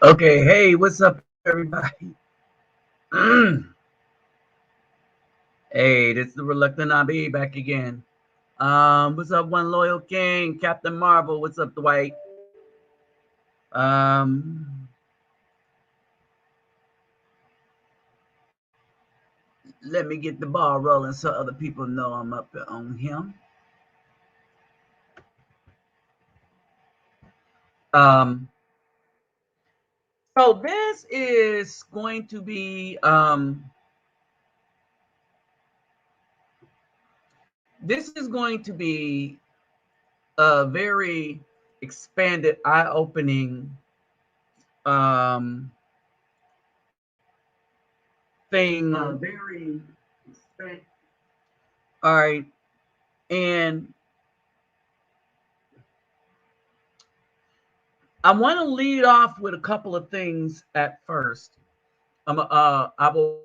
Okay, hey, what's up, everybody? Hey, this is the Reluctant Nabi back again. What's up, One Loyal King, Captain Marvel? What's up, Dwight? Um, Let me get the ball rolling so other people know I'm up on him. Um, so this is going to be a very expanded, eye-opening um thing. Very expanded. All right, and I want to lead off with a couple of things at first. I will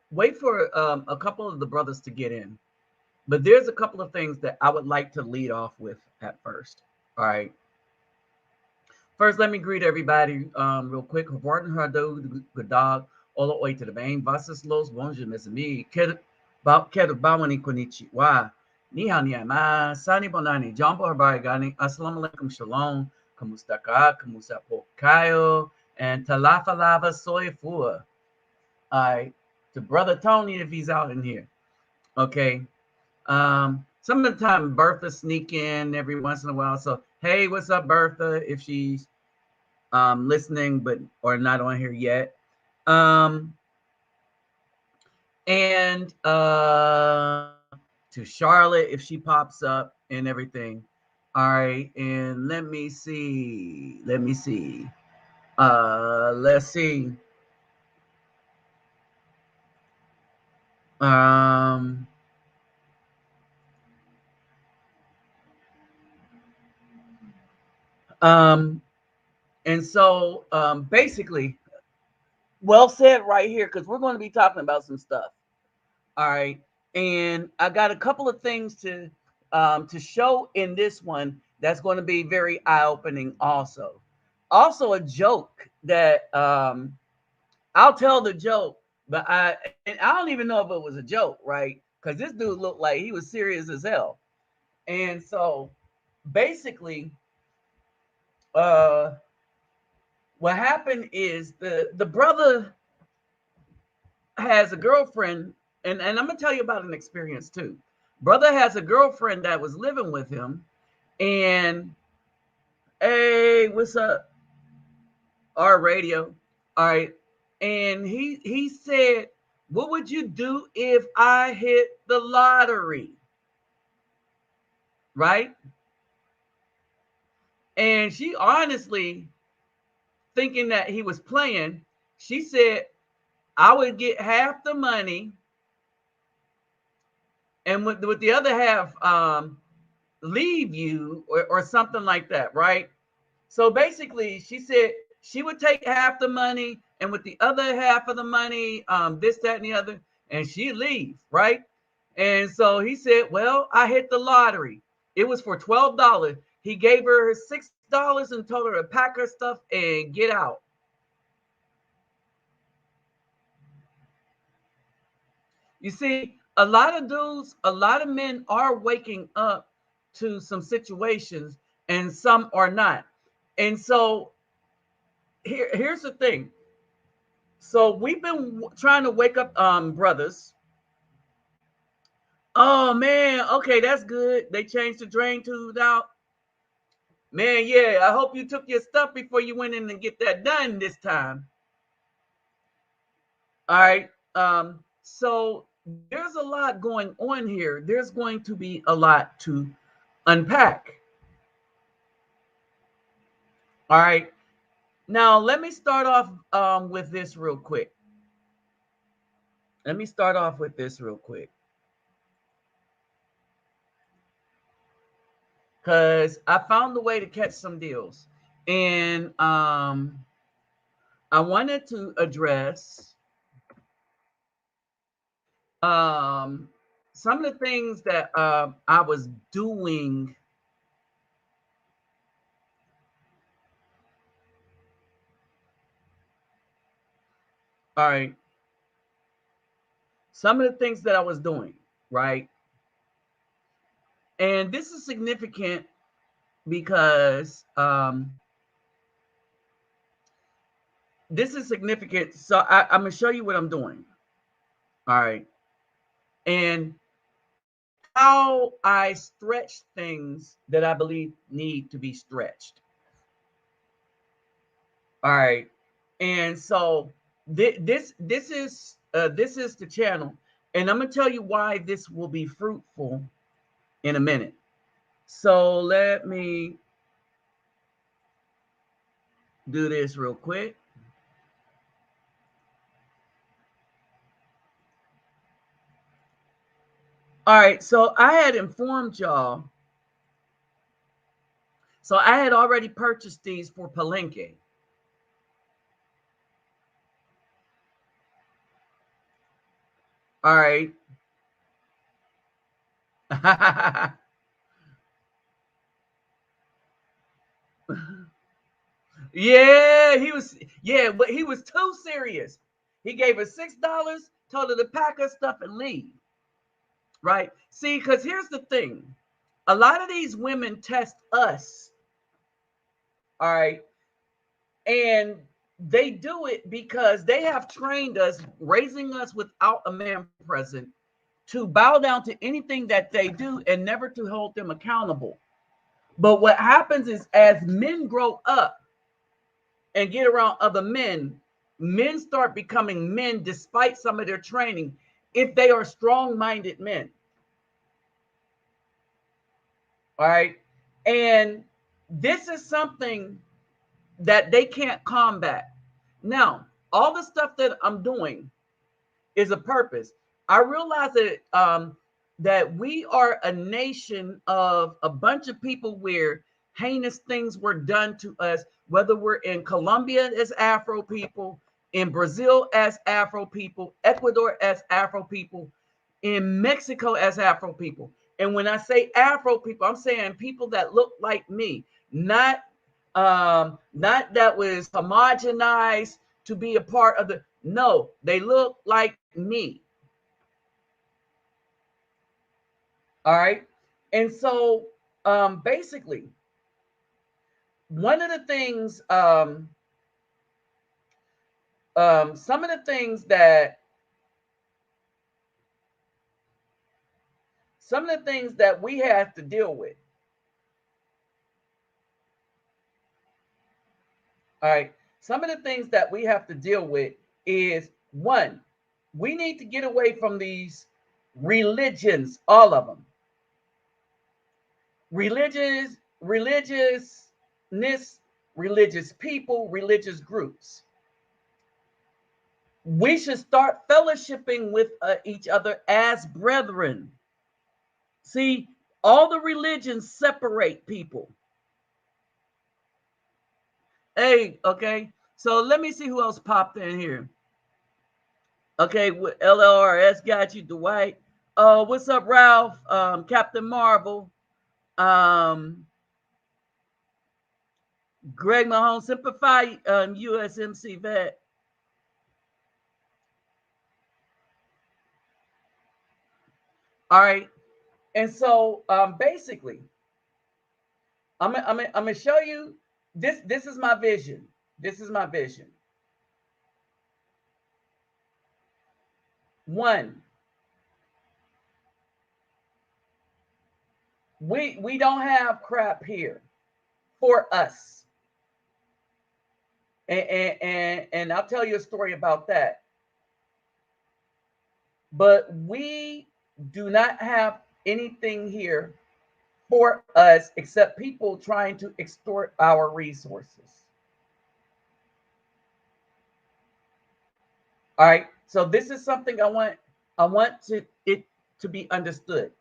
wait for a couple of the brothers to get in, but there's a couple of things that I would like to lead off with at first. All right. First, let me greet everybody real quick. Gordon Hardo, good dog, all the way to the main. Vasas los bonjour, mes amis. Kedu bawani konnichiwa. Ni hao ni ma. Sani bonani. Jambo habari gani. Assalamu alaikum shalom. Kamusta ka. Kamusta po kayo. And talafa lava soy fua. All right. To Brother Tony, if he's out in here. Okay. Some of the time Bertha sneak in every once in a while. So hey, what's up, Bertha? If she's listening but or not on here yet. Um, and to Charlotte if she pops up and everything. All right, and let me see. Let's see. Um, um, and so basically, well said right here because we're going to be talking about some stuff. All right, and I got a couple of things to show in this one that's going to be very eye opening. Also a joke that I'll tell the joke, but I don't even know if it was a joke, right? Because this dude looked like he was serious as hell, and so basically, uh, what happened is the brother has a girlfriend, and I'm gonna tell you about an experience too. Brother has a girlfriend that was living with him, and hey, what's up? Our radio. All right. And he said, what would you do if I hit the lottery? Right? And she honestly thinking that he was playing, she said, I would get half the money and with the other half leave you or something like that, right? So basically, she said she would take half the money, and with the other half of the money, this, that, and the other, and she leave, right? And so he said, "Well, I hit the lottery. It was for $12. He gave her $6 and told her to pack her stuff and get out." You see, a lot of dudes, a lot of men are waking up to some situations, and some are not. And so here's the thing. So we've been trying to wake up brothers. Oh man, okay, that's good. They changed the drain tubes out. Man, yeah, I hope you took your stuff before you went in and get that done this time. All right. So there's a lot going on here. There's going to be a lot to unpack. All right. Now let me start off with this real quick. Let me start off with this real quick. Because I found a way to catch some deals. And I wanted to address um, some of the things that I was doing All right. Some of the things that I was doing, right? And this is significant because this is significant. So I'm going to show you what I'm doing. All right. And how I stretch things that I believe need to be stretched. All right. And so this is the channel, and I'm gonna tell you why this will be fruitful in a minute. So let me do this real quick. All right, so I had informed y'all. So I had already purchased these for Palenque. All right. Yeah, he was. Yeah, but he was too serious. He gave us $6, told her to pack her stuff and leave. Right? See, because here's the thing: a lot of these women test us. All right, and they do it because they have trained us, raising us without a man present, to bow down to anything that they do and never to hold them accountable. But what happens is, as men grow up and get around other men, men start becoming men despite some of their training, if they are strong-minded men. All right. And this is something that they can't combat. Now, all the stuff that I'm doing is a purpose. I realize that we are a nation of a bunch of people where heinous things were done to us, whether we're in Colombia as Afro people, in Brazil as Afro people, Ecuador as Afro people, in Mexico as Afro people. And when I say Afro people, I'm saying people that look like me, not that was homogenized to be a part of the. No, they look like me. All right. And so basically, one of the things, some of the things that we have to deal with. All right. Some of the things that we have to deal with is, one, we need to get away from these religions, all of them. Religiousness, religious people, religious groups. We should start fellowshipping with each other as brethren. See, all the religions separate people. Hey, okay. So let me see who else popped in here. Okay, LRS got you, Dwight. What's up, Ralph? Captain Marvel. Um, Greg Mahone, Simplify, USMC vet. All right. And so basically, I'm gonna show you this. This is my vision. This is my vision. One, we don't have crap here for us. And I'll tell you a story about that. But we do not have anything here for us except people trying to extort our resources. All right. So this is something I want it to be understood.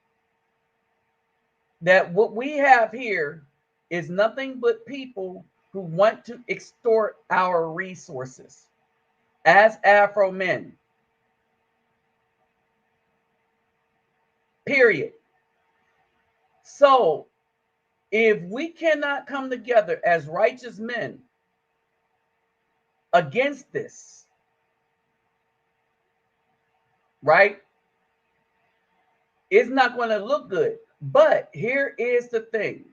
That what we have here is nothing but people who want to extort our resources as Afro men. Period. So if we cannot come together as righteous men against this, right? It's not going to look good. But here is the thing.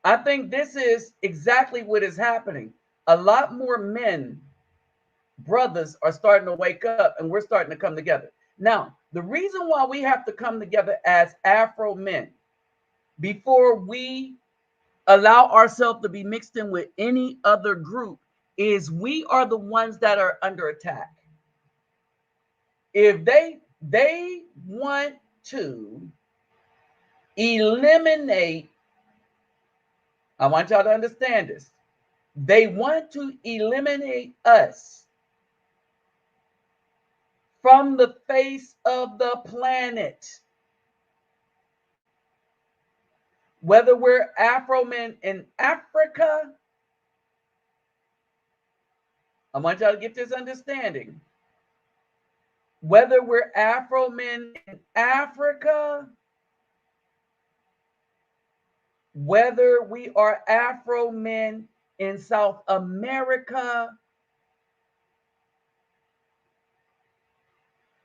I think this is exactly what is happening. A lot more men, brothers, are starting to wake up, and we're starting to come together. Now, the reason why we have to come together as Afro men before we allow ourselves to be mixed in with any other group is we are the ones that are under attack. If they want to eliminate, I want y'all to understand this. They want to eliminate us from the face of the planet. Whether we're Afro men in Africa, I want y'all to get this understanding. Whether we're Afro men in Africa, whether we are Afro men in South America,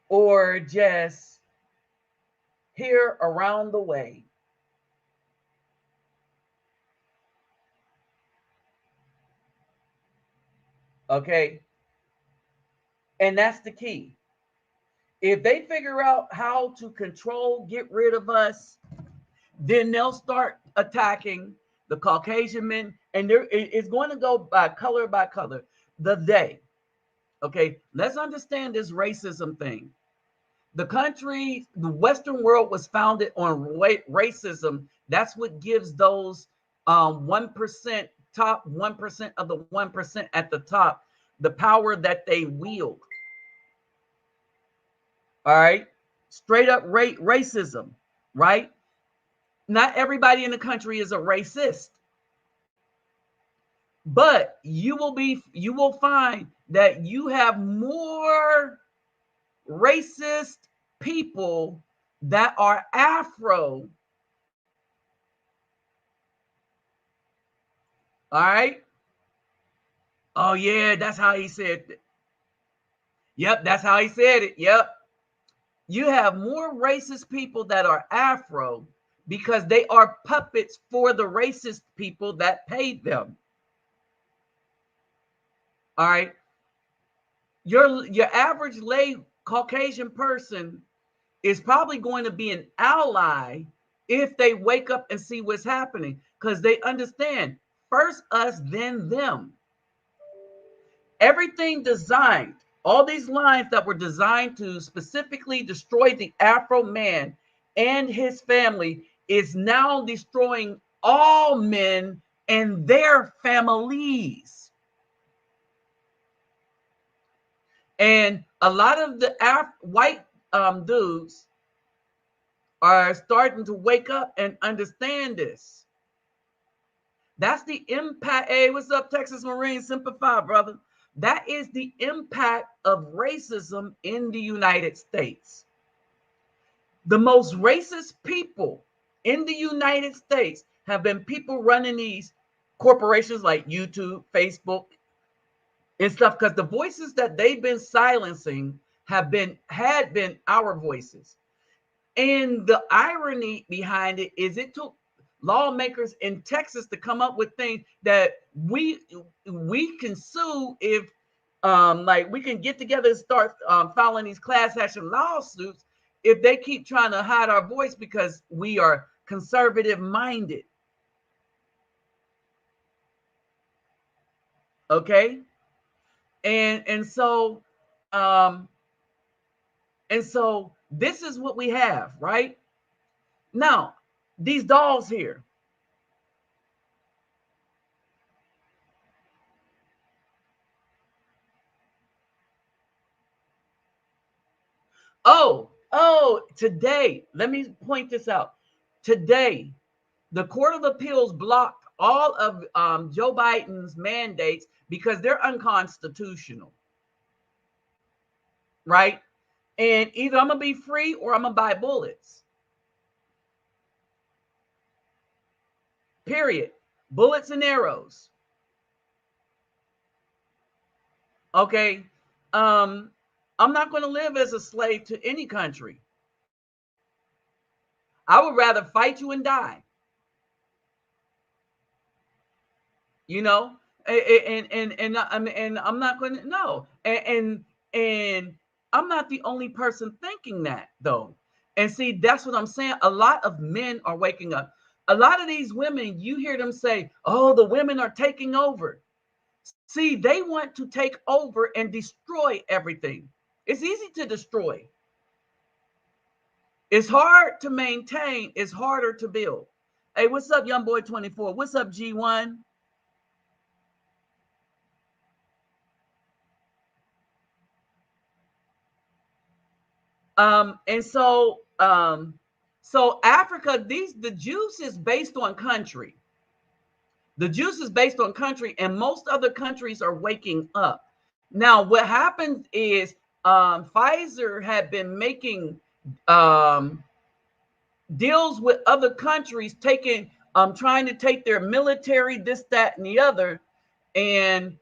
or just here around the way. Okay? And that's the key. If they figure out how to control, get rid of us, then they'll start attacking the Caucasian men, and it's going to go by color by color. The day, okay, let's understand this racism thing. The country, the Western world was founded on racism. That's what gives those 1%, top 1% of the 1% at the top, the power that they wield. All right, straight up racism, right? Not everybody in the country is a racist, but you will find that you have more racist people that are Afro. All right. Oh yeah, that's how he said it. Yep, that's how he said it. Yep. You have more racist people that are Afro because they are puppets for the racist people that paid them. All right. Your average lay Caucasian person is probably going to be an ally if they wake up and see what's happening, because they understand first us, then them. Everything designed, all these lines that were designed to specifically destroy the Afro man and his family is now destroying all men and their families. And a lot of the white dudes are starting to wake up and understand this. That's the impact. Hey, what's up, Texas Marine? Simplify, brother. That is the impact of racism in the United States. The most racist people in the United States have been people running these corporations like YouTube, Facebook, and stuff, because the voices that they've been silencing had been our voices. And the irony behind it is it took lawmakers in Texas to come up with things that we can sue if like we can get together and start filing these class action lawsuits if they keep trying to hide our voice because we are conservative minded. Okay? And so this is what we have, right? Now, these dolls here. Today, let me point this out. Today, the Court of Appeals blocked all of Joe Biden's mandates because they're unconstitutional, right? And either I'm going to be free or I'm going to buy bullets. Period. Bullets and arrows. Okay. I'm not going to live as a slave to any country. I would rather fight you and die. You know, and I'm not going to no, and I'm not the only person thinking that though. And see, that's what I'm saying. A lot of men are waking up. A lot of these women, you hear them say, "Oh, the women are taking over." See, they want to take over and destroy everything. It's easy to destroy. It's hard to maintain. It's harder to build. Hey, what's up, young boy 24? What's up, G1? And so Africa, the juice is based on country. The juice is based on country, and most other countries are waking up. Now, what happened is Pfizer had been making um, deals with other countries, trying to take their military, this, that, and the other, and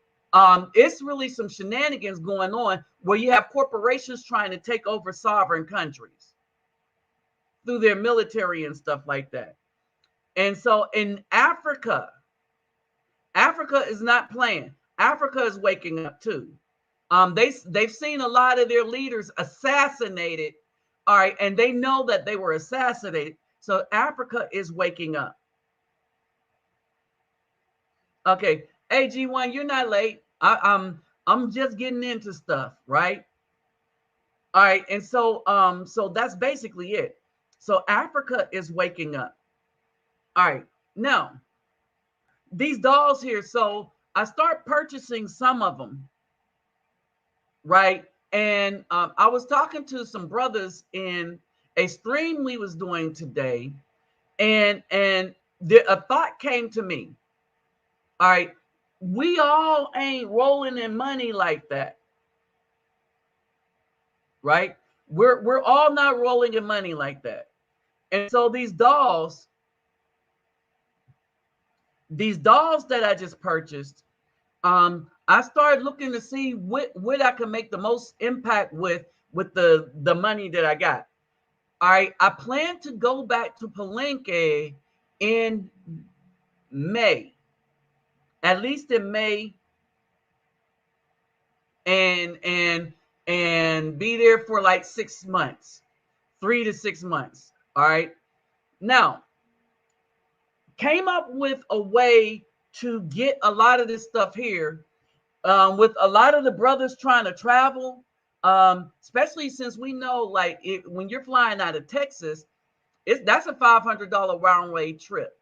it's really some shenanigans going on where you have corporations trying to take over sovereign countries through their military and stuff like that. And so in Africa is not playing. Africa is waking up too. They've seen a lot of their leaders assassinated. All right, and they know that they were assassinated. So Africa is waking up. Okay, AG1, you're not late. I'm just getting into stuff, right? All right, and so that's basically it. So Africa is waking up. All right, now these dolls here. So I start purchasing some of them, right? And I was talking to some brothers in a stream we was doing today, and a thought came to me. All right, we all ain't rolling in money like that, right? We're all not rolling in money like that. And so these dolls that I just purchased, I started looking to see what I can make the most impact with the money that I got. All right, I plan to go back to Palenque in May, at least in May, and be there for like 6 months, 3 to 6 months. All right, now came up with a way to get a lot of this stuff here, with a lot of the brothers trying to travel, especially since we know, like, when you're flying out of Texas, that's a $500 round way trip.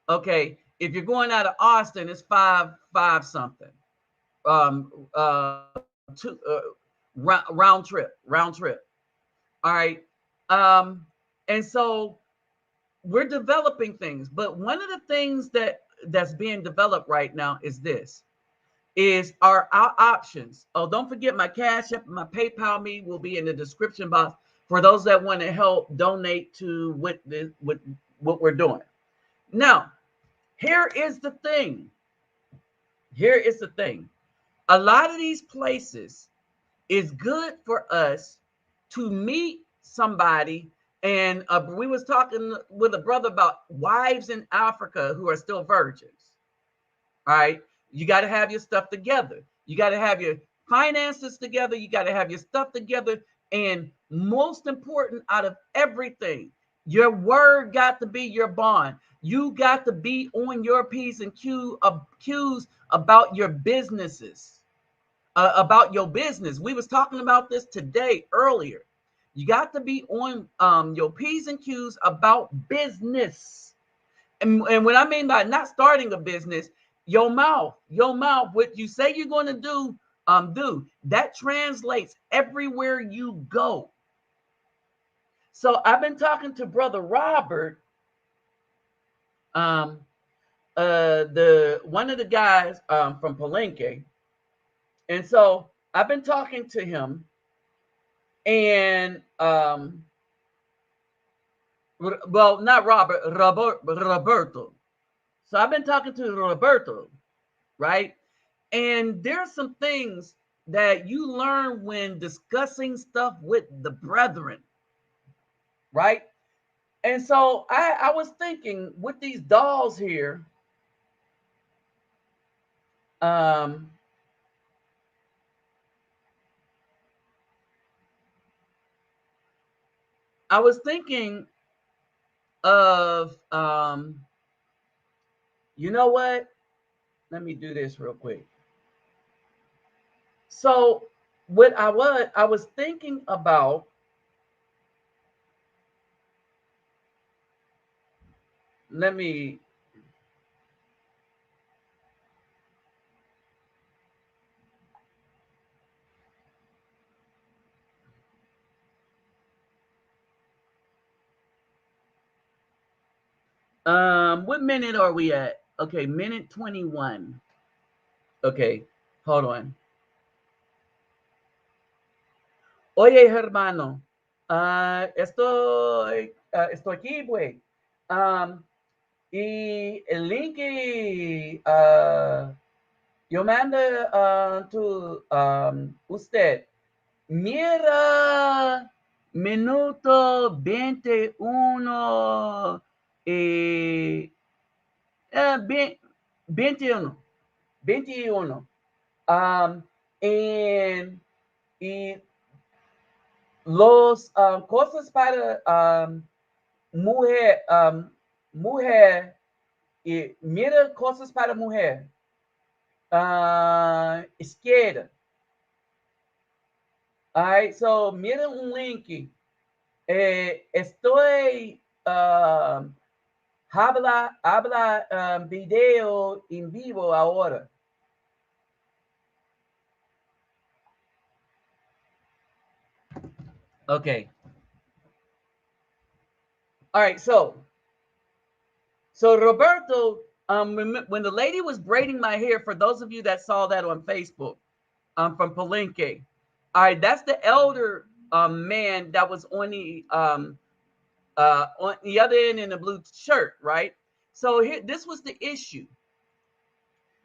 Okay, if you're going out of Austin, it's five something. Two, round trip. All right, and so we're developing things, but one of the things that's being developed right now is our options. Oh, don't forget my Cash App, my PayPal me will be in the description box for those that want to help donate to what we're doing. Now, here is the thing. A lot of these places is good for us to meet somebody. And we was talking with a brother about wives in Africa who are still virgins. All right. You got to have your stuff together. You got to have your finances together. You got to have your stuff together. And most important out of everything, your word got to be your bond. You got to be on your P's and Q's about your businesses, about your business. We was talking about this today earlier. You got to be on your P's and Q's about business. And what I mean by not starting a business, your mouth, what you say you're going to do, that translates everywhere you go. So I've been talking to Brother Robert, the one of the guys from Palenque. And so I've been talking to him, and well, not Roberto. So I've been talking to Roberto, right? And there's some things that you learn when discussing stuff with the brethren, right? And so I was thinking with these dolls here, I was thinking of, you know what? Let me do this real quick. So what I was thinking about, let me, what minute are we at? Okay, minute 21. Okay, hold on. Oye, hermano, estoy aquí, güey. Y el link yo mando tu usted. Mira, minuto 21 y 21. 21. And, y los cosas para mujer, mujer, y mira cosas para mujer. Izquierda. All right, so mira un link. Estoy habla video en vivo ahora. Okay. All right, so Roberto, when the lady was braiding my hair, for those of you that saw that on Facebook, from Palenque, all right, that's the elder man that was on the other end in the blue shirt, right? So here, this was the issue.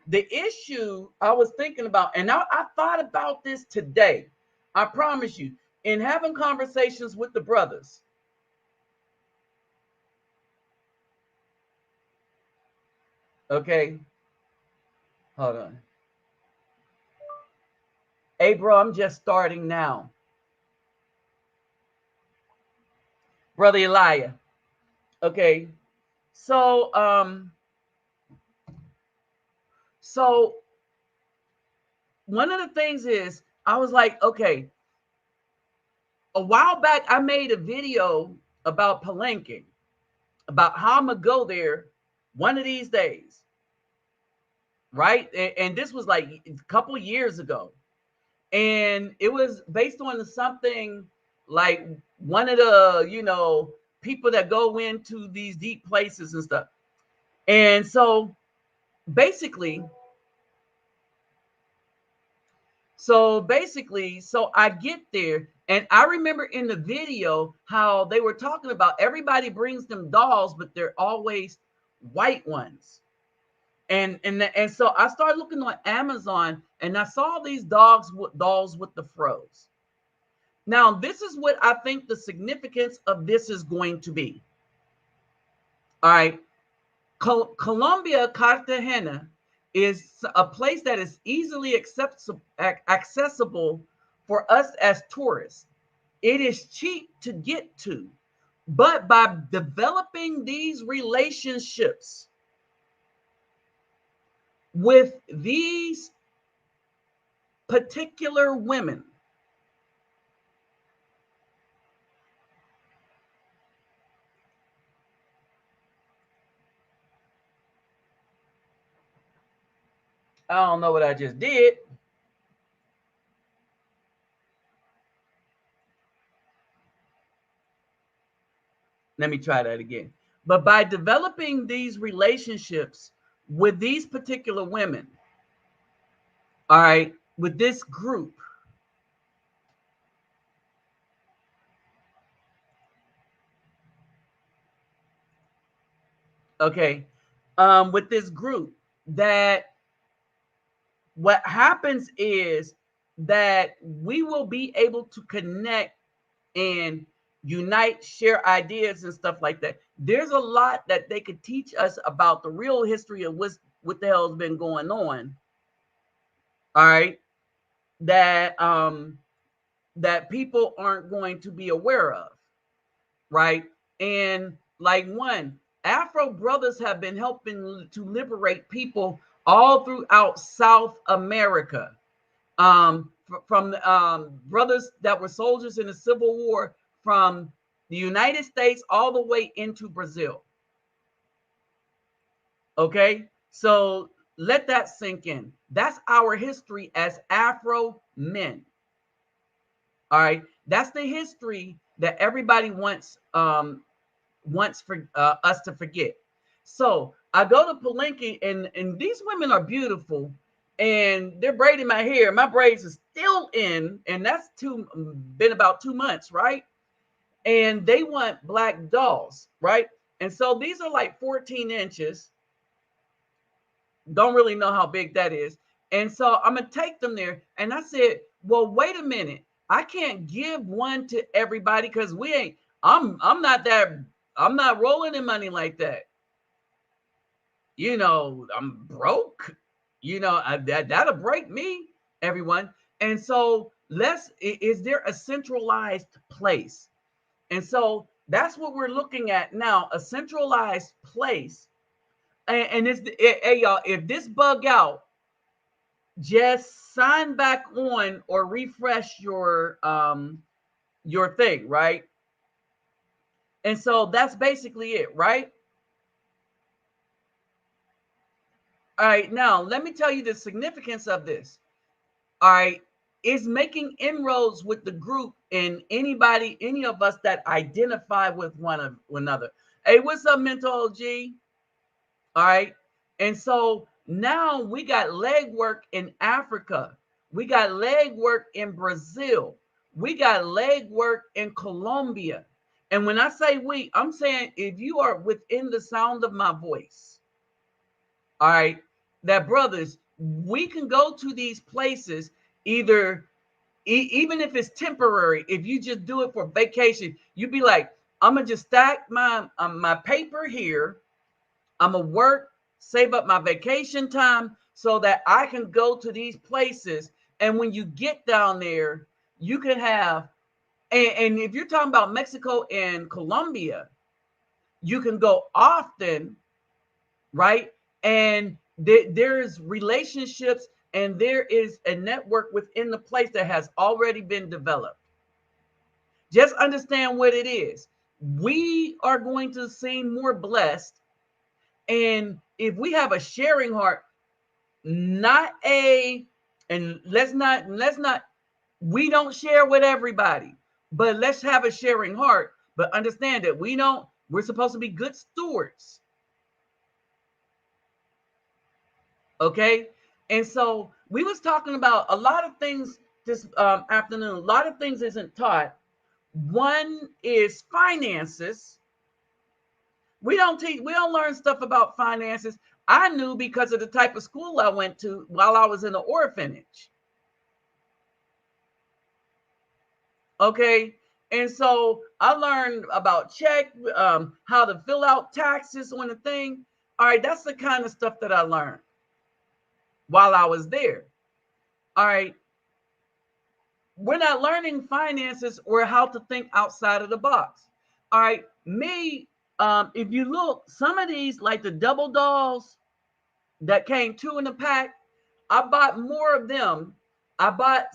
The issue I was thinking about, and I thought about this today. I promise you, in having conversations with the brothers. Okay, hold on. Hey, bro, I'm just starting now. Brother Elijah. Okay, so so one of the things is I was like, okay, a while back I made a video about Palenque, about how I'm gonna go there one of these days, right? And this was like a couple years ago, and it was based on something like one of the people that go into these deep places and stuff. And so basically, so I get there, and I remember in the video how they were talking about everybody brings them dolls, but they're always white ones. And so I started looking on Amazon, and I saw these dolls with the froze. Now, this is what I think the significance of this is going to be. All right. Colombia, Cartagena is a place that is easily accessible for us as tourists. It is cheap to get to, but by developing these relationships with these particular women, I don't know what I just did. Let me try that again. But by developing these relationships with these particular women, all right, with this group, okay, with this group, that what happens is that we will be able to connect and unite, share ideas and stuff like that. There's a lot that they could teach us about the real history of what the hell's been going on. All right, that people aren't going to be aware of, right? And like Afro brothers have been helping to liberate people all throughout South America. From brothers that were soldiers in the Civil War from the United States all the way into Brazil. Okay, so let that sink in. That's our history as Afro men. All right, that's the history that everybody wants for us to forget. So I go to Palenque, and these women are beautiful, and they're braiding my hair. My braids are still in, and that's been about 2 months, right? And they want black dolls, right? And so these are like 14 inches. Don't really know how big that is. And so I'm gonna take them there. And I said, well, wait a minute. I can't give one to everybody because I'm not rolling in money like that. I'm broke. That'll break me, everyone. And so is there a centralized place? And so that's what we're looking at now, a centralized place. And hey, y'all, if this bug out, just sign back on or refresh your thing, right? And so that's basically it, right? All right, now let me tell you the significance of this. All right, is making inroads with the group and any of us that identify with one another. Hey, what's up, Mental OG? All right, and so now we got leg work in Africa, we got leg work in Brazil, we got leg work in Colombia. And when I say we, I'm saying if you are within the sound of my voice, all right, that brothers, we can go to these places either, even if it's temporary. If you just do it for vacation, you be like, I'm gonna just stack my paper here. I'm gonna work, save up my vacation time so that I can go to these places. And when you get down there, you can have, and if you're talking about Mexico and Colombia, you can go often, right? And there's relationships and there is a network within the place that has already been developed. Just understand what it is. We are going to seem more blessed. And if we have a sharing heart, let's not, we don't share with everybody, but let's have a sharing heart, but understand that we're supposed to be good stewards. Okay. And so we was talking about a lot of things this afternoon. A lot of things isn't taught. One is finances. We don't learn stuff about finances. I knew because of the type of school I went to while I was in the orphanage. Okay. And so I learned about how to fill out taxes on the thing. All right. That's the kind of stuff that I learned while I was there. All right. We're not learning finances or how to think outside of the box. All right. If you look, some of these, like the double dolls that came 2 in a pack, I bought more of them. I bought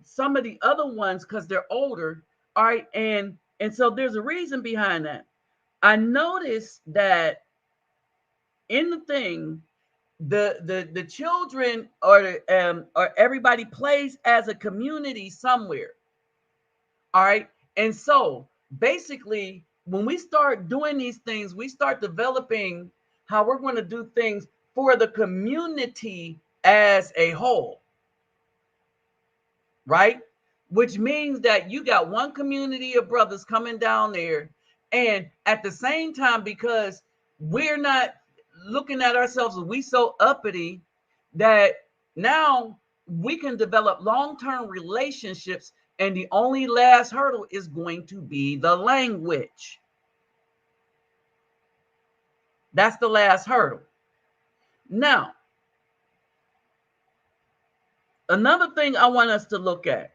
some of the other ones because they're older. All right. And so there's a reason behind that. I noticed that in the thing, the children or everybody plays as a community somewhere. All right. And so basically, when we start doing these things, we start developing how we're going to do things for the community as a whole. Right. Which means that you got one community of brothers coming down there. And at the same time, because we're not looking at ourselves as we so uppity, that now we can develop long-term relationships, and the only last hurdle is going to be the language. That's the last hurdle. Now, another thing I want us to look at.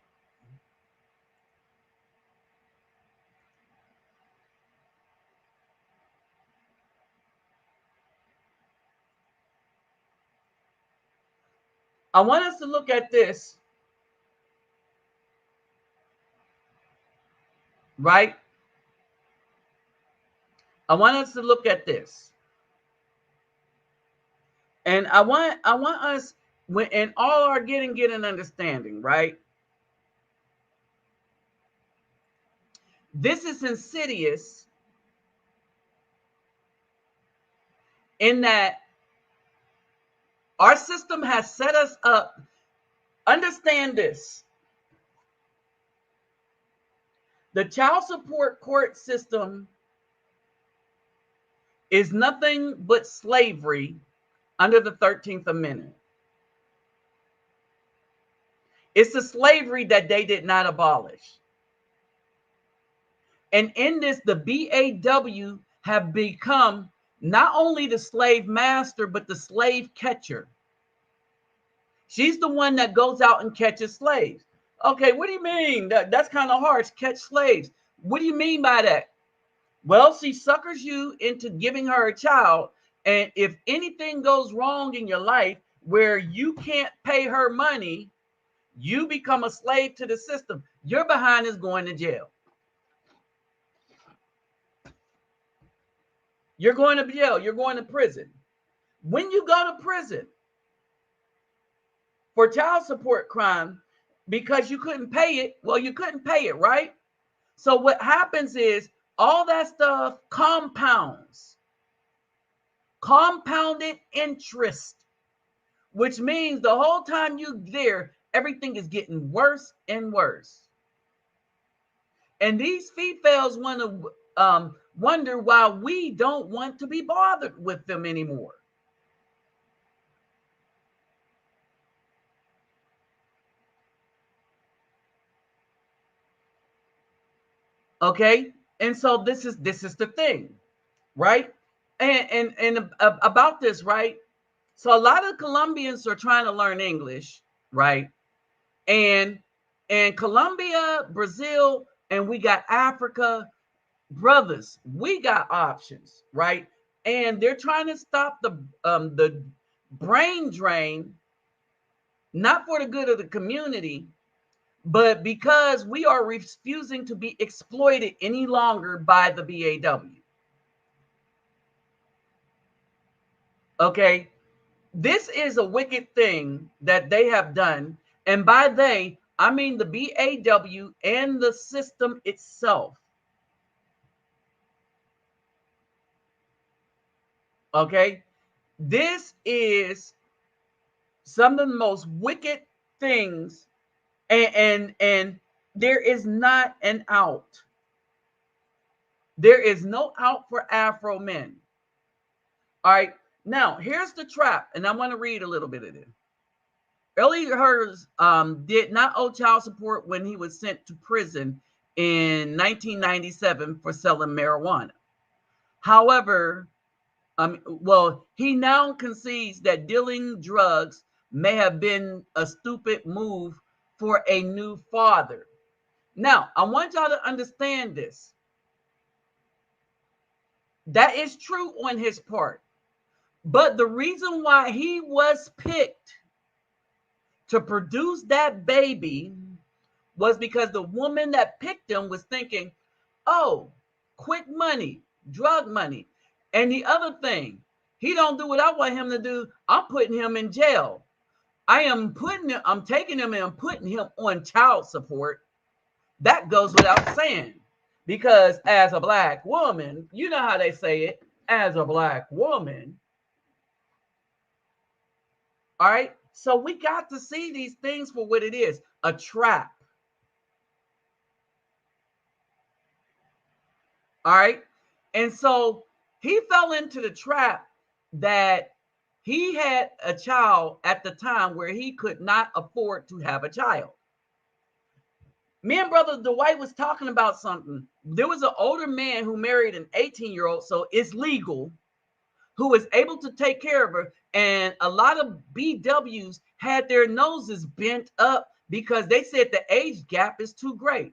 I want us to look at this, right? I want us to look at this. And I want us, when in all our get an understanding, right? This is insidious in that our system has set us up. Understand this. The child support court system is nothing but slavery under the 13th Amendment. It's a slavery that they did not abolish. And in this, the BAW have become not only the slave master, but the slave catcher. She's the one that goes out and catches slaves. Okay, what do you mean? That's kind of harsh, catch slaves. What do you mean by that? Well, she suckers you into giving her a child. And if anything goes wrong in your life where you can't pay her money, you become a slave to the system. Your behind is going to jail. You're going to jail. You're going to prison. When you go to prison for child support crime because you couldn't pay it, well, you couldn't pay it, right? So what happens is all that stuff compounds. Compounded interest, which means the whole time you're there, everything is getting worse and worse. And these females want to wonder why we don't want to be bothered with them anymore. Okay, and so this is the thing, right? And about this, right? So a lot of Colombians are trying to learn English, right? And Colombia, Brazil, and we got Africa, brothers, we got options, right? And they're trying to stop the brain drain, not for the good of the community, but because we are refusing to be exploited any longer by the BAW. Okay, this is a wicked thing that they have done, and by they, I mean the BAW and the system itself. Okay, this is some of the most wicked things, and there is not an out. There is no out for Afro men. All right, now here's the trap, and I want to read a little bit of it. Early Hers did not owe child support when he was sent to prison in 1997 for selling marijuana. However, he now concedes that dealing drugs may have been a stupid move for a new father. Now, I want y'all to understand this. That is true on his part. But the reason why he was picked to produce that baby was because the woman that picked him was thinking, oh, quick money, drug money. And the other thing, he don't do what I want him to do. I'm putting him in jail. I'm taking him and I'm putting him on child support. That goes without saying. Because as a black woman, you know how they say it, as a black woman. All right. So we got to see these things for what it is, a trap. All right. And so he fell into the trap that He had a child at the time where he could not afford to have a child. Me and brother Dwight was talking about something. There was an older man who married an 18-year-old, so it's legal, who was able to take care of her. And a lot of BWs had their noses bent up because they said the age gap is too great.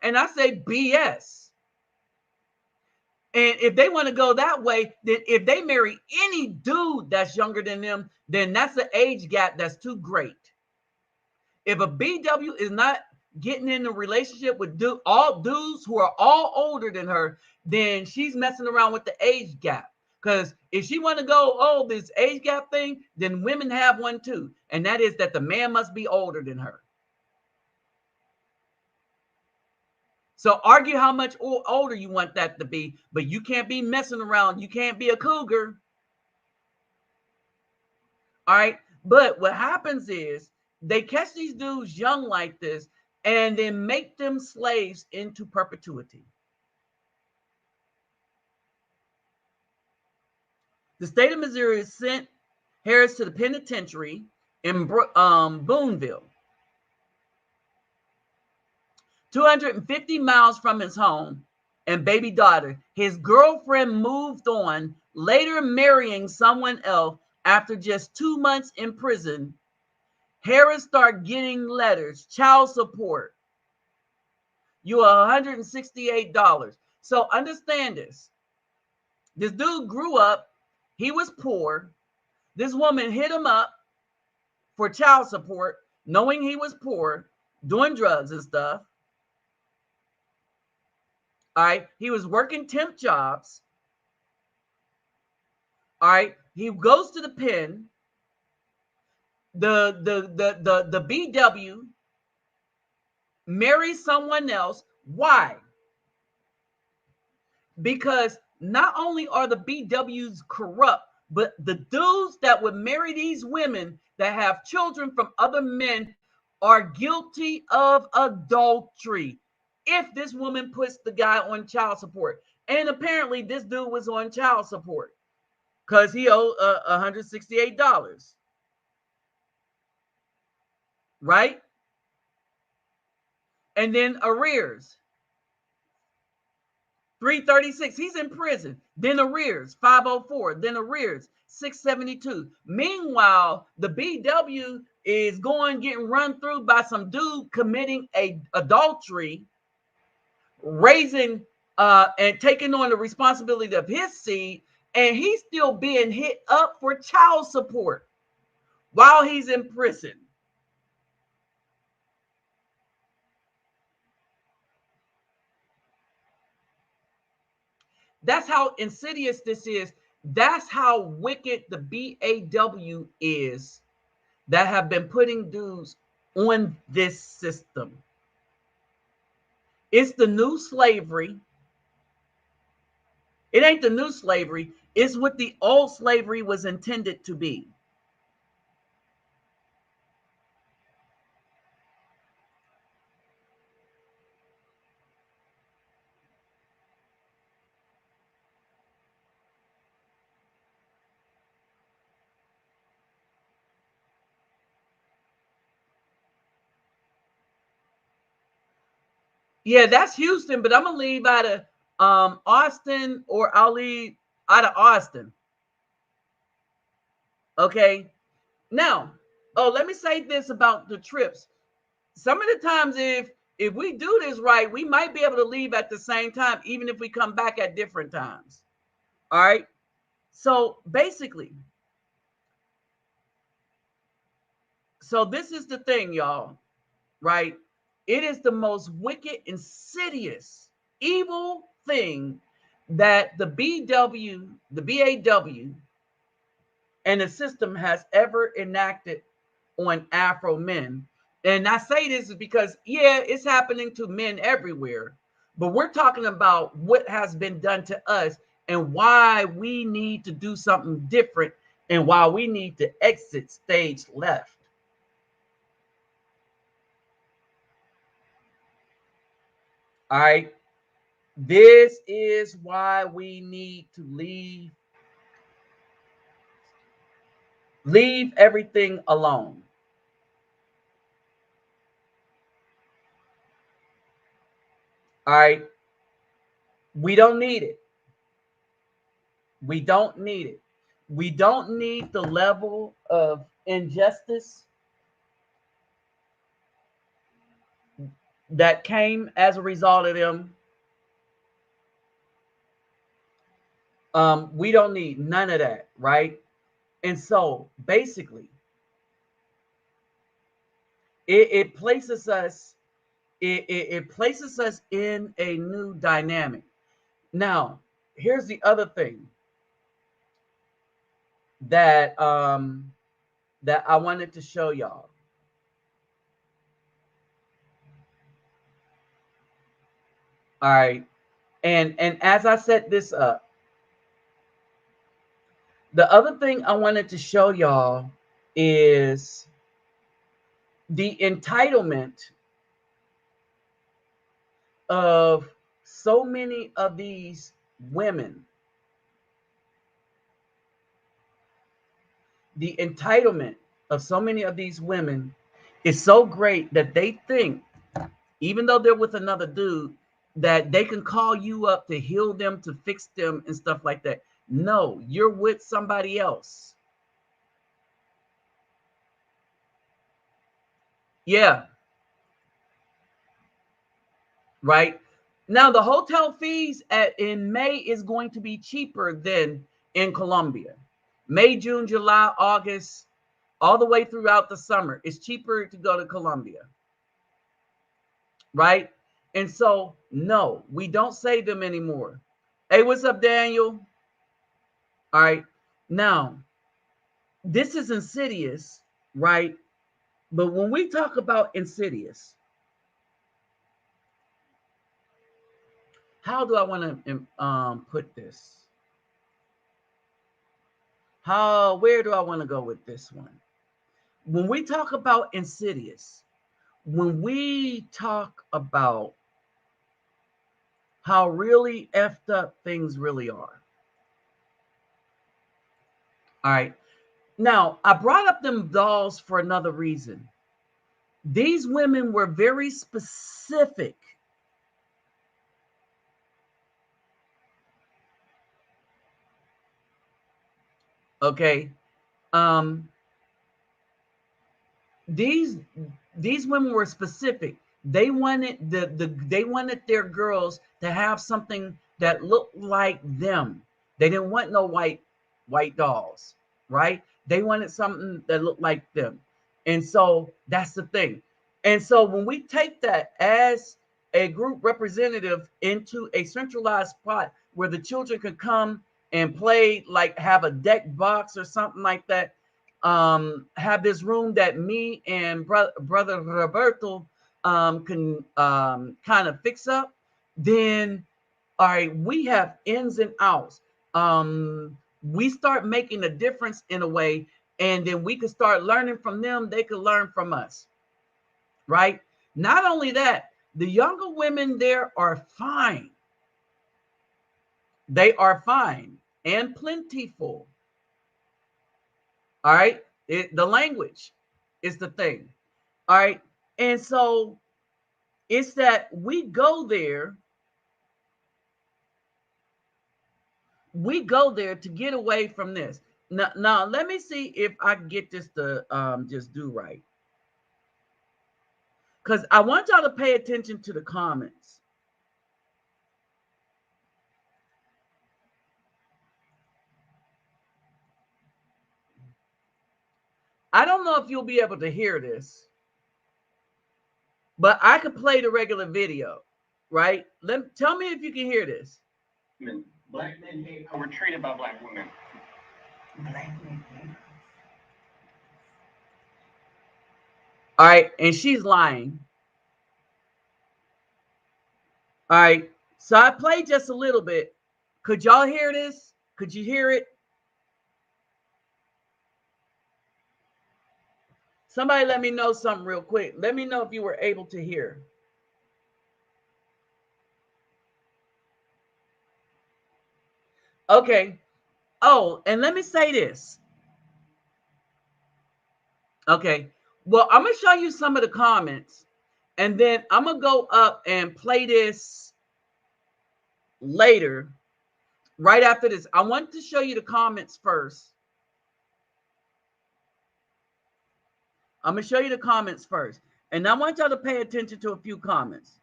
And I say BS. And if they want to go that way, then if they marry any dude that's younger than them, then that's an age gap that's too great. If a BW is not getting in a relationship with all dudes who are all older than her, then she's messing around with the age gap. Because if she want to go, oh, this age gap thing, then women have one too. And that is that the man must be older than her. So argue how much older you want that to be, but you can't be messing around. You can't be a cougar. All right. But what happens is they catch these dudes young like this and then make them slaves into perpetuity. The state of Missouri sent Harris to the penitentiary in Boonville, 250 miles from his home and baby daughter. His girlfriend moved on, later marrying someone else. After just 2 months in prison, Harris started getting letters, child support. You are $168. So understand this. This dude grew up. He was poor. This woman hit him up for child support, knowing he was poor, doing drugs and stuff. All right. He was working temp jobs. All right. He goes to the pen. The BW marries someone else. Why? Because not only are the BWs corrupt, but the dudes that would marry these women that have children from other men are guilty of adultery if this woman puts the guy on child support. And apparently this dude was on child support because he owed $168. Right? And then arrears, 336. He's in prison. Then arrears, 504. Then arrears, 672. Meanwhile, the BW is getting run through by some dude committing adultery, raising and taking on the responsibility of his seed, and he's still being hit up for child support while he's in prison. That's how insidious this is. That's how wicked the BAW is that have been putting dudes on this system. It's the new slavery. It ain't the new slavery. It's what the old slavery was intended to be. Yeah, that's Houston, but I'm gonna leave out of Austin, or I'll leave out of Austin. Okay. Now, let me say this about the trips. Some of the times, if we do this right, we might be able to leave at the same time, even if we come back at different times. All right. So basically, this is the thing, y'all, right? It is the most wicked, insidious, evil thing that the BW, the BAW, and the system has ever enacted on Afro men. And I say this is because, yeah, it's happening to men everywhere, but we're talking about what has been done to us and why we need to do something different and why we need to exit stage left. All right. This is why we need to leave Leave everything alone. All right. We don't need it. We don't need it. We don't need the level of injustice that came as a result of them. We don't need none of that, right? And so basically, it places us, it places us in a new dynamic. Now, here's the other thing that that I wanted to show y'all. All right. And as I set this up, the other thing I wanted to show y'all is the entitlement of so many of these women. The entitlement of so many of these women is so great that they think, even though they're with another dude, that they can call you up to heal them, to fix them, and stuff like that. No, you're with somebody else. Yeah, right. Now the hotel fees in May is going to be cheaper than in Colombia. May, June, July, August, all the way throughout the summer. It's cheaper to go to Colombia, right? And so, no, we don't save them anymore. Hey, what's up, Daniel? All right. Now, this is insidious, right? But when we talk about insidious, how do I want to put this? Where do I want to go with this one? When we talk about insidious, when we talk about how really effed up things really are. All right. Now, I brought up them dolls for another reason. These women were very specific. Okay. Um, these these women were specific. They wanted they wanted their girls to have something that looked like them. They didn't want no white dolls, right? They wanted something that looked like them. And so that's the thing. And so when we take that as a group representative into a centralized spot where the children could come and play, like have a deck box or something like that, have this room that me and brother Roberto can kind of fix up, then all right, we have ins and outs. We start making a difference in a way, and then we can start learning from them. They can learn from us, right? Not only that, the younger women there are fine. They are fine and plentiful. All right, the language is the thing. All right, and so it's that we go there to get away from this. Now let me see if I can get this to just do right, because I want y'all to pay attention to the comments. I don't know if you'll be able to hear this, but I could play the regular video, right? Tell me if you can hear this. Black men hate how we're treated by black women. Black men hate. All right, and she's lying. All right, so I played just a little bit. Could y'all hear this? Could you hear it? Somebody let me know something real quick. Let me know if you were able to hear. Okay. Oh, and let me say this. Okay. Well, I'm gonna show you some of the comments, and then I'm gonna go up and play this later, right after this. I want to show you the comments first. I'm gonna show you the comments first, and I want y'all to pay attention to a few comments.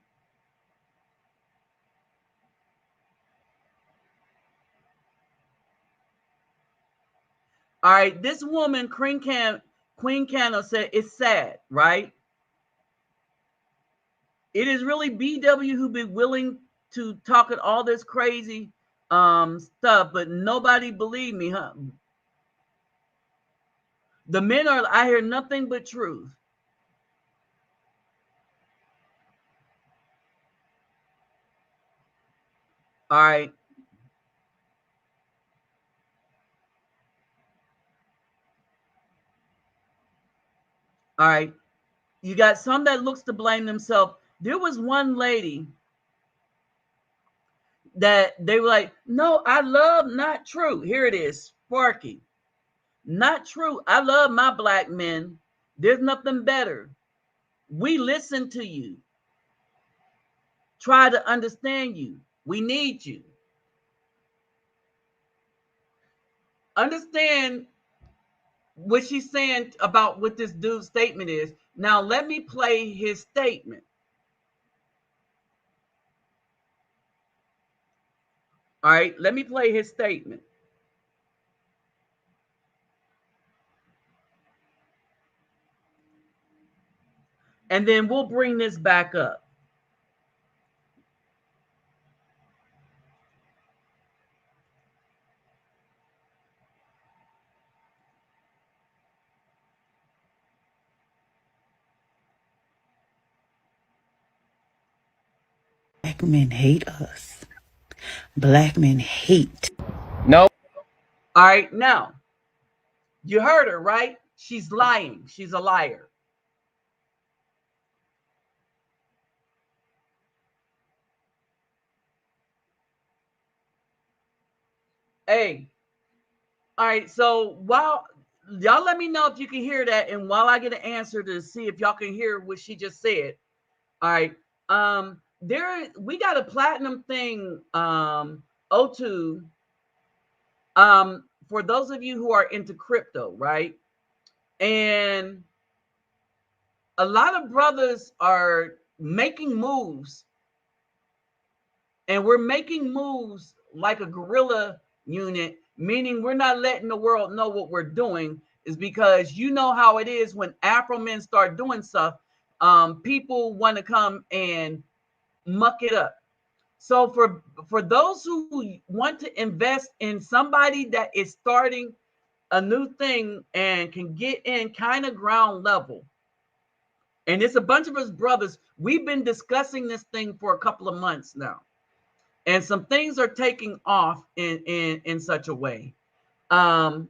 All right, this woman, Queen Candle, said it's sad, right? It is really BW who be willing to talk at all this crazy stuff, but nobody believe me, huh? The men are, I hear nothing but truth. All right. All right. You got some that looks to blame themselves. There was one lady that they were like, no, I love not true. Here it is, Sparky. Not true. I love my black men. There's nothing better. We listen to you. Try to understand you. We need you. Understand what she's saying about what this dude's statement is. Now, let me play his statement. All right, let me play his statement. And then we'll bring this back up. Black men hate us. Black men hate. No. All right, now, you heard her, right? She's lying. She's a liar. Hey, all right, so while y'all let me know if you can hear that, and while I get an answer to see if y'all can hear what she just said. All right. There we got a platinum thing, O2. For those of you who are into crypto, right? And a lot of brothers are making moves, and we're making moves like a guerrilla unit, meaning we're not letting the world know what we're doing, is because you know how it is when Afro men start doing stuff. People want to come and muck it up. So for those who want to invest in somebody that is starting a new thing and can get in kind of ground level, and it's a bunch of us brothers, we've been discussing this thing for a couple of months now, and some things are taking off in such a way. Um,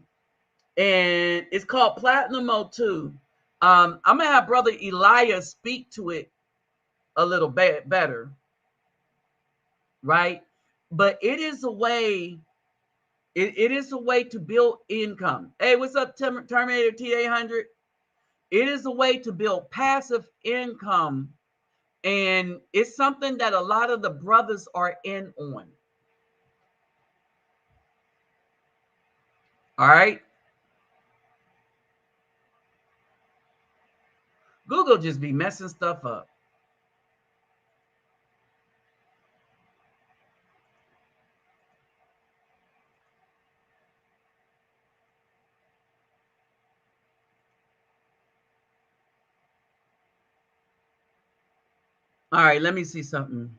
and it's called Platinum O2. I'm gonna have brother Elias speak to it a little bit better, right? But it is a way. It is a way to build income. Hey, what's up, Terminator T800? It is a way to build passive income, and it's something that a lot of the brothers are in on. All right, Google just be messing stuff up. All right, let me see something.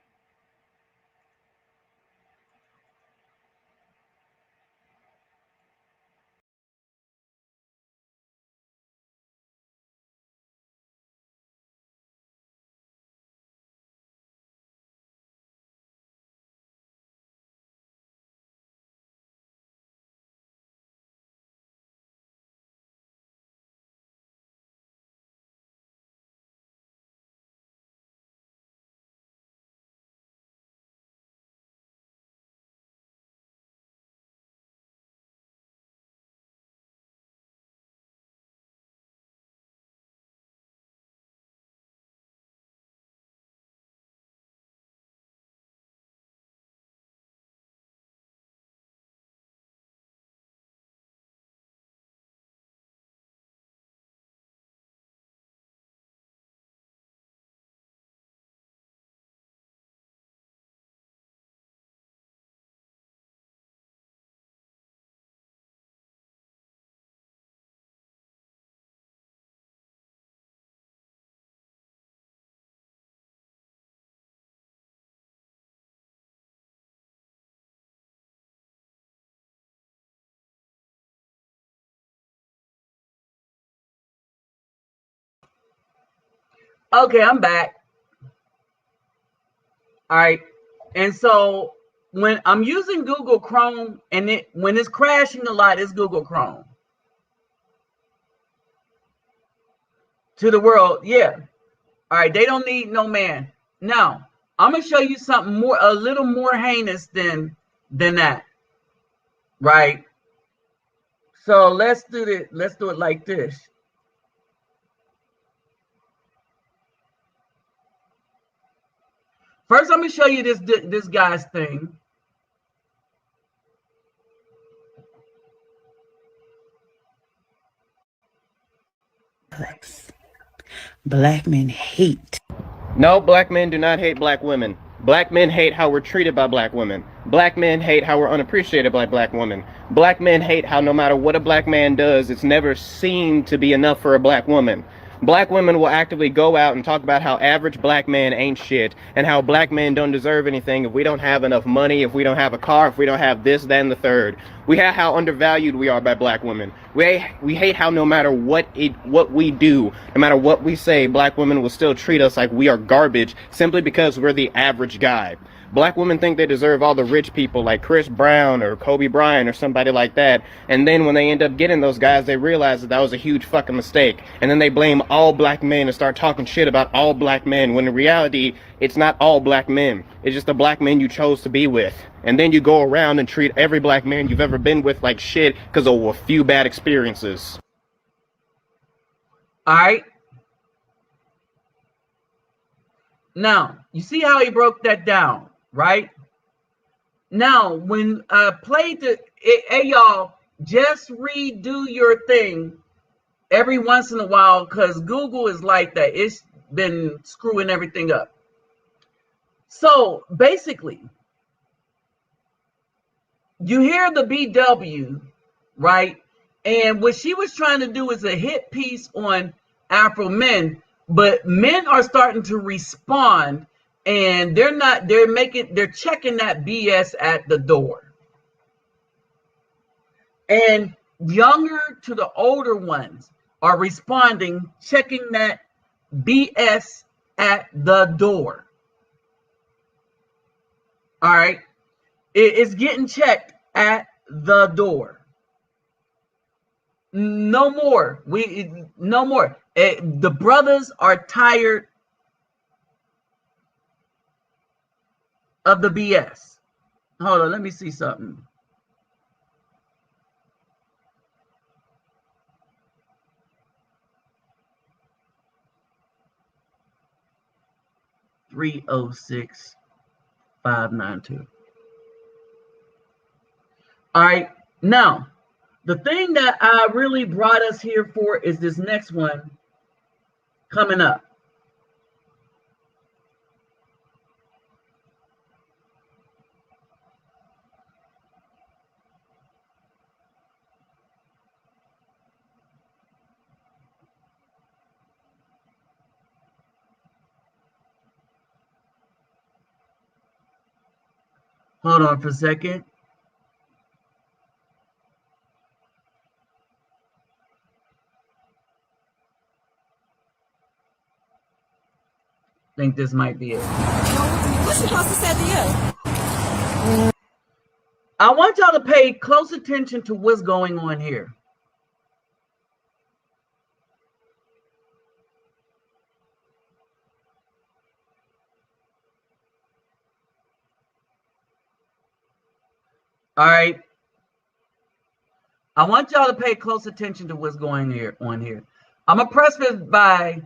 Okay, I'm back. All right. And so when I'm using Google Chrome and when it's crashing a lot, it's Google Chrome. To the world, yeah. All right, they don't need no man. Now, I'm gonna show you something a little more heinous than that. Right? So let's do it. Let's do it like this. First, I'm gonna show you this guy's thing. Black men hate. No, black men do not hate black women. Black men hate how we're treated by black women. Black men hate how we're unappreciated by black women. Black men hate how no matter what a black man does, it's never seemed to be enough for a black woman. Black women will actively go out and talk about how average black men ain't shit and how black men don't deserve anything if we don't have enough money, if we don't have a car, if we don't have this, that, and the third. We hate how undervalued we are by black women. We hate how no matter what we do, no matter what we say, black women will still treat us like we are garbage simply because we're the average guy. Black women think they deserve all the rich people like Chris Brown or Kobe Bryant or somebody like that. And then when they end up getting those guys, they realize that was a huge fucking mistake. And then they blame all black men and start talking shit about all black men, when in reality, it's not all black men. It's just the black men you chose to be with. And then you go around and treat every black man you've ever been with like shit because of a few bad experiences. All right. Now, you see how he broke that down, right? Now, when I played hey, y'all, just redo your thing every once in a while because Google is like that. It's been screwing everything up. So, basically, you hear the BW, right? And what she was trying to do is a hit piece on Afro men, but men are starting to respond, and they're checking that BS at the door. And younger to the older ones are responding, checking that BS at the door. All right. It's getting checked at the door. No more. No more. The brothers are tired of the BS. Hold on, let me see something. $306,592. All right. Now, the thing that I really brought us here for is this next one coming up. Hold on for a second. I think this might be it. What's supposed to say to you? I want y'all to pay close attention to what's going on here. All right. I want y'all to pay close attention to what's going on here. I'm going to preface by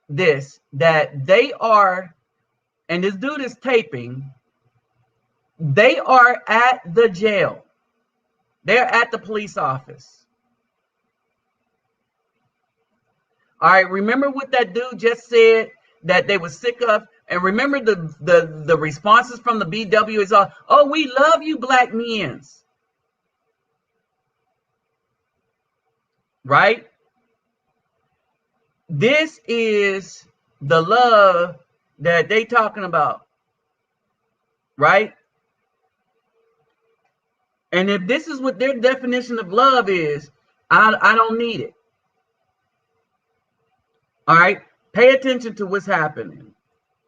this, that they are, and this dude is taping, they are at the jail. They're at the police office. All right, remember what that dude just said that they were sick of? And remember the responses from the BW is all, oh, we love you, black men. Right? This is the love that they talking about. Right? And if this is what their definition of love is, I don't need it. All right. Pay attention to what's happening.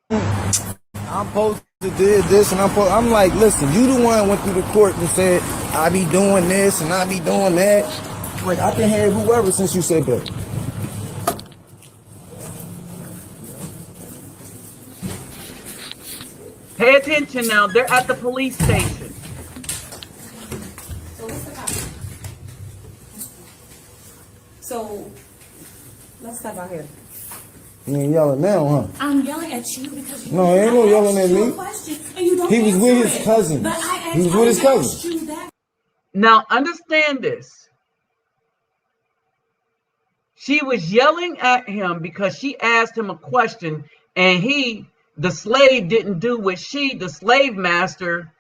I'm supposed to do this, and I'm like, listen, you the one went through the court and said, I be doing this and I be doing that. Like, I can have whoever since you said that. Pay attention now. They're at the police station. So what's the problem? So let's stop out here. You ain't yelling now, huh? I'm yelling at you because you No, ain't no yelling at me. Question and you don't He was with answer his it. cousin. But I asked, He was with his cousin. asked you that. Now, understand this. She was yelling at him because she asked him a question, and the slave, didn't do what the slave master,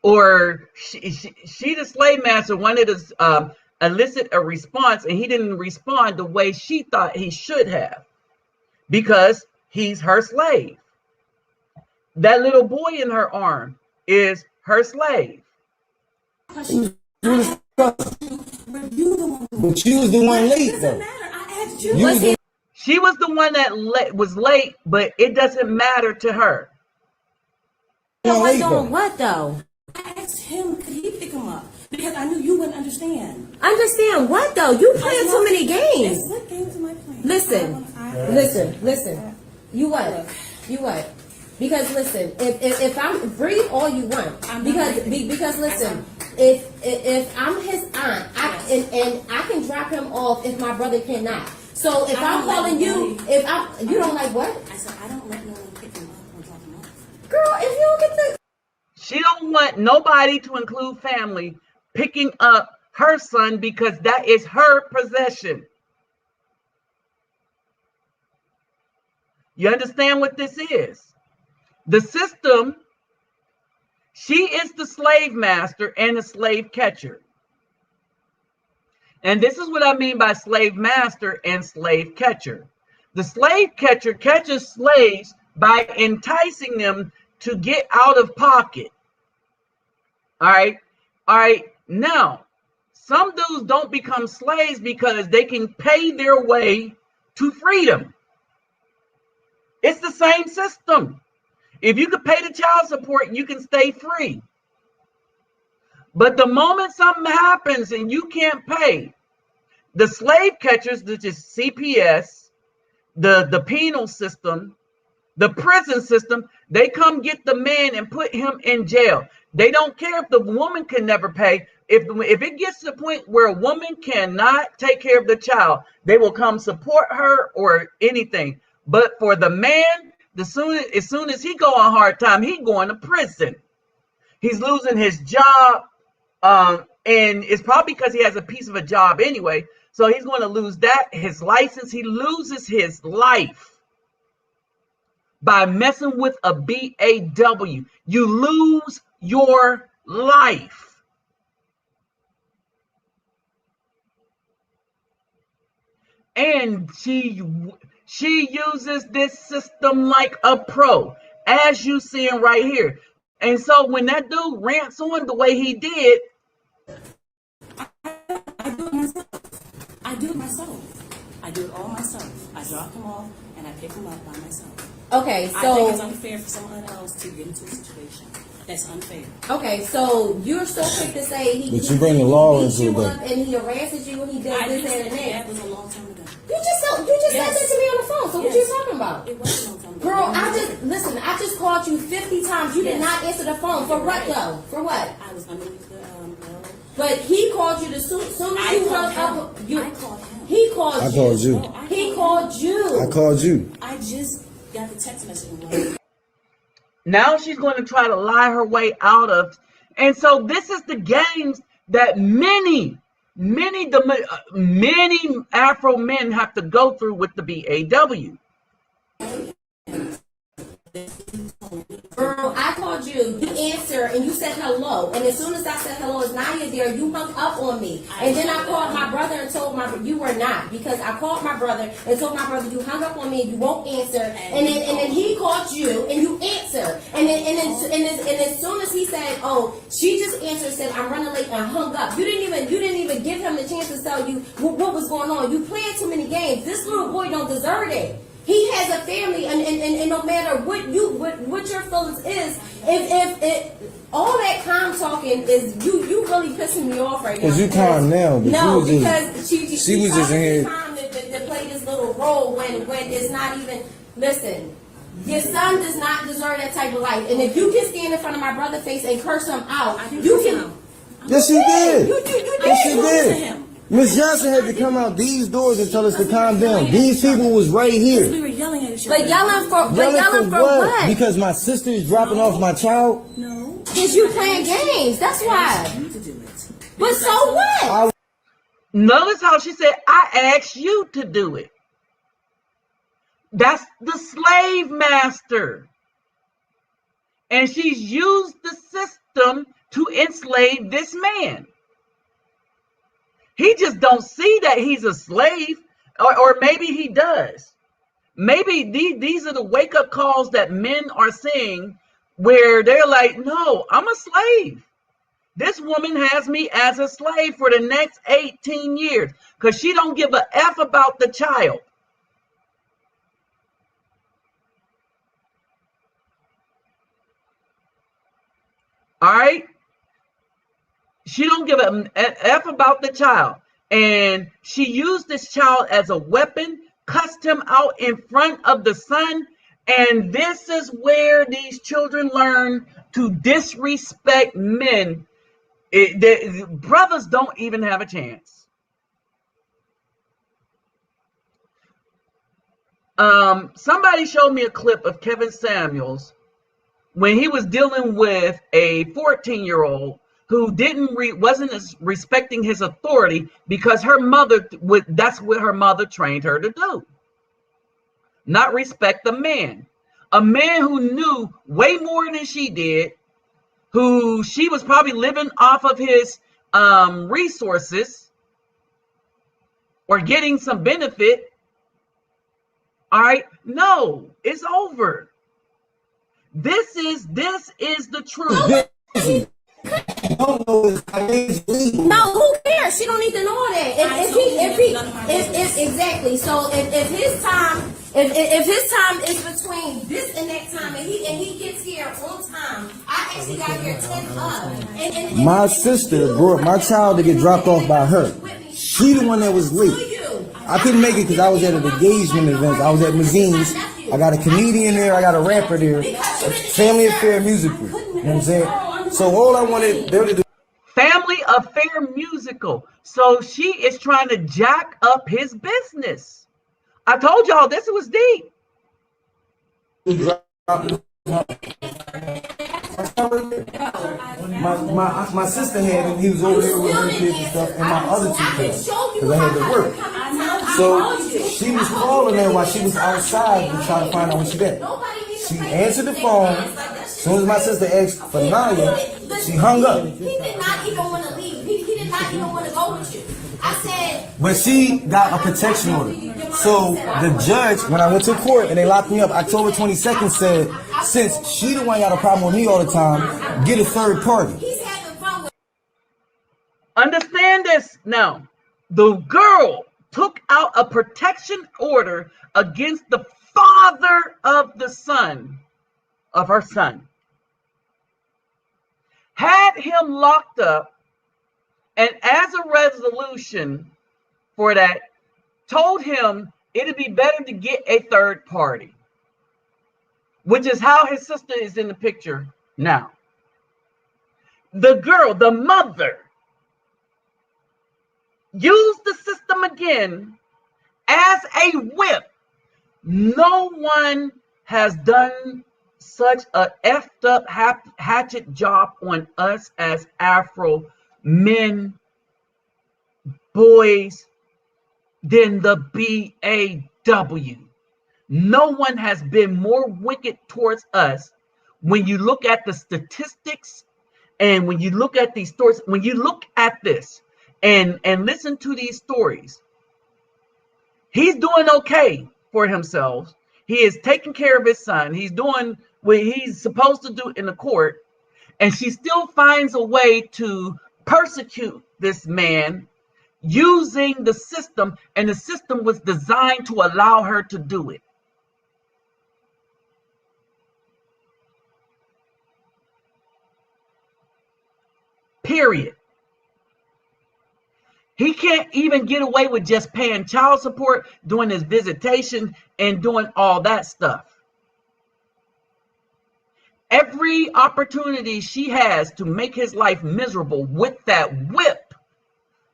or the slave master wanted to elicit a response, and he didn't respond the way she thought he should have, because he's her slave. That little boy in her arm is her slave. He was with his cousin. But you was the one late, though. I asked you. She was the one that was late, but it doesn't matter to her. Was doing what though? I asked him, could he pick him up? Because I knew you wouldn't understand. Understand what though? You playing too many games. What games am I playing? Listen. You what? Because listen, if I'm breathe all you want, because listen, if I'm his aunt, and I can drop him off if my brother cannot. So if I'm calling you, you don't like what? I said I don't let no one pick him up or drop him off. Girl, if you don't get the, She don't want nobody, to include family, picking up her son because that is her possession. You understand what this is? The system, she is the slave master and the slave catcher. And this is what I mean by slave master and slave catcher. The slave catcher catches slaves by enticing them to get out of pocket. All right. Now, some dudes don't become slaves because they can pay their way to freedom. It's the same system. If you could pay the child support, you can stay free. But the moment something happens and you can't pay, the slave catchers, which is CPS, the penal system, the prison system, they come get the man and put him in jail. They don't care if the woman can never pay. If it gets to the point where a woman cannot take care of the child, they will come support her or anything. But for the man, as soon as he go on hard time, he going to prison. He's losing his job, and it's probably because he has a piece of a job anyway. So he's going to lose that, his license. He loses his life by messing with a BAW. You lose your life. And she uses this system like a pro, as you seeing right here. And so when that dude rants on the way he did, I do it myself. I do it all myself. I drop him off and I pick him up by myself. okay, I think so it's unfair for someone else to get into a situation. That's unfair. okay, so you're so quick to say he. But you bring the law beats into you it, up and he harasses you and he does this and That that. was a long time ago. You just said that to me on the phone. So what Yes. you talking about? It was a long time ago. Girl, I just called you 50 times. You did not answer the phone. For what though? For what? I was underneath the But he called you soon as you hung up. I called him. He called I you. called you. He called you. I called you. I just got the text message. now she's going to try to lie her way out of. And so this is the games that many Afro men have to go through with the BAW. Girl, I called you. You answered and you said hello. And as soon as I said hello, is Naya there? You hung up on me. And then I called my brother and told my you were not, because I called my brother and told my brother you hung up on me and you won't answer. And then he called you and you answered. And then as soon as he said, oh, she just answered, said I'm running late and hung up. You didn't even give him the chance to tell you what was going on. You playing too many games. This little boy don't deserve it. He has a family, and no matter what your feelings is, if all that calm talking is you really pissing me off right now. Cause you calm now, but no, she was because she was just in here calm to play this little role when it's not even. Listen, your son does not deserve that type of life, and if you can stand in front of my brother's face and curse him out, you can. Yes, she did. You did. Yes, she did. Miss Johnson had to come out these doors and tell us to calm down. These people was right here. We were yelling at each other. But yelling for what? Because my sister is dropping off my child. No. Because you playing games. That's why. You to do it. But so what? Notice how she said, I asked you to do it. That's the slave master. And she's used the system to enslave this man. He just don't see that he's a slave, or maybe he does. Maybe these are the wake-up calls that men are seeing where they're like, no, I'm a slave. This woman has me as a slave for the next 18 years because she don't give a F about the child. All right? She don't give an F about the child. And she used this child as a weapon, cussed him out in front of the son. And this is where these children learn to disrespect men. Brothers don't even have a chance. Somebody showed me a clip of Kevin Samuels when he was dealing with a 14-year-old who wasn't respecting his authority because her mother that's what her mother trained her to do. Not respect the man. A man who knew way more than she did, who she was probably living off of his resources or getting some benefit. All right, no, it's over. This is the truth. No, who cares? She don't need to know that. Exactly. So if his time is between this and that time, and he gets here on time, I actually got here 10 up. And my sister brought my child to get dropped off by her. She the one that was late. I couldn't make it because I was at an engagement event. I was at Mazine's. I got a comedian there. I got a rapper there. A family affair musical. You know what I'm saying? So all I wanted them to do. Family affair musical. So she is trying to jack up his business. I told y'all this was deep. My sister had him. He was over there with her kids and stuff, and my other two kids, because I had to work. So she was calling her while she was outside to try to find out where she at. She answered the phone. As soon as my sister asked for Naya, she hung up. He did not even want to leave. He did not even want to go with you. I said. But she got a protection order. So the judge, when I went to court and they locked me up, October 22nd said, since she the one got a problem with me all the time, get a third party. Understand this now. The girl took out a protection order against the father of her son, had him locked up, and as a resolution for that, told him it'd be better to get a third party, which is how his sister is in the picture now. The girl, the mother, used the system again as a whip. No one has done such a effed up hatchet job on us as Afro men, boys, than the BAW. No one has been more wicked towards us. When you look at the statistics and when you look at these stories, when you look at this and listen to these stories, he's doing okay for himself. He is taking care of his son. He's doing what he's supposed to do in the court. And she still finds a way to persecute this man using the system. And the system was designed to allow her to do it. period. He can't even get away with just paying child support, doing his visitation, and doing all that stuff. Every opportunity she has to make his life miserable with that whip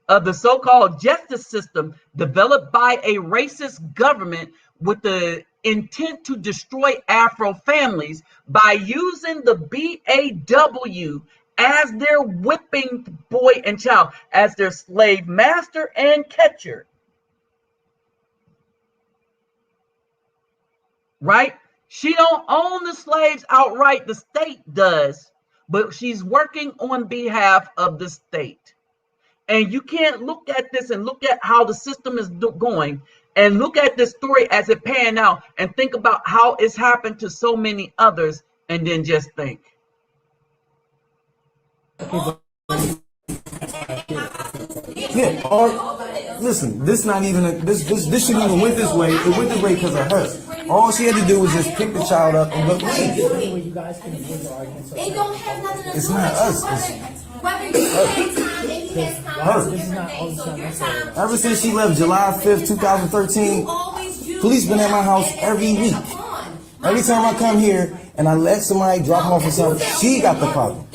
of the so-called justice system developed by a racist government with the intent to destroy Afro families by using the BAW as their whipping boy and child, as their slave master and catcher. Right? She don't own the slaves outright, the state does, but she's working on behalf of the state. And you can't look at this and look at how the system is going and look at this story as it pan out and think about how it's happened to so many others and then just think. Yeah, or listen, this not even this shouldn't even went this way. It went this way because of her. All she had to do was just pick the child up and go leave. It don't have nothing to do It's not us. Whether you had time and he has time, it's different things. So your time. Ever since she left July 5th, 2013, police been at my house every week. Every time I come here and I let somebody drop off or something, she got the problem.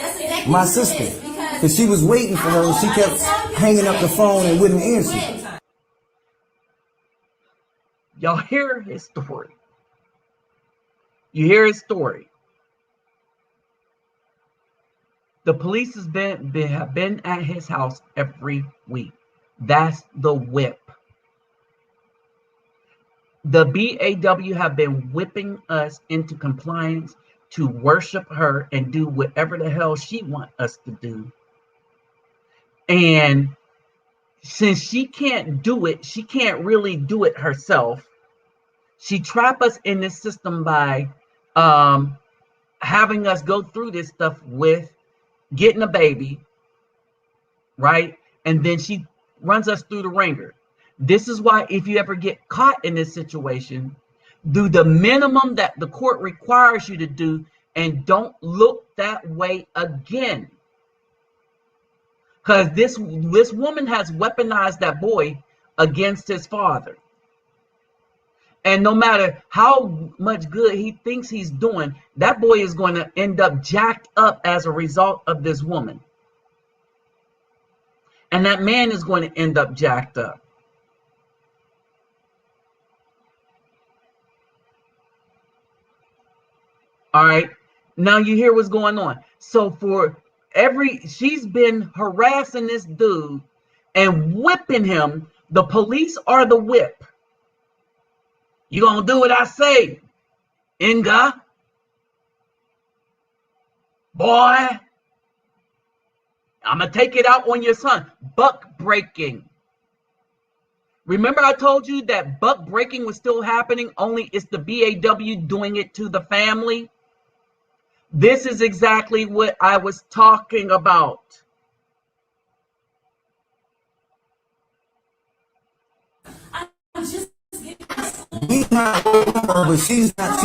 My sister. Because she was waiting for her and she kept hanging up the phone and wouldn't answer. Y'all hear his story. You hear his story. The police have been at his house every week. That's the whip. The BAW have been whipping us into compliance to worship her and do whatever the hell she wants us to do. And since she can't do it, she can't really do it herself. She trap us in this system by having us go through this stuff with getting a baby, right? And then she runs us through the ringer. This is why if you ever get caught in this situation, do the minimum that the court requires you to do and don't look that way again. Because this woman has weaponized that boy against his father. And no matter how much good he thinks he's doing, that boy is going to end up jacked up as a result of this woman. And that man is going to end up jacked up. All right. Now you hear what's going on. So she's been harassing this dude and whipping him. The police are the whip. You gonna do what I say, Inga? Boy, I'm gonna take it out on your son. Buck breaking. Remember I told you that buck breaking was still happening, only it's the BAW doing it to the family? This is exactly what I was talking about. He's not, but she's not.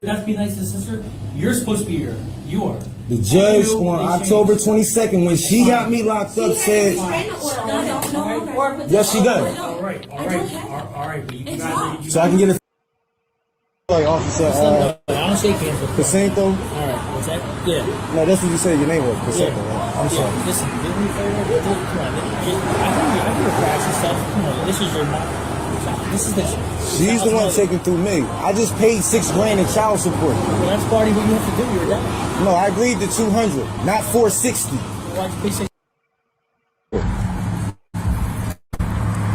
You have to be nice to the sister. You're supposed to be here. You are. The judge on October 22nd, when she got me locked up, said, yes, she does. All right. But you guys, So I can get a officer. I don't shake hands with Pacinto. All right. What's that? Yeah. No, that's what you said your name was. Pacinto. Right? I'm sorry. Listen, do me a favor. Come on. I hear cracks and stuff. Come on. This is your mom. This is the. She's the one taking through me. I just paid $6 grand in child support. Well, that's part of what you have to do. You're done. No, I agreed to 200, not 460. Why'd you pay 6?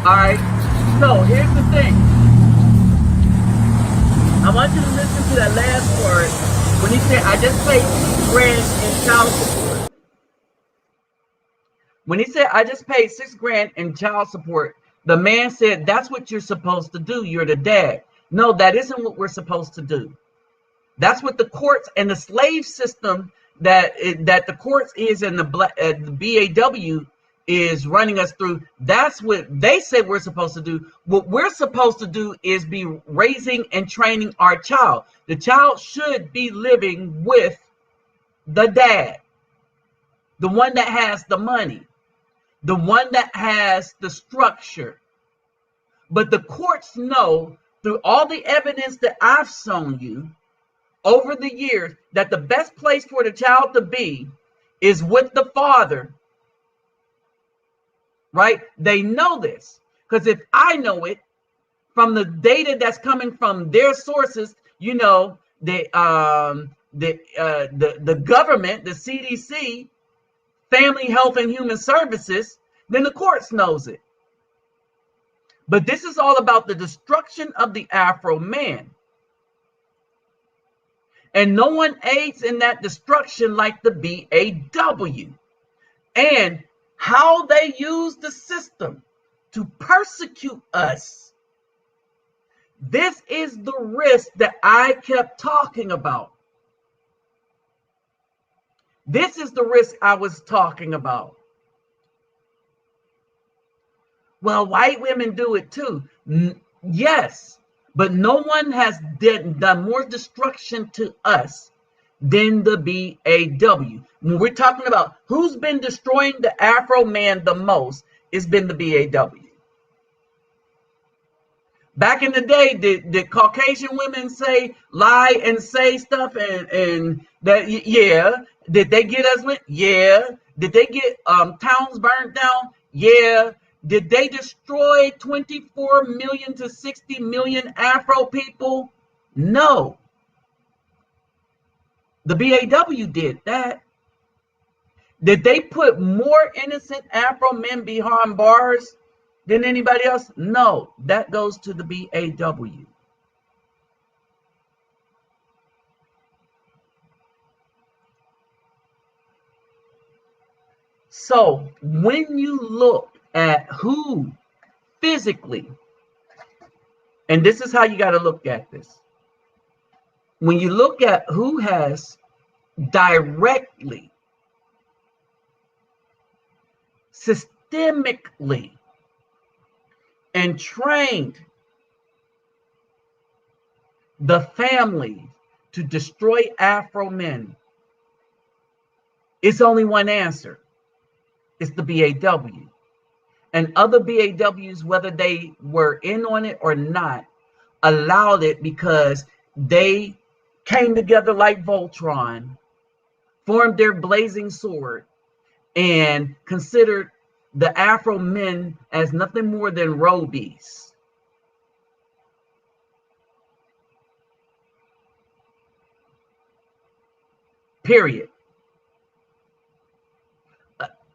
All right. So here's the thing. I want you to listen to that last part when he said, I just paid $6 grand in child support. When he said, I just paid $6 grand in child support, the man said, that's what you're supposed to do. You're the dad. No, that isn't what we're supposed to do. That's what the courts and the slave system that the courts is and the BAW is running us through. That's what they say we're supposed to do. What we're supposed to do is be raising and training our child. The child should be living with the dad. the one that has the money, the one that has the structure. But the courts know through all the evidence that I've shown you over the years that the best place for the child to be is with the father, right? They know this because if I know it from the data that's coming from their sources, you know, the government, the CDC, Family Health and Human Services, then the courts knows it. But this is all about the destruction of the Afro man. And no one aids in that destruction like the BAW. And how they use the system to persecute us. This is the risk that I kept talking about. This is the risk I was talking about. Well, white women do it too. Yes, but no one has done more destruction to us than the BAW. When we're talking about who's been destroying the Afro man the most, it's been the BAW. Back in the day, did Caucasian women lie and say stuff and that? Yeah. Did they get us with? Yeah. Did they get towns burned down? Yeah. Did they destroy 24 million to 60 million Afro people? No. The BAW did that. Did they put more innocent Afro men behind bars than anybody else? No. That goes to the BAW. So when you look at who physically, and this is how you got to look at this. When you look at who has directly, systemically, and trained the family to destroy Afro men, it's only one answer. It's the BAW. And other BAWs, whether they were in on it or not, allowed it because they came together like Voltron, formed their blazing sword, and considered the Afro men as nothing more than robies. Period.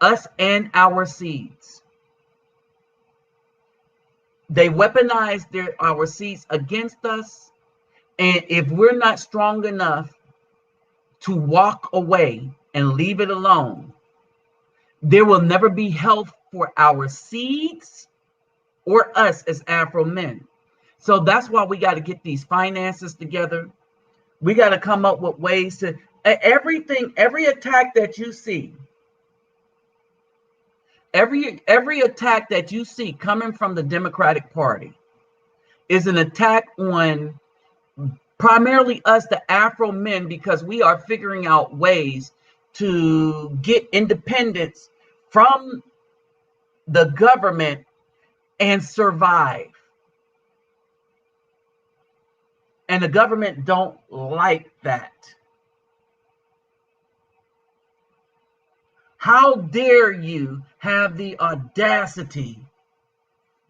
Us and our seeds. They weaponized our seeds against us. And if we're not strong enough to walk away and leave it alone, there will never be health for our seeds or us as Afro men. So that's why we got to get these finances together. We got to come up with ways to everything, every attack that you see, every attack that you see coming from the Democratic Party is an attack on primarily us, the Afro men, because we are figuring out ways to get independence from the government and survive. And the government don't like that. How dare you have the audacity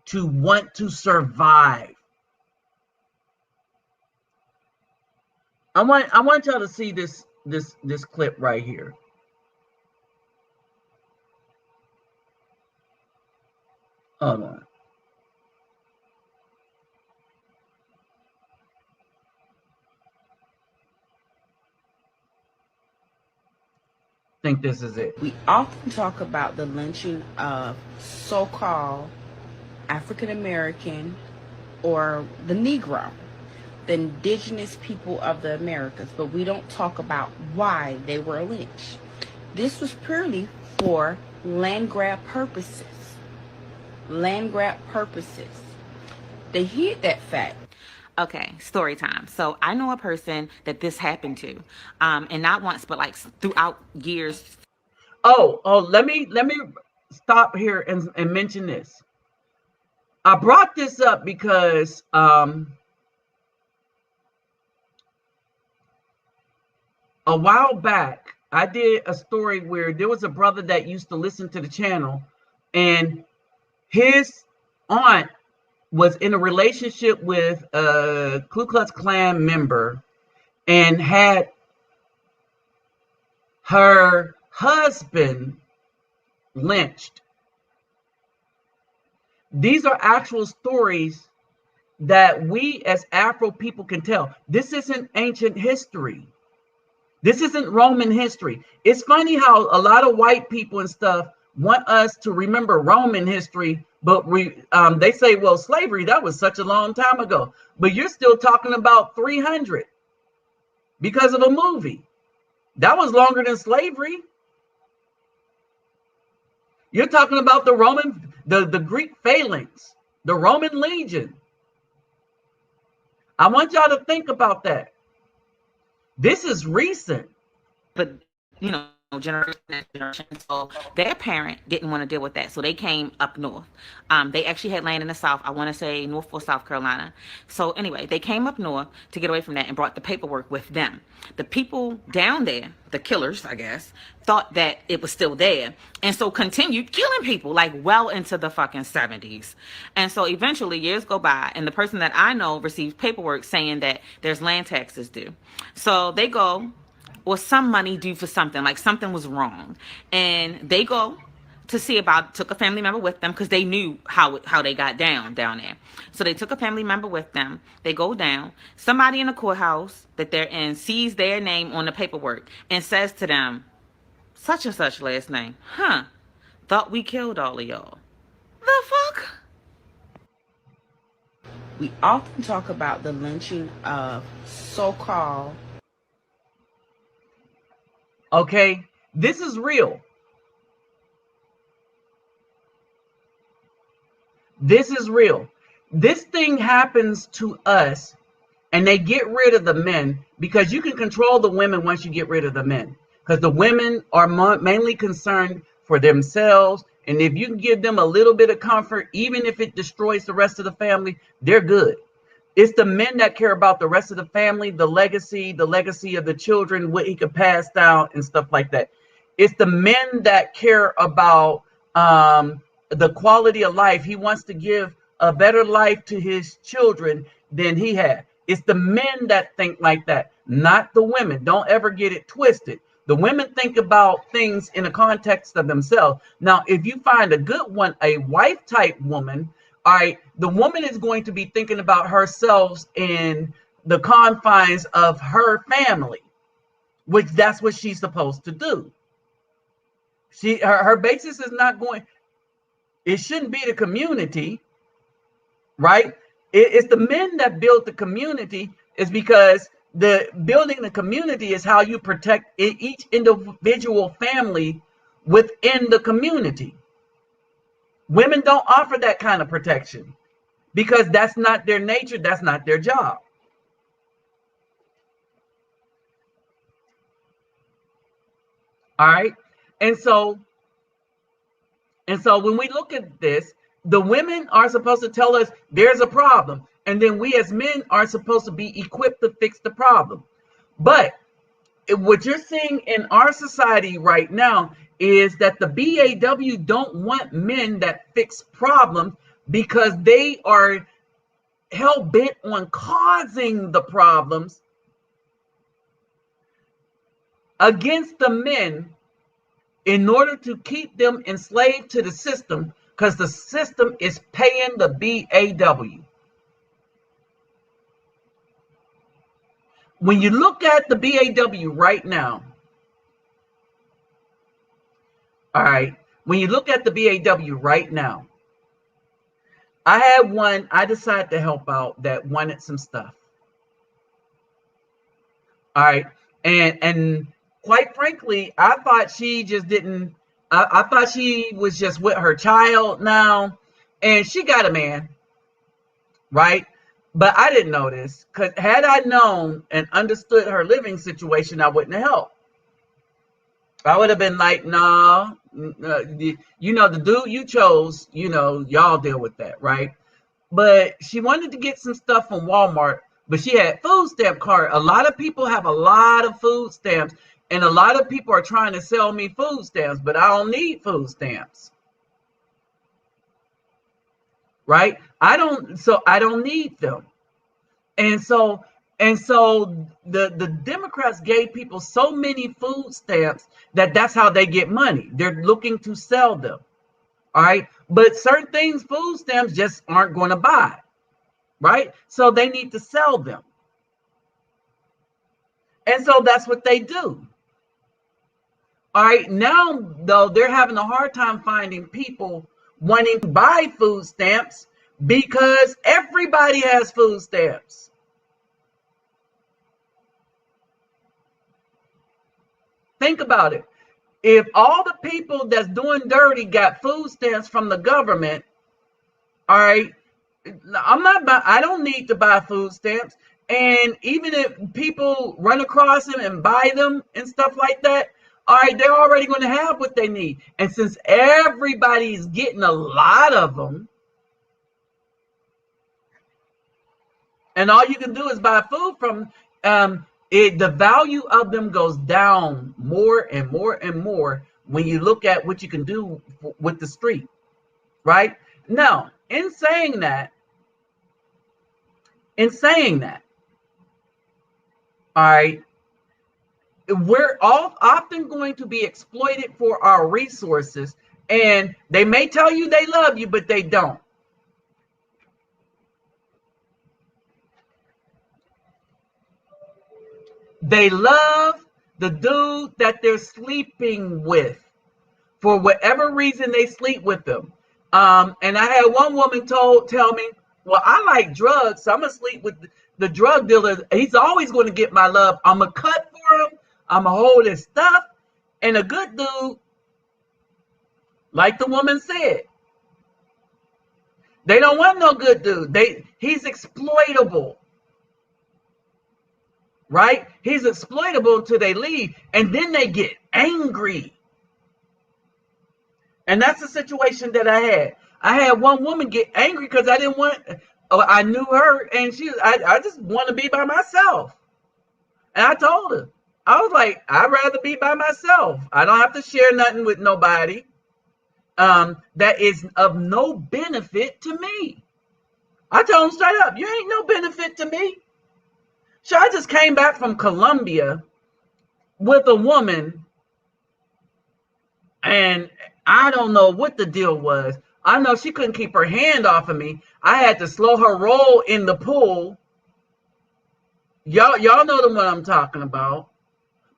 to want to survive? I want y'all to see this clip right here. Hold on. I think this is it. We often talk about the lynching of so-called African American or the Negro, the indigenous people of the Americas, but we don't talk about why they were lynched. This was purely for land grab purposes. Land grab purposes. They hid that fact. Okay, story time. So I know a person that this happened to, and not once, but like throughout years. Let me stop here and mention this. I brought this up because a while back I did a story where there was a brother that used to listen to the channel, and his aunt was in a relationship with a Ku Klux Klan member and had her husband lynched. These are actual stories that we as Afro people can tell. This isn't ancient history. This isn't Roman history. It's funny how a lot of white people and stuff want us to remember Roman history, but they say, well, slavery, that was such a long time ago. But you're still talking about 300 because of a movie. That was longer than slavery. You're talking about the Greek phalanx, the Roman legion. I want y'all to think about that. This is recent. But, you know, generation after generation. So their parent didn't want to deal with that. So they came up north. They actually had land in the South. I want to say North or South Carolina. So anyway, they came up north to get away from that and brought the paperwork with them. The people down there, the killers, I guess, thought that it was still there. And so continued killing people like well into the fucking 70s. And so eventually years go by and the person that I know receives paperwork saying that there's land taxes due. So they go, or some money due for something, like something was wrong. And they go to see about, took a family member with them because they knew how they got down there. So they took a family member with them. They go down. Somebody in the courthouse that they're in sees their name on the paperwork and says to them, such and such last name. Thought we killed all of y'all. The fuck? We often talk about the lynching of so-called. Okay, this is real. This is real. This thing happens to us, and they get rid of the men because you can control the women once you get rid of the men. Because the women are mainly concerned for themselves, and if you can give them a little bit of comfort, even if it destroys the rest of the family, they're good. It's the men that care about the rest of the family, the legacy of the children, what he could pass down and stuff like that. It's the men that care about the quality of life. He wants to give a better life to his children than he had. It's the men that think like that, not the women. Don't ever get it twisted. The women think about things in the context of themselves. Now, if you find a good one, a wife type woman, all right, the woman is going to be thinking about herself in the confines of her family, which that's what she's supposed to do. Her basis is not going, it shouldn't be the community, right? It's the men that build the community, is because the building the community is how you protect each individual family within the community. Women don't offer that kind of protection because that's not their nature. That's not their job. All right. And so when we look at this, the women are supposed to tell us there's a problem. And then we as men are supposed to be equipped to fix the problem. But what you're seeing in our society right now is that the BAW don't want men that fix problems because they are hell-bent on causing the problems against the men in order to keep them enslaved to the system, because the system is paying the BAW. When you look at the BAW right now, all right, when you look at the BAW right now, I had one, I decided to help out that wanted some stuff. All right, and quite frankly, I thought she just didn't, I thought she was just with her child now, and she got a man, right? But I didn't know this, because had I known and understood her living situation, I wouldn't have helped. I would have been like, nah, you know, the dude you chose, you know, y'all deal with that, right? But she wanted to get some stuff from Walmart, but she had food stamp card. A lot of people have a lot of food stamps, and a lot of people are trying to sell me food stamps, but I don't need food stamps. Right? I don't need them. And so the Democrats gave people so many food stamps that's how they get money. They're looking to sell them. All right. But certain things, food stamps just aren't going to buy. Right. So they need to sell them. And so that's what they do. All right. Now, though, they're having a hard time finding people wanting to buy food stamps because everybody has food stamps. Think about it. If all the people that's doing dirty got food stamps from the government, all right, I don't need to buy food stamps. And even if people run across them and buy them and stuff like that, all right, they're already going to have what they need. And since everybody's getting a lot of them, and all you can do is buy food from the value of them goes down more and more and more when you look at what you can do with the street, right? Now, in saying that, all right, we're all often going to be exploited for our resources, and they may tell you they love you, but they don't. They love the dude that they're sleeping with for whatever reason they sleep with them. And I had one woman tell me, well, I like drugs, so I'm going to sleep with the drug dealer. He's always going to get my love. I'm going to cut for him. I'm going to hold his stuff. And a good dude, like the woman said, they don't want no good dude. He's exploitable. Right? He's exploitable until they leave, and then they get angry. And that's the situation that I had. I had one woman get angry because I knew her, and I just want to be by myself. And I told her, I was like, I'd rather be by myself. I don't have to share nothing with nobody that is of no benefit to me. I told him straight up, you ain't no benefit to me. So I just came back from Colombia with a woman, and I don't know what the deal was. I know she couldn't keep her hand off of me. I had to slow her roll in the pool. Y'all know the one I'm talking about.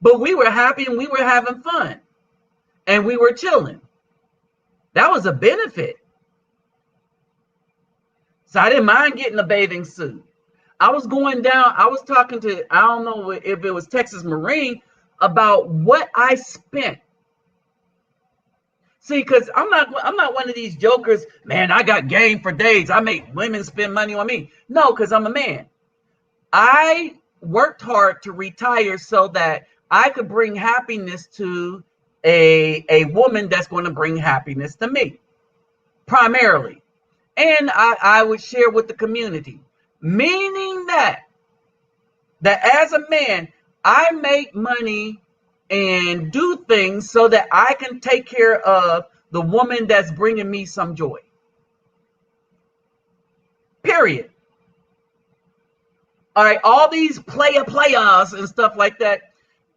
But we were happy and we were having fun. And we were chilling. That was a benefit. So I didn't mind getting a bathing suit. I was going down, I was talking to, I don't know if it was Texas Marine, about what I spent. See, because I'm not one of these jokers, man, I got game for days. I make women spend money on me. No, because I'm a man. I worked hard to retire so that I could bring happiness to a woman that's going to bring happiness to me, primarily. And I would share with the community. Meaning that as a man, I make money and do things so that I can take care of the woman that's bringing me some joy. Period. All right, all these players and stuff like that,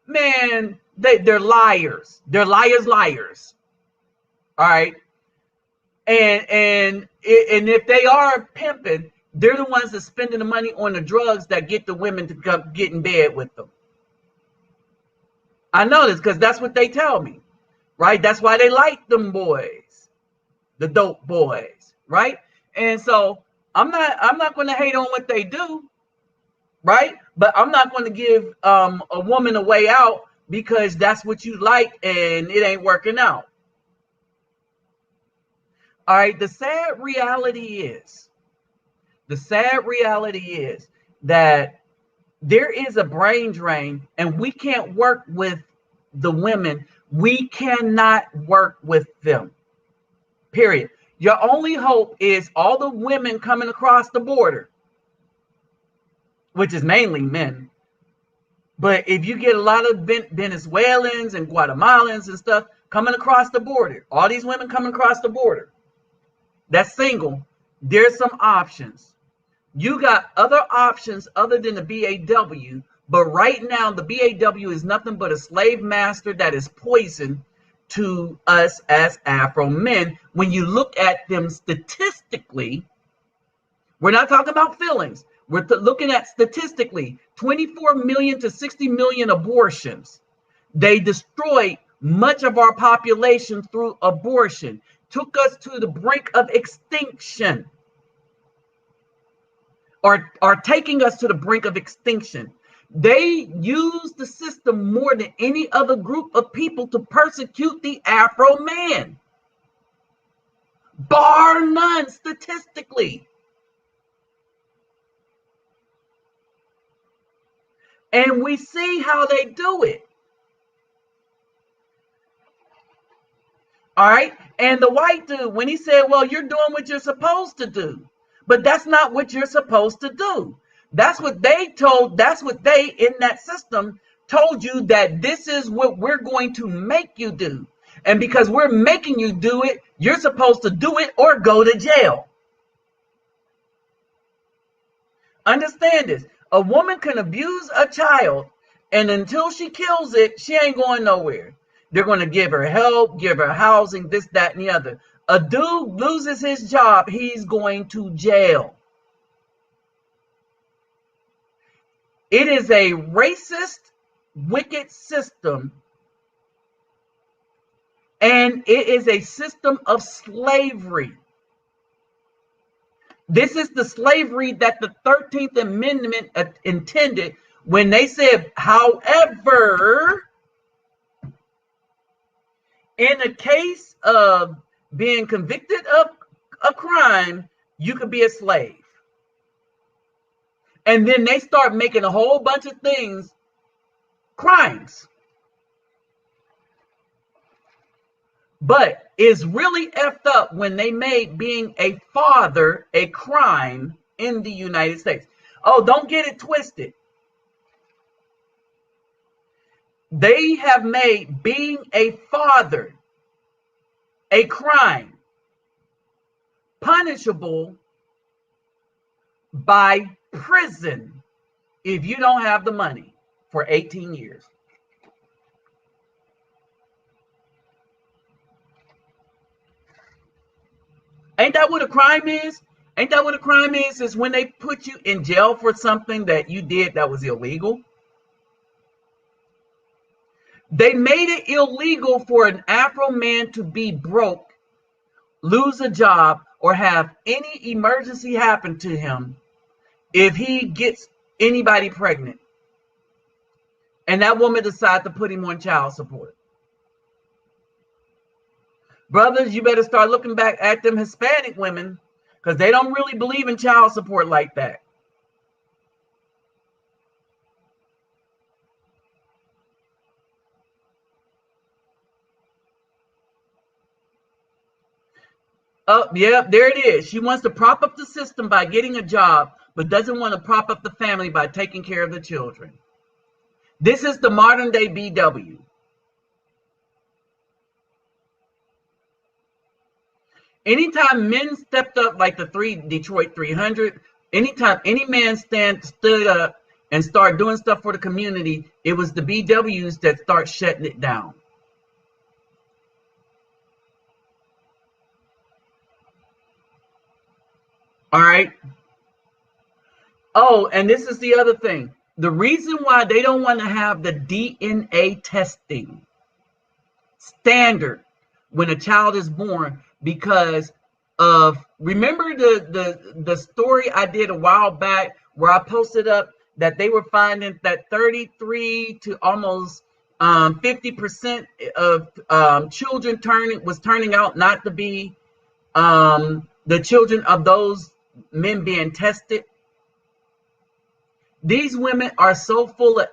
man, they're liars. They're liars. All right, and if they are pimping, they're the ones that spending the money on the drugs that get the women to come get in bed with them. I know this because that's what they tell me, right? That's why they like them boys, the dope boys, right? And so I'm not going to hate on what they do, right? But I'm not going to give a woman a way out because that's what you like and it ain't working out. All right, the sad reality is that there is a brain drain and we can't work with the women We cannot work with them. Period. Your only hope is all the women coming across the border, which is mainly men. But if you get a lot of Venezuelans and Guatemalans and stuff coming across the border, all these women coming across the border, that's single, there's some options. You got other options other than the BAW, but right now the BAW is nothing but a slave master that is poison to us as Afro men. When you look at them statistically, we're not talking about feelings. We're looking at statistically 24 million to 60 million abortions. They destroyed much of our population through abortion, took us to the brink of extinction, or are taking us to the brink of extinction. They use the system more than any other group of people to persecute the Afro man, bar none statistically. And we see how they do it. All right. And the white dude, when he said, well, you're doing what you're supposed to do, but that's not what you're supposed to do. That's what they told. That's what they in that system told you, that this is what we're going to make you do. And because we're making you do it, you're supposed to do it or go to jail. Understand this. A woman can abuse a child, and until she kills it, she ain't going nowhere. They're going to give her help, give her housing, this, that, and the other. A dude loses his job, he's going to jail. It is a racist, wicked system, and it is a system of slavery. This is the slavery that the 13th Amendment intended when they said, however, in the case of being convicted of a crime, you could be a slave. And then they start making a whole bunch of things crimes. But it's really effed up when they made being a father a crime in the United States. Oh, don't get it twisted. They have made being a father a crime, punishable by prison if you don't have the money for 18 years. Ain't that what a crime is? Ain't that what a crime is? Is when they put you in jail for something that you did that was illegal. They made it illegal for an Afro man to be broke, lose a job, or have any emergency happen to him if he gets anybody pregnant. And that woman decides to put him on child support. Brothers, you better start looking back at them Hispanic women, because they don't really believe in child support like that. Oh, yeah, there it is. She wants to prop up the system by getting a job, but doesn't want to prop up the family by taking care of the children. This is the modern day BW. Anytime men stepped up like the Detroit 300, anytime any man stood up and started doing stuff for the community, it was the BWs that start shutting it down. All right. Oh, and this is the other thing. The reason why they don't want to have the DNA testing standard when a child is born, because of, remember the story I did a while back where I posted up that they were finding that 33 to almost 50% of children turning out not to be the children of those men being tested. These women are so full of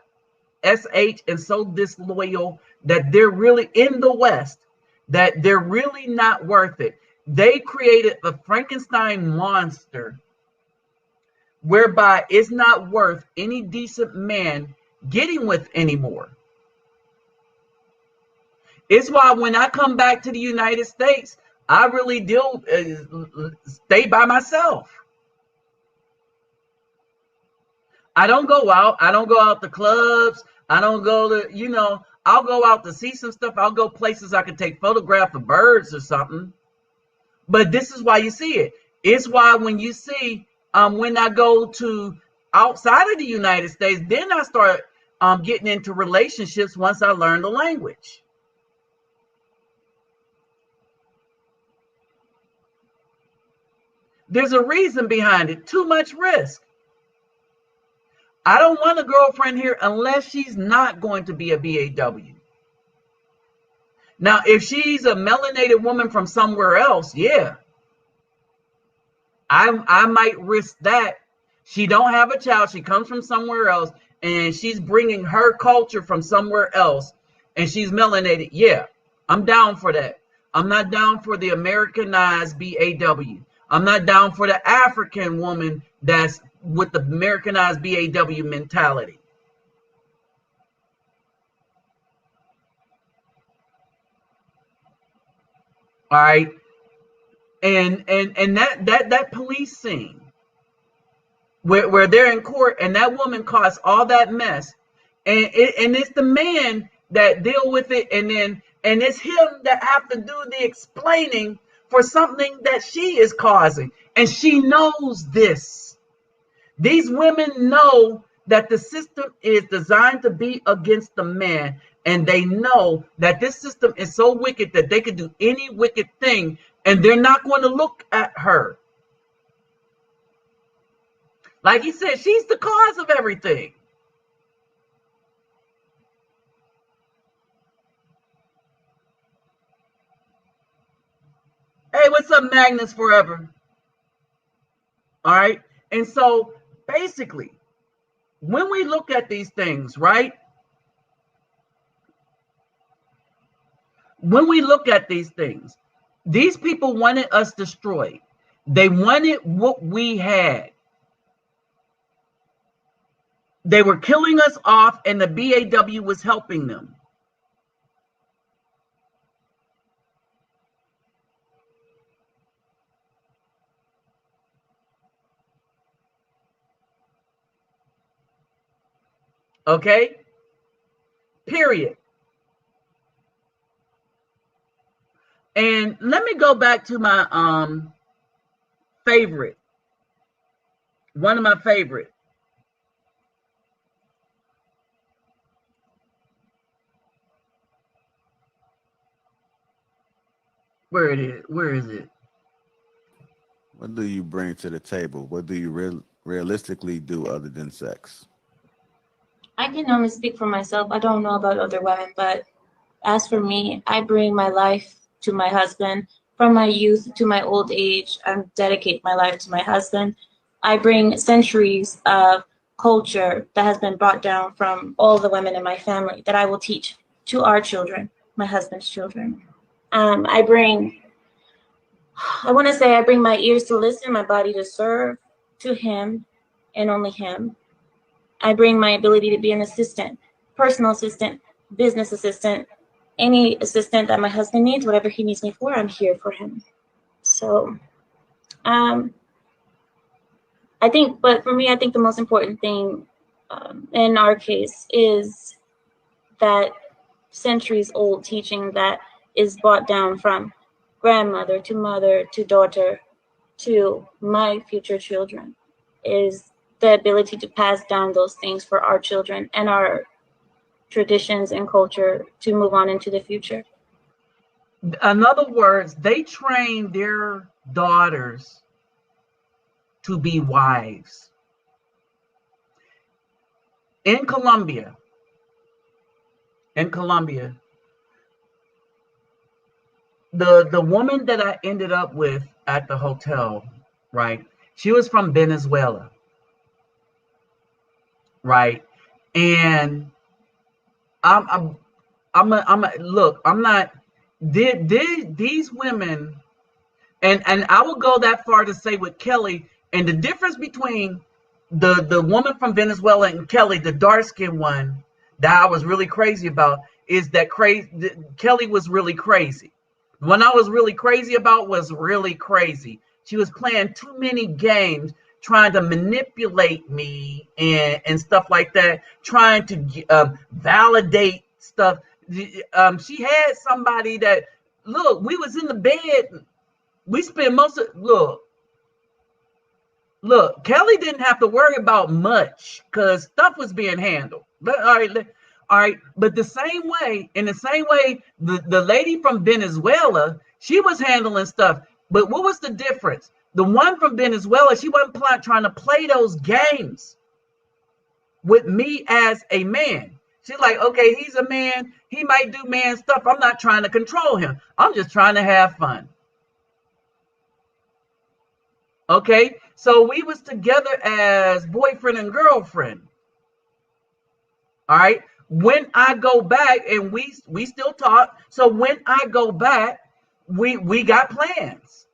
SH and so disloyal that they're really in the West, that they're really not worth it. They created a Frankenstein monster whereby it's not worth any decent man getting with anymore. It's why when I come back to the United States, I really do stay by myself. I don't go out. I don't go out to clubs. I don't go to, I'll go out to see some stuff. I'll go places I can take photographs of birds or something. But this is why you see it. It's why when you see, when I go to outside of the United States, then I start getting into relationships once I learn the language. There's a reason behind it. Too much risk. I don't want a girlfriend here unless she's not going to be a BAW. Now, if she's a melanated woman from somewhere else, yeah, I might risk that. She don't have a child. She comes from somewhere else, and she's bringing her culture from somewhere else, and she's melanated. Yeah, I'm down for that. I'm not down for the Americanized BAW. I'm not down for the African woman that's with the Americanized BAW mentality. All right. And that police scene where they're in court and that woman caused all that mess, and it's the man that deal with it, and it's him that have to do the explaining for something that she is causing, and she knows this. These women know that the system is designed to be against the man, and they know that this system is so wicked that they can do any wicked thing, and they're not going to look at her. Like he said, she's the cause of everything. Hey, what's up, Magnus Forever? All right. And so basically, when we look at these things, right? When we look at these things, these people wanted us destroyed. They wanted what we had. They were killing us off, and the BAW was helping them. Okay? Period. And let me go back to my favorite. One of my favorite. Where it is? Where is it? What do you bring to the table? What do you realistically do other than sex? I can only speak for myself. I don't know about other women, but as for me, I bring my life to my husband. From my youth to my old age, I dedicate my life to my husband. I bring centuries of culture that has been brought down from all the women in my family that I will teach to our children, my husband's children. I want to say I bring my ears to listen, my body to serve to him and only him. I bring my ability to be an assistant, personal assistant, business assistant, any assistant that my husband needs, whatever he needs me for, I'm here for him. So, I think, but for me, I think the most important thing in our case is that centuries old teaching that is brought down from grandmother to mother to daughter to my future children is the ability to pass down those things for our children and our traditions and culture to move on into the future. In other words, they train their daughters to be wives. In Colombia, the woman that I ended up with at the hotel, right? She was from Venezuela. Right. And Look, I'm not. These women, and I will go that far to say with Kelly, and the difference between the woman from Venezuela and Kelly, the dark skinned one, that I was really crazy about, is that Kelly was really crazy. The one I was really crazy about was really crazy. She was playing too many games, trying to manipulate me and stuff like that, trying to validate stuff. She had somebody that, look, we was in the bed. We spent most of, look, Kelly didn't have to worry about much because stuff was being handled. But all right. But in the same way, the lady from Venezuela, she was handling stuff. But what was the difference? The one from Venezuela, she wasn't trying to play those games with me as a man. She's like, okay, he's a man. He might do man stuff. I'm not trying to control him. I'm just trying to have fun. Okay, so we was together as boyfriend and girlfriend. All right. When I go back, and we still talk. So when I go back, we got plans.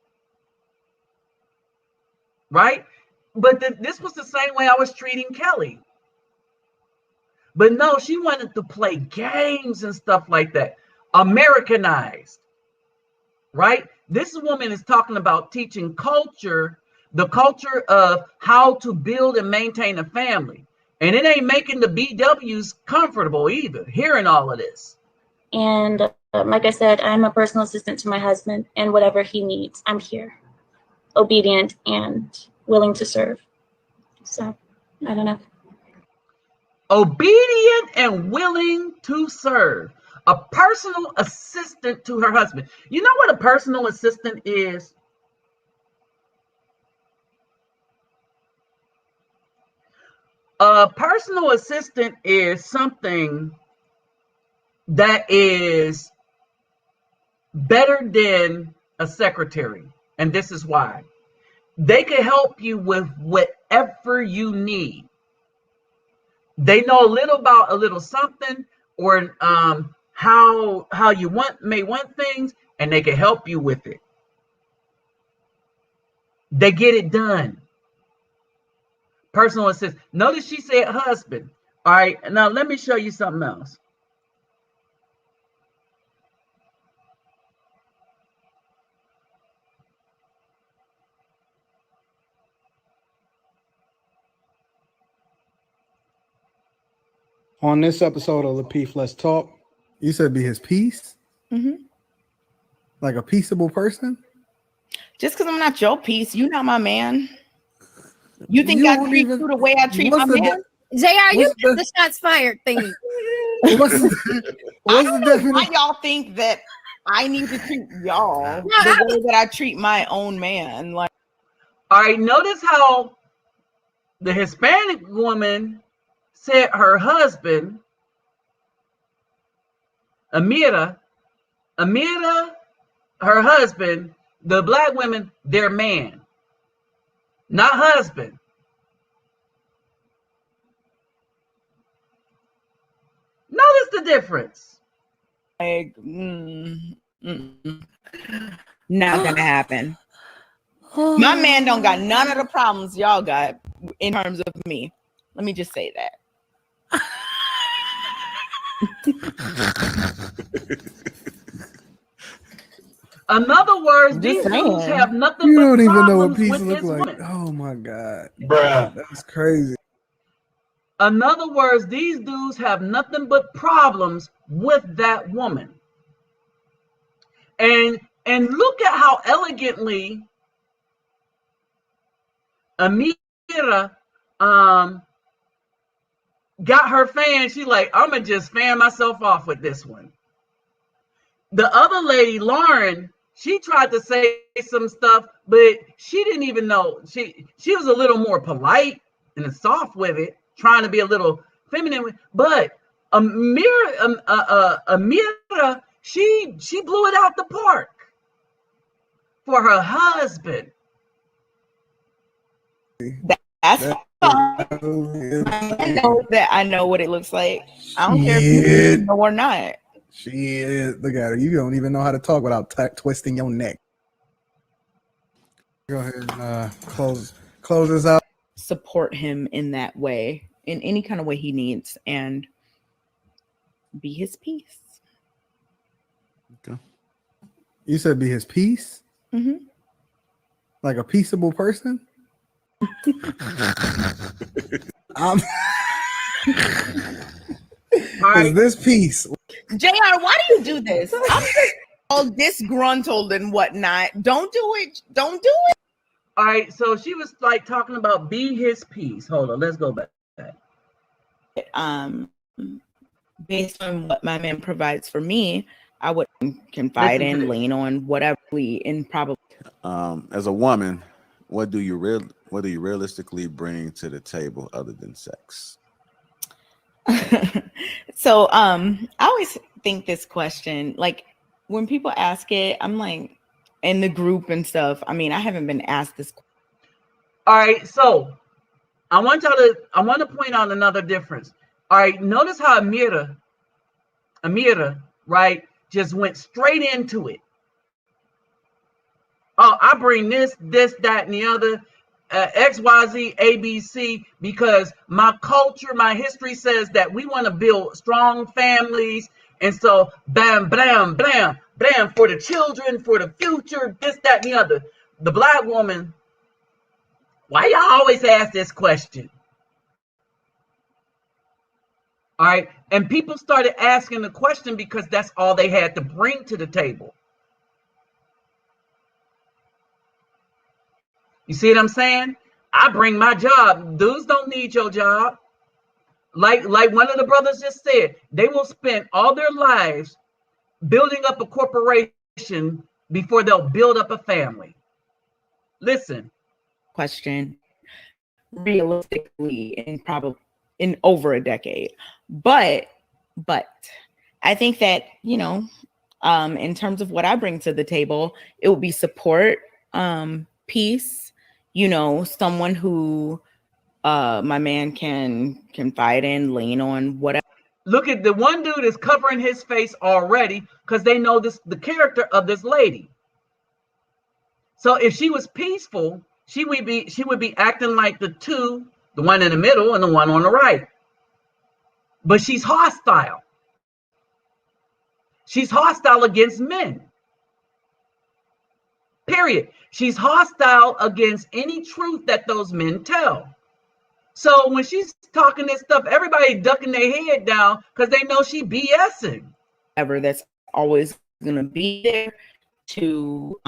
Right? But this was the same way I was treating Kelly. But no, she wanted to play games and stuff like that. Americanized. Right? This woman is talking about teaching culture, the culture of how to build and maintain a family. And it ain't making the BWs comfortable either, hearing all of this. And like I said, I'm a personal assistant to my husband, and whatever he needs, I'm here, obedient and willing to serve. So, I don't know. Obedient and willing to serve. A personal assistant to her husband. You know what a personal assistant is? A personal assistant is something that is better than a secretary. And this is why. They can help you with whatever you need. They know a little something, or how you may want things, and they can help you with it. They get it done. Personal assistant. Notice she said husband. All right, now let me show you something else. On this episode of Lapeef Let's Talk, You said be his piece? Mm-hmm. Like a peaceable person? Just because I'm not your piece, you're not my man. You think I treat you the way I treat my man? JR, you get the shots fired thing. What's why y'all think that I need to treat y'all the way that I treat my own man? Like, all right, notice how the Hispanic woman said her husband, Amira, her husband, the black women, their man, not husband. Notice the difference. Like, not gonna happen. My man don't got none of the problems y'all got in terms of me. Let me just say that. In other words, these dudes have nothing You but don't even know what problems peace with look this like. woman. Oh my God. Bruh. That's crazy. In other words, these dudes have nothing but problems with that woman. And look at how elegantly Amira got her fan. She like, I'm gonna just fan myself off with this one. The other lady, Lauren, she tried to say some stuff, but she didn't even know. She was a little more polite and soft with it, trying to be a little feminine. But Amira, she blew it out the park for her husband. That's fine. I know that I know what it looks like. I don't care if you know or not. She is. Look at her. You don't even know how to talk without twisting your neck. Go ahead and close this out. Support him in that way, in any kind of way he needs, and be his peace. Okay. You said be his peace? Mm-hmm. Like a peaceable person? Is this peace? JR, why do you do this? I'm just all disgruntled and whatnot. Don't do it. Don't do it. All right, so she was like talking about be his peace. Hold on, let's go back. Based on what my man provides for me, I would confide in, lean on, whatever and probably. As a woman, what do you realistically bring to the table other than sex? So I always think this question, like when people ask it, I'm like in the group and stuff. I mean, I haven't been asked this. All right, so I want to point out another difference. All right, notice how Amira, right, just went straight into it. Oh, I bring this, that, and the other, X, Y, Z, A, B, C, because my culture, my history says that we want to build strong families. And so, bam, bam, bam, bam, for the children, for the future, this, that, and the other. The Black woman, why y'all always ask this question? All right. And people started asking the question because that's all they had to bring to the table. You see what I'm saying? I bring my job. Dudes don't need your job. Like one of the brothers just said, they will spend all their lives building up a corporation before they'll build up a family. Listen. Question realistically in over a decade. But I think that, in terms of what I bring to the table, it will be support, peace, someone who my man can confide in, lean on, whatever. Look at the one dude is covering his face already because they know the character of this lady. So if she was peaceful, she would be acting like the one in the middle and the one on the right. But she's hostile. She's hostile against men. Period. She's hostile against any truth that those men tell. So when she's talking this stuff, everybody ducking their head down because they know she BSing. Ever that's always going to be there to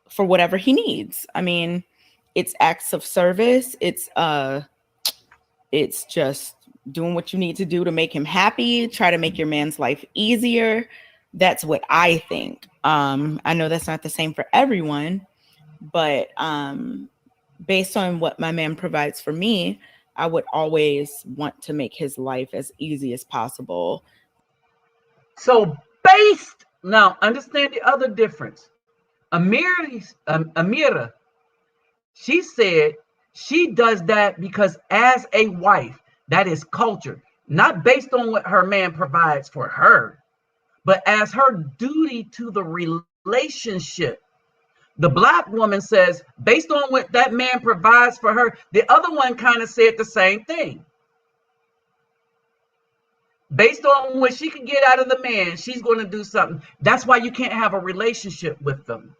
for whatever he needs. I mean, it's acts of service. It's just doing what you need to do to make him happy, try to make your man's life easier. That's what I think. I know that's not the same for everyone, but based on what my man provides for me, I would always want to make his life as easy as possible. So now understand the other difference. Amira, she said she does that because as a wife, that is culture, not based on what her man provides for her, but as her duty to the relationship. The Black woman says, based on what that man provides for her, the other one kind of said the same thing. Based on what she can get out of the man, she's going to do something. That's why you can't have a relationship with them.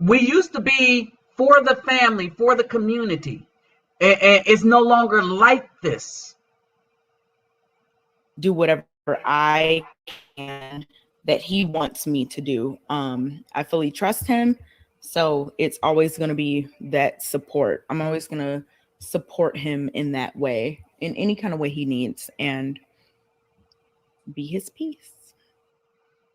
We used to be for the family, for the community, and it's no longer like this. Do whatever I can that he wants me to do. I fully trust him, so it's always going to be that support. I'm always going to support him in that way, in any kind of way he needs, and be his peace.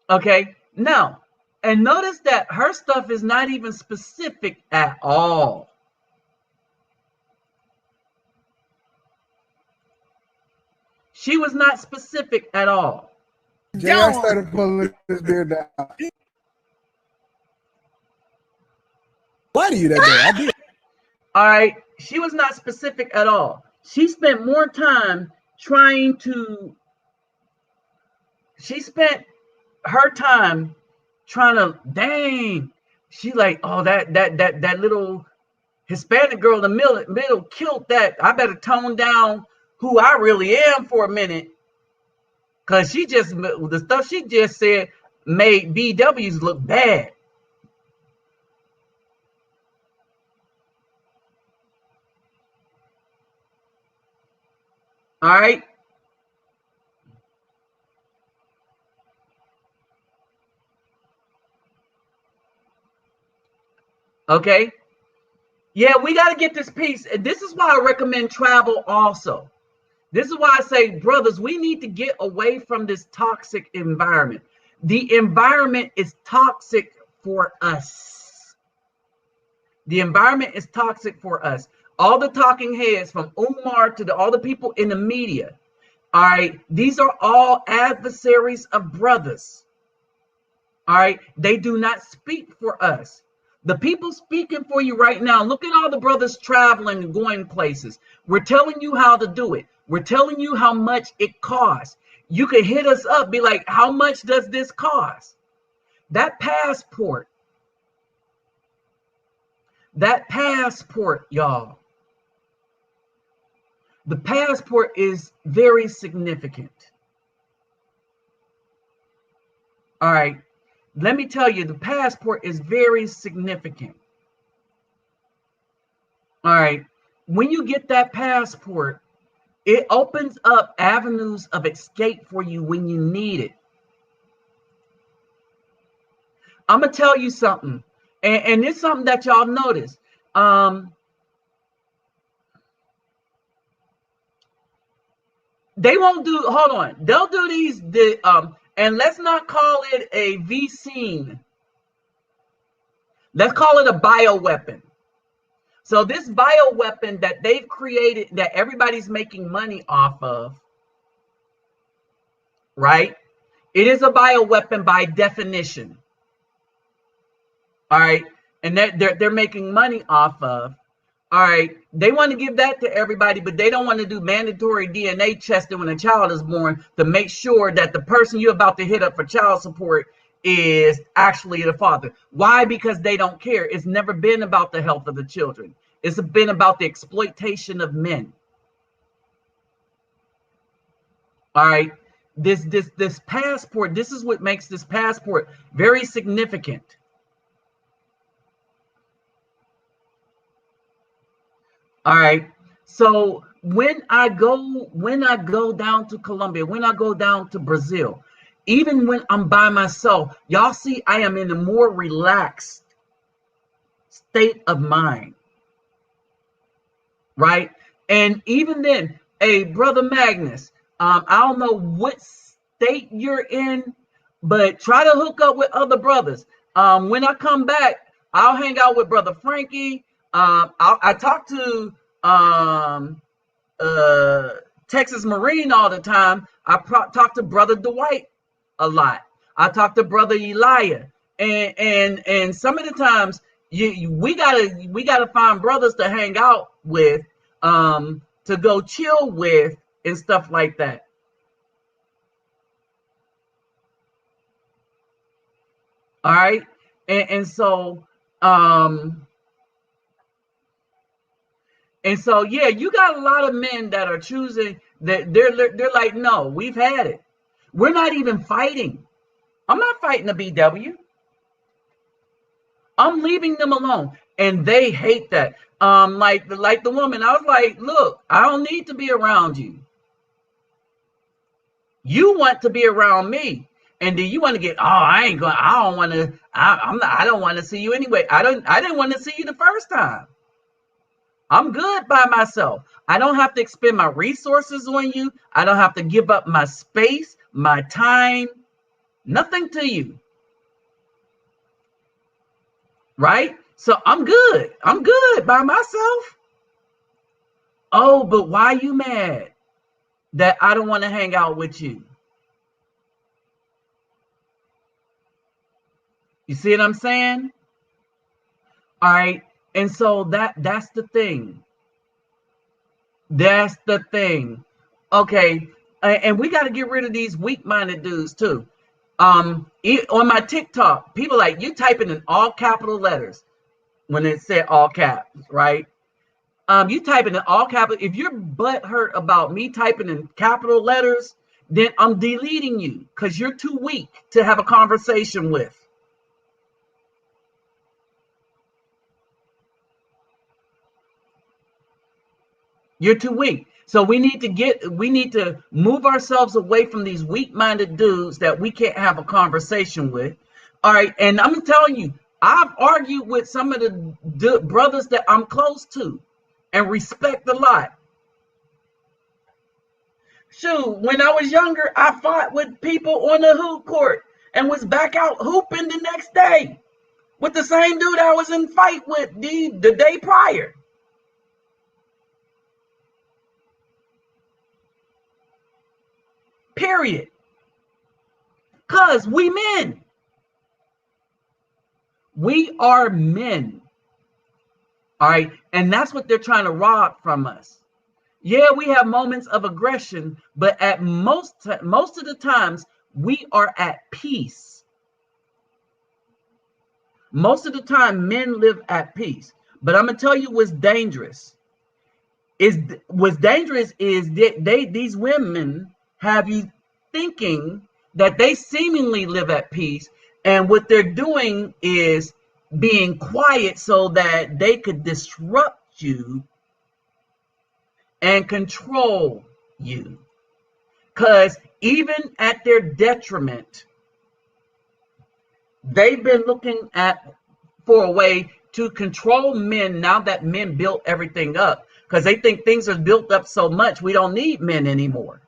Okay, now, and notice that her stuff is not even specific at all. She was not specific at all. JR started pulling his beard down. reply to you that day. I did. All right. She was not specific at all. She spent more time trying to, she spent her time trying to, dang, she like, oh, that little Hispanic girl in the middle killed that. I better tone down who I really am for a minute. Because the stuff she just said made BWs look bad. All right. Okay. Yeah, we got to get this piece. And this is why I recommend travel also. This is why I say, brothers, we need to get away from this toxic environment. The environment is toxic for us. The environment is toxic for us. All the talking heads from Umar to all the people in the media. All right. These are all adversaries of brothers. All right. They do not speak for us. The people speaking for you right now, look at all the brothers traveling and going places. We're telling you how to do it. We're telling you how much it costs. You can hit us up, be like, how much does this cost? That passport, y'all. The passport is very significant. All right. Let me tell you, the passport is very significant. All right. When you get that passport, it opens up avenues of escape for you when you need it. I'm going to tell you something. And it's something that y'all notice. They won't do, hold on. They'll do these, and let's not call it a V-scene. Let's call it a bioweapon. So this bioweapon that they've created, that everybody's making money off of, right? It is a bioweapon by definition. All right. And that they're making money off of. All right. They want to give that to everybody, but they don't want to do mandatory DNA testing when a child is born to make sure that the person you're about to hit up for child support is actually the father. Why? Because they don't care. It's never been about the health of the children. It's been about the exploitation of men. All right. This passport, this is what makes this passport very significant. All right. So when I go down to Colombia, when I go down to Brazil, even when I'm by myself, y'all see I am in a more relaxed state of mind. Right? And even then, hey, Brother Magnus, I don't know what state you're in, but try to hook up with other brothers. When I come back, I'll hang out with Brother Frankie. I talk to Texas Marine all the time. I talk to Brother Dwight a lot. I talk to Brother Elijah, and some of the times we gotta find brothers to hang out with, to go chill with and stuff like that. All right, and so yeah, you got a lot of men that are choosing that they're like, no, we've had it. We're not even fighting. I'm not fighting the BW. I'm leaving them alone, and they hate that. Like the woman, I was like, look, I don't need to be around you. You want to be around me, and then you want to get, I don't want to see you anyway. I didn't want to see you the first time. I'm good by myself. I don't have to expend my resources on you. I don't have to give up my space, my time, nothing to you. Right? So I'm good. I'm good by myself. Oh, but why are you mad that I don't want to hang out with you? You see what I'm saying? All right. And so that's the thing. That's the thing. Okay. And we got to get rid of these weak-minded dudes too. On my TikTok, people like, you typing in all capital letters when it said all caps, right? You typing in all capital. If you're butthurt about me typing in capital letters, then I'm deleting you because you're too weak to have a conversation with. You're too weak. So we need to move ourselves away from these weak-minded dudes that we can't have a conversation with. All right. And I'm telling you, I've argued with some of the brothers that I'm close to and respect a lot. Shoot, when I was younger, I fought with people on the hoop court and was back out hooping the next day with the same dude I was in fight with the day prior. Period. Because we men. We are men. All right. And that's what they're trying to rob from us. Yeah, we have moments of aggression, but at most of the times, we are at peace. Most of the time, men live at peace. But I'm going to tell you what's dangerous. What's dangerous is that these women have you thinking that they seemingly live at peace, and what they're doing is being quiet so that they could disrupt you and control you. Because even at their detriment, they've been looking for a way to control men now that men built everything up, because they think things are built up so much we don't need men anymore.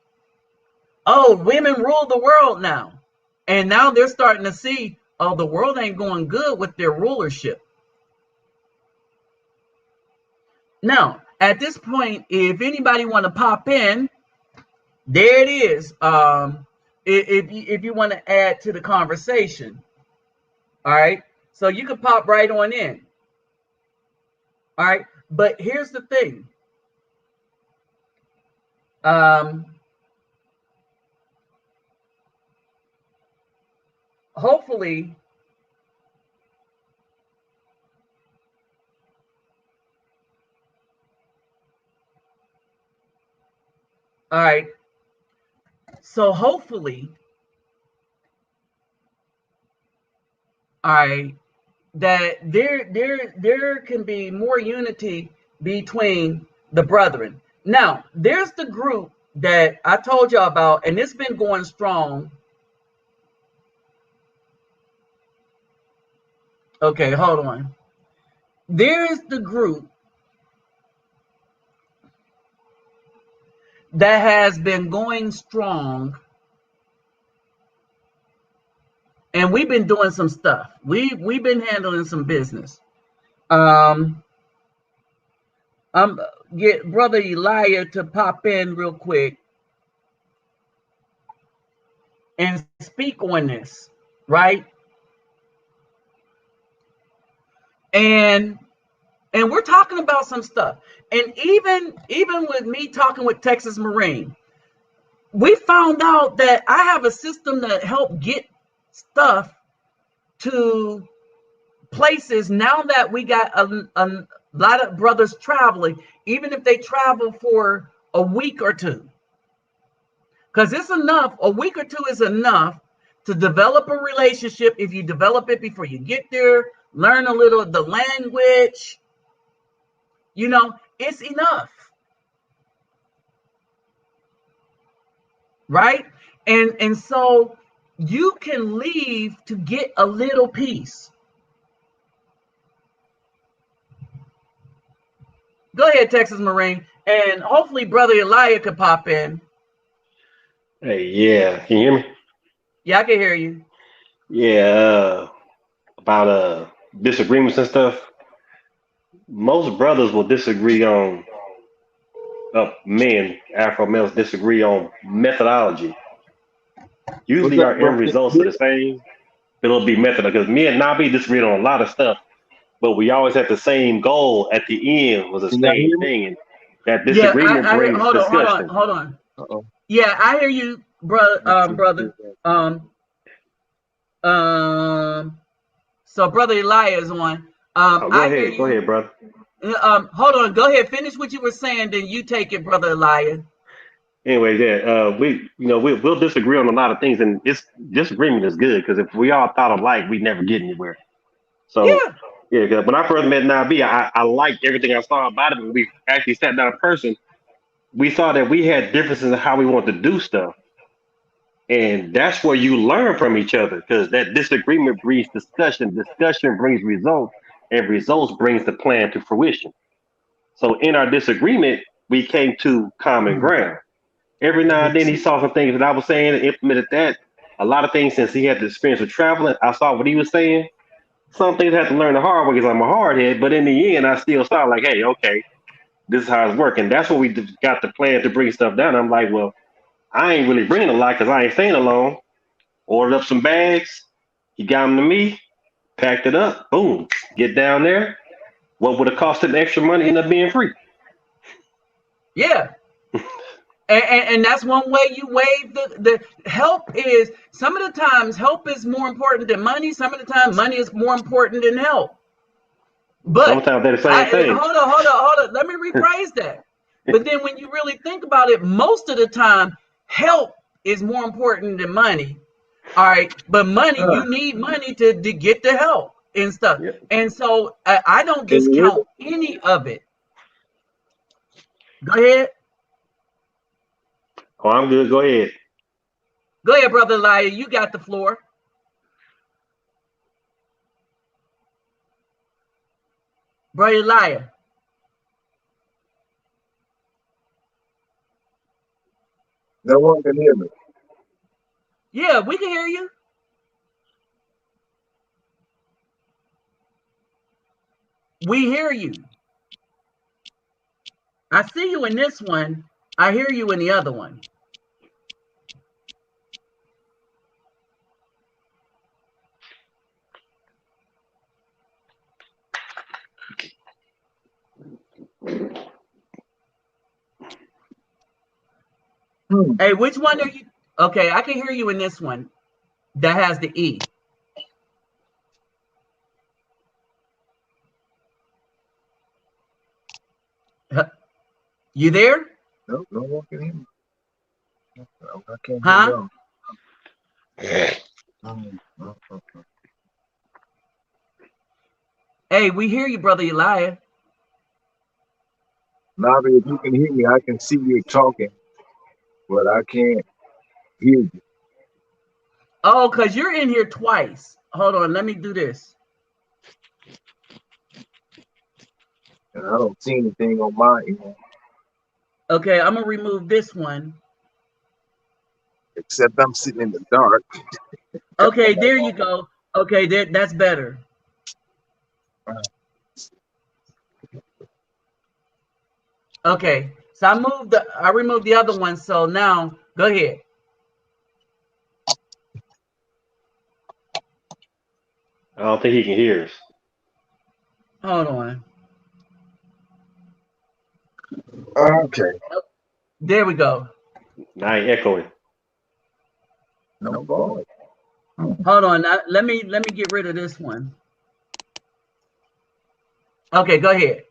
Oh, women rule the world now. And now they're starting to see, oh, the world ain't going good with their rulership. Now, at this point, if anybody want to pop in, there it is. If you want to add to the conversation. All right. So you can pop right on in. All right. But here's the thing. Hopefully, all right. So hopefully, all right, that there can be more unity between the brethren. Now, there's the group that I told y'all about, and it's been going strong. Okay, hold on. There's the group that has been going strong, and we've been doing some stuff. We've been handling some business. Get Brother Elijah to pop in real quick and speak on this, right? And we're talking about some stuff. And even with me talking with Texas Marine, we found out that I have a system that helped get stuff to places now that we got a lot of brothers traveling, even if they travel for a week or two. Because it's enough, a week or two is enough to develop a relationship. If you develop it before you get there, learn a little of the language, it's enough. Right? And so you can leave to get a little peace. Go ahead, Texas Marine. And hopefully Brother Elijah could pop in. Hey, yeah. Can you hear me? Yeah, I can hear you. Yeah, about disagreements and stuff. Most brothers will disagree on men, Afro males disagree on methodology. Usually our end results are the same. It'll be method, because me and Nabi disagree on a lot of stuff. but we always had the same goal at the end was the Can y'all same hear me? thing. And that Yeah, disagreement I hear, brings discussion. hold on. Uh-oh. Yeah, I hear you, brother. Brother. So brother Eli is on. Go I hear ahead. Go you. ahead, brother. Hold on. Go ahead. Finish what you were saying. Then you take it, brother Elijah. Anyway, yeah, we'll disagree on a lot of things, and it's disagreement is good because if we all thought alike, we never get anywhere. So, Yeah. yeah, 'cause when I first met Nabi, I liked everything I saw about it. When we actually sat down in person, we saw that we had differences in how we want to do stuff, and that's where you learn from each other because that disagreement breeds discussion, discussion brings results, and results brings the plan to fruition. So, in our disagreement, we came to common ground. Every now and then he saw some things that I was saying and implemented that. A lot of things since he had the experience of traveling, I saw what he was saying. Some things I had to learn the hard way because I'm a hard head, but in the end, I still saw like, hey, okay, this is how it's working. That's when we got the plan to bring stuff down. I'm like, well, I ain't really bringing a lot because I ain't staying alone. Ordered up some bags. He got them to me, packed it up, boom, get down there. What would have cost him extra money end up being free. Yeah. And that's one way you waive the help is some of the times help is more important than money. Some of the time money is more important than help. But sometimes they're the same thing. Hold on. Let me rephrase that. But then when you really think about it, most of the time help is more important than money. All right. But money, you need money to get the help and stuff. Yep. And so I don't Can you hear discount any of it. Go ahead. Oh, I'm good. Go ahead. Go ahead, brother Elijah. You got the floor. Brother Elijah. No one can hear me. Yeah, we can hear you. We hear you. I see you in this one. I hear you in the other one. Hey, which one are you? Okay, I can hear you in this one. That has the E. You there? No one can hear me. I can't Huh? hear y'all. Hey, we hear you, brother Elijah. Nabi, if you can hear me, I can see you talking, but I can't hear you. Oh, because you're in here twice. Hold on, let me do this. And I don't see anything on my end. Okay, I'm gonna remove this one. Except I'm sitting in the dark. Okay, there you go. Okay, that's better. Okay, so I removed the other one. So now go ahead. I don't think he can hear us. Hold on. Okay. There we go. Now I ain't echoing. No boy. Hold on. Now, let me get rid of this one. Okay, go ahead.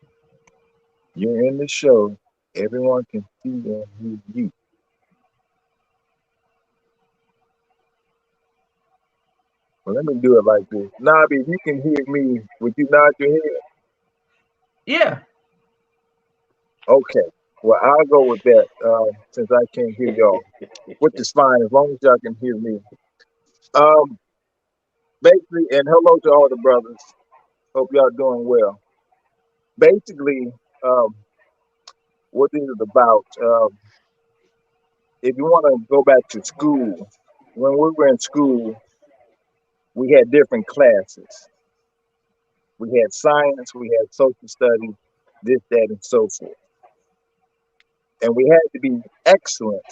You're in the show. Everyone can see and hear you. Well, let me do it like this. Nabi, if you can hear me, would you nod your head? Yeah. Okay. Well, I'll go with that since I can't hear y'all, which is fine as long as y'all can hear me. Basically, and hello to all the brothers. Hope y'all doing well. Basically, what this is about, if you want to go back to school, when we were in school, we had different classes. We had science, we had social studies, this, that, and so forth. And we had to be excellent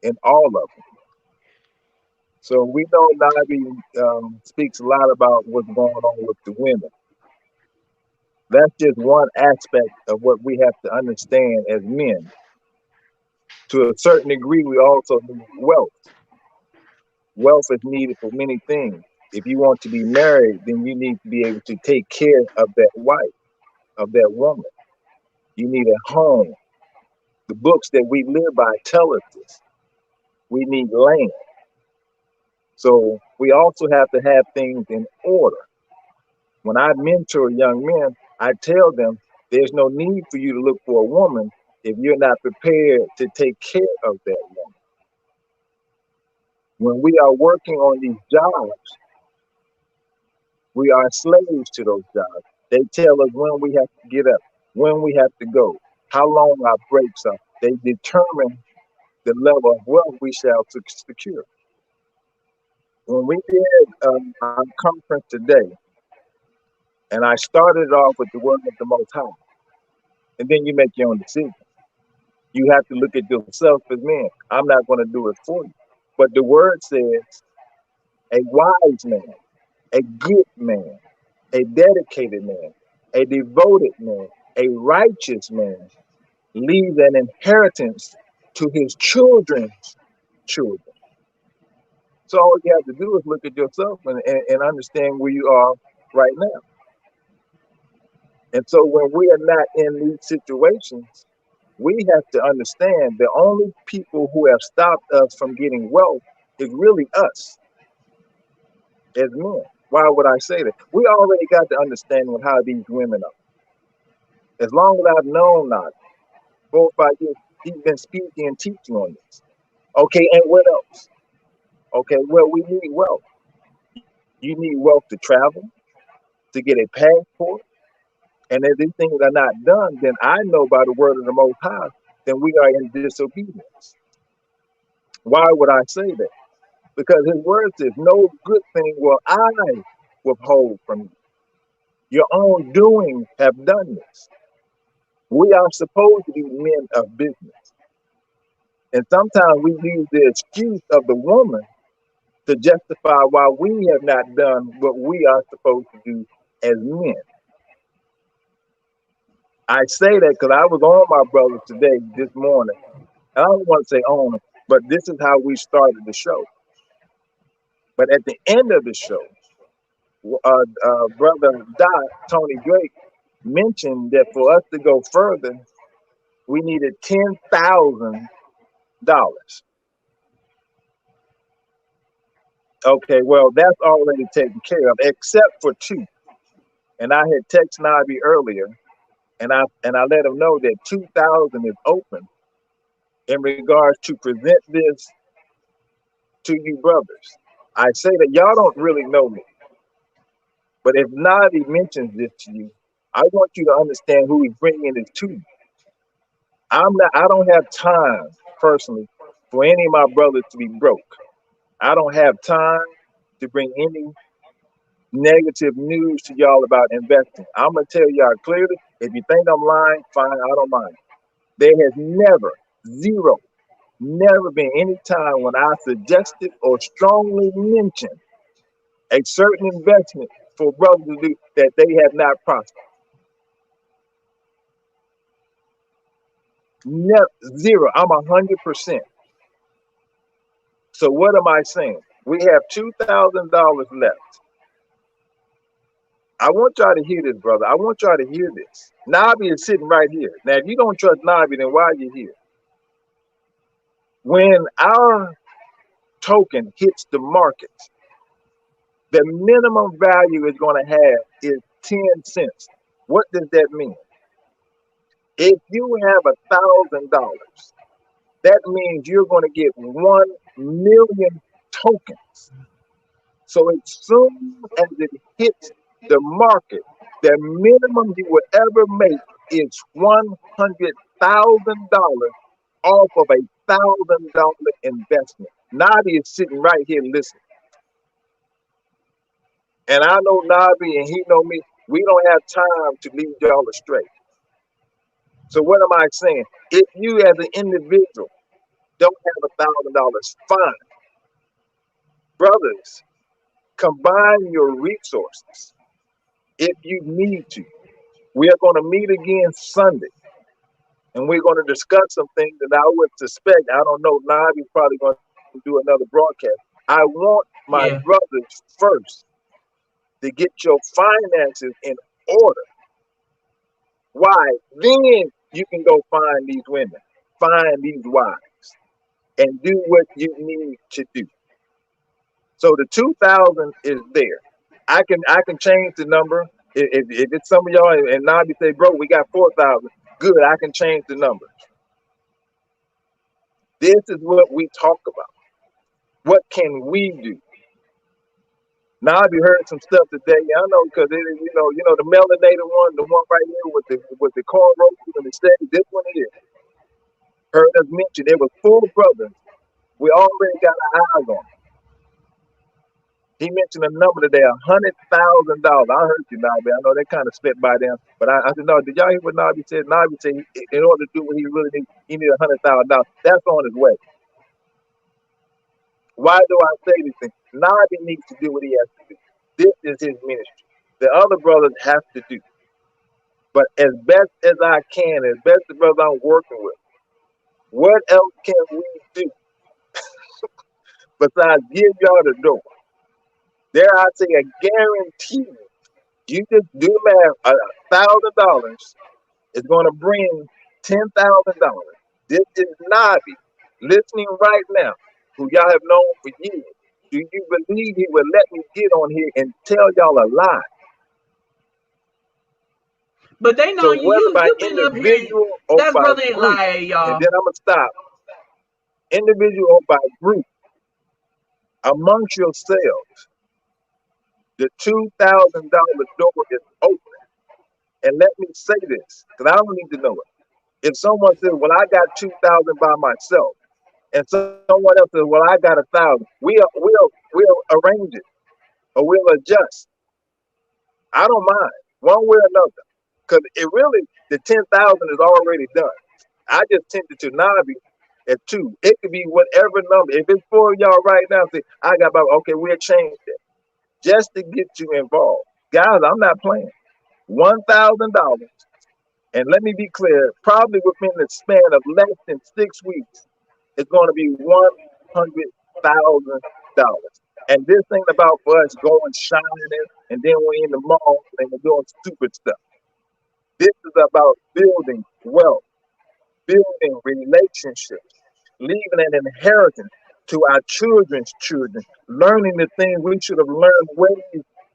in all of them. So we know Nabi speaks a lot about what's going on with the women. That's just one aspect of what we have to understand as men. To a certain degree, we also need wealth. Wealth is needed for many things. If you want to be married, then you need to be able to take care of that wife, of that woman. You need a home. The books that we live by tell us this. We need land. So we also have to have things in order. When I mentor young men, I tell them there's no need for you to look for a woman if you're not prepared to take care of that woman. When we are working on these jobs, we are slaves to those jobs. They tell us when we have to get up, when we have to go, how long our breaks are. They determine the level of wealth we shall secure. When we did our conference today, and I started off with the word of the Most High, and then you make your own decision. You have to look at yourself as men. I'm not going to do it for you. But the word says a wise man, a good man, a dedicated man, a devoted man, a righteous man leaves an inheritance to his children's children. So all you have to do is look at yourself and understand where you are right now. And so when we are not in these situations, we have to understand the only people who have stopped us from getting wealth is really us as men. Why would I say that? We already got the understanding of how these women are. As long as I've known Nabi, 4 or 5 years, he's been speaking and teaching on this. Okay, and what else? Okay, well, we need wealth. You need wealth to travel, to get a passport. And if these things are not done, then I know by the word of the Most High, then we are in disobedience. Why would I say that? Because his word says, no good thing will I withhold from you. Your own doings have done this. We are supposed to be men of business. And sometimes we use the excuse of the woman to justify why we have not done what we are supposed to do as men. I say that because I was on my brothers today, this morning. And I don't want to say on, but this is how we started the show. But at the end of the show, brother Dot, Tony Drake, mentioned that for us to go further, we needed $10,000. Okay, well, that's already taken care of, except for 2. And I had texted Nabi earlier, and I let him know that 2,000 is open in regards to present this to you brothers. I say that y'all don't really know me, but if Nabi mentions this to you, I want you to understand who he's bringing this to you. I don't have time personally for any of my brothers to be broke. I don't have time to bring any negative news to y'all about investing. I'm gonna tell y'all clearly, if you think I'm lying, fine, I don't mind. There has never, zero, never been any time when I suggested or strongly mentioned a certain investment for brothers to do that they have not prospered. Never, zero. I'm 100%. So what am I saying? We have $2,000 left. I want y'all to hear this, brother. I want y'all to hear this. Nabi is sitting right here. Now, if you don't trust Nabi, then why are you here? When our token hits the market, the minimum value it's going to have is 10 cents. What does that mean? If you have $1,000, that means you're going to get 1 million tokens. So as soon as it hits the market, the minimum you will ever make is $100,000 off of $1,000 investment. Nabi is sitting right here listening. And I know Nabi and he know me. We don't have time to lead y'all astray. So what am I saying? If you as an individual don't have $1,000, fine. Brothers, combine your resources if you need to. We are going to meet again Sunday, and we're going to discuss some things that I would suspect. I don't know. Nabi's probably going to do another broadcast. I want my Yeah. brothers first to get your finances in order. Why? Then you can go find these women, find these wives, and do what you need to do. So the 2,000 is there. I can change the number. If it's some of y'all and Nabi say, bro, we got 4,000. Good, I can change the numbers. This is what we talk about. What can we do? Nabi heard some stuff today. I know because you know the melanated one, the one right here with the cornrows and the steady. This one here heard us mention there was 4 brothers. We already got our eyes on. He mentioned a number today, $100,000. I heard you, Nabi. I know they kind of spit by them, but I said, no, did y'all hear what Nabi said? Nabi said in order to do what he really needs, he needs $100,000. That's on his way. Why do I say these things? Nabi needs to do what he has to do. This is his ministry. The other brothers have to do. But as best as I can, as best the brothers I'm working with, what else can we do besides give y'all the door? There, I say a guarantee. You just do the math. $1,000 is going to bring $10,000. This is Nabi listening right now, who y'all have known for years. Do you believe he would let me get on here and tell y'all a lie? But they know So you. whether by You've been up here. individual or That's by brother group, Elijah, y'all. and then I'm gonna stop. Individual or by group, amongst yourselves, the $2,000 door is open. And let me say this, because I don't need to know it. If someone says, well, I got 2,000 by myself, and someone else says, well, I got 1,000, we'll arrange it or we'll adjust. I don't mind one way or another, because it really, the 10,000 is already done. I just tend to Nabi at 2. It could be whatever number. If it's 4 of y'all right now, say, I got about, okay, we'll change that just to get you involved. Guys, I'm not playing. $1,000. And let me be clear, probably within the span of less than 6 weeks, it's going to be $100,000. And this ain't about for us going shining and then we're in the mall and we're doing stupid stuff. This is about building wealth, building relationships, leaving an inheritance to our children's children, learning the things we should have learned way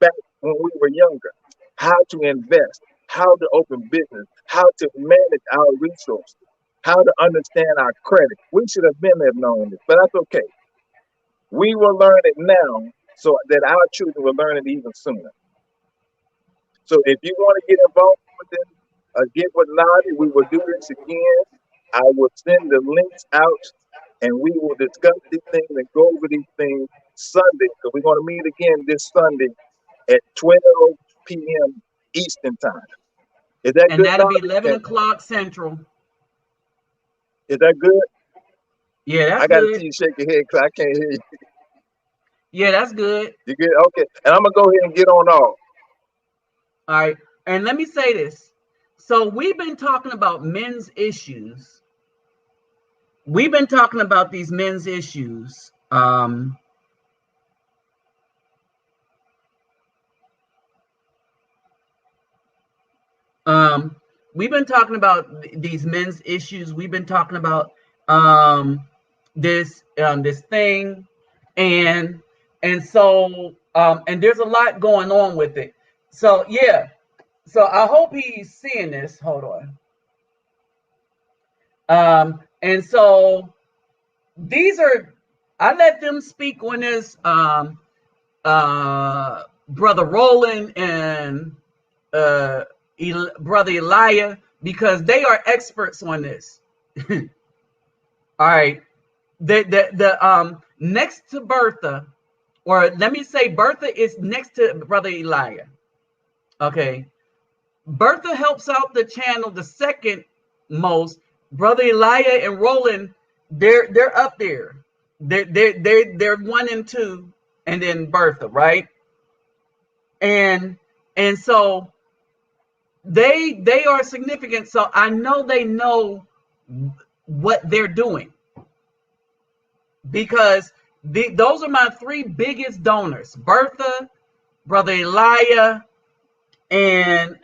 back when we were younger, how to invest, how to open business, how to manage our resources, how to understand our credit. We should have been there knowing this, but that's okay. We will learn it now so that our children will learn it even sooner. So if you want to get involved with this, get with Nabi, we will do this again. I will send the links out and we will discuss these things and go over these things Sunday. So we're going to meet again this Sunday at 12 p.m. Eastern time. Is that And good? that'll be Nabi? 11 o'clock Central. Is that good? Yeah, that's I got to good. see you shake your head because I can't hear you. Yeah, that's good. You good? Okay. And I'm going to go ahead and get on off. All right. And let me say this. So we've been talking about men's issues. We've been talking about these men's issues. We've been talking about these men's issues. We've been talking about this thing, and so and there's a lot going on with it. So yeah. So I hope he's seeing this. Hold on. And so these are, I let them speak on this. Brother Roland and Brother Elijah, because they are experts on this. All right. The next to Bertha, or let me say Bertha is next to Brother Elijah. Okay. Bertha helps out the channel the second most. Brother Elijah and Roland, they're up there. They're 1 and 2, and then Bertha, right? And so they are significant. So I know they know what they're doing, because those are my three biggest donors: Bertha, Brother Elijah, and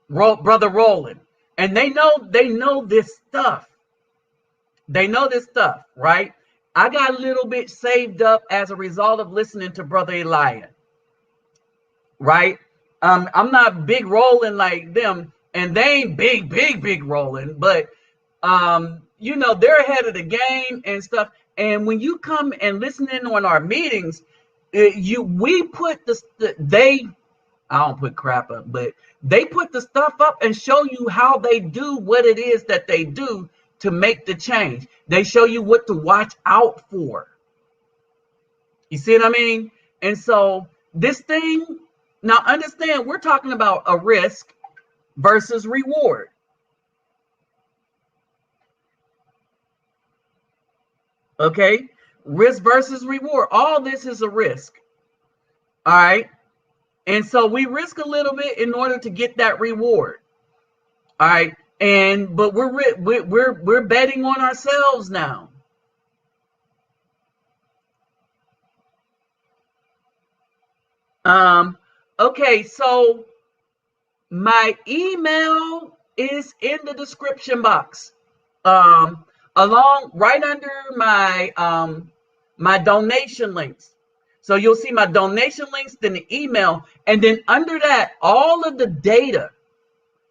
Brother Roland. And they know this stuff. They know this stuff, right? I got a little bit saved up as a result of listening to Brother Elijah, right? I'm not big rolling like them, and they ain't big rolling, but you know, they're ahead of the game and stuff. And when you come and listen in on our meetings, we put I don't put crap up, but they put the stuff up and show you how they do what it is that they do to make the change. They show you what to watch out for. You see what I mean? And so this thing, now understand, we're talking about a risk versus reward. Okay? Risk versus reward. All this is a risk. All right? And so we risk a little bit in order to get that reward. All right? But we're betting on ourselves now. Okay, so my email is in the description box. Along right under my donation links. So you'll see my donation links, then the email, and then under that, all of the data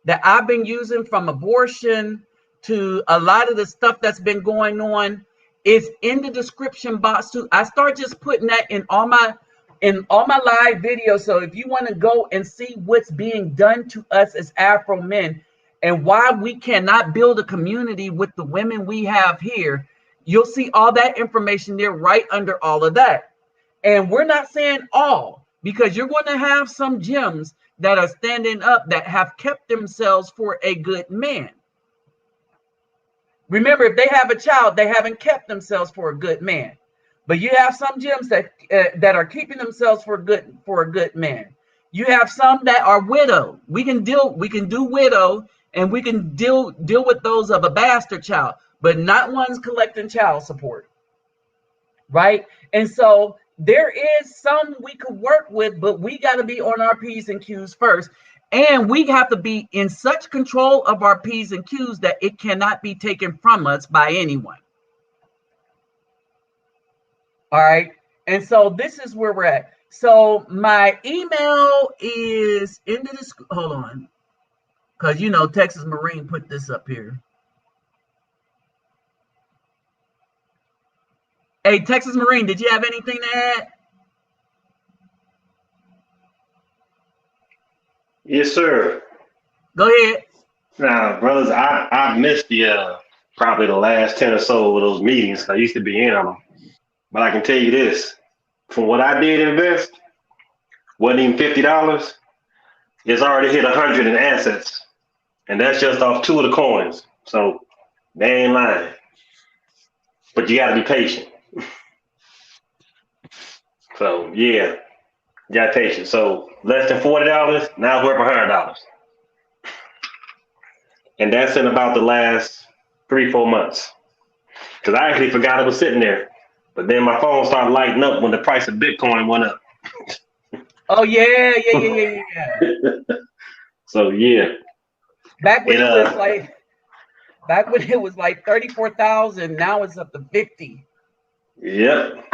that I've been using, from abortion to a lot of the stuff that's been going on, is in the description box too. I start just putting that in all my live videos. So if you want to go and see what's being done to us as Afro men and why we cannot build a community with the women we have here, you'll see all that information there right under all of that. And we're not saying all, because you're going to have some gems that are standing up that have kept themselves for a good man. Remember, if they have a child, they haven't kept themselves for a good man. But you have some gems that are keeping themselves for a good man. You have some that are widow. We can do widow, and we can deal with those of a bastard child, but not ones collecting child support, right? And so there is some we could work with, but we got to be on our P's and Q's first. And we have to be in such control of our P's and Q's that it cannot be taken from us by anyone. All right. And so this is where we're at. So my email is in the hold on. Because, you know, Texas Marine put this up here. Hey, Texas Marine, did you have anything to add? Yes, sir. Go ahead. Now, brothers, I missed the probably the last 10 or so of those meetings. I used to be in on them. But I can tell you this, from what I did invest, wasn't even $50. It's already hit 100 in assets. And that's just off 2 of the coins. So they ain't lying. But you gotta be patient. So yeah, you got patient. So less than $40, now it's worth $100. And that's in about the last 3-4 months. Because I actually forgot it was sitting there. But then my phone started lighting up when the price of Bitcoin went up. Oh yeah. So yeah. Back when it was like 34,000, now it's up to 50. Yep.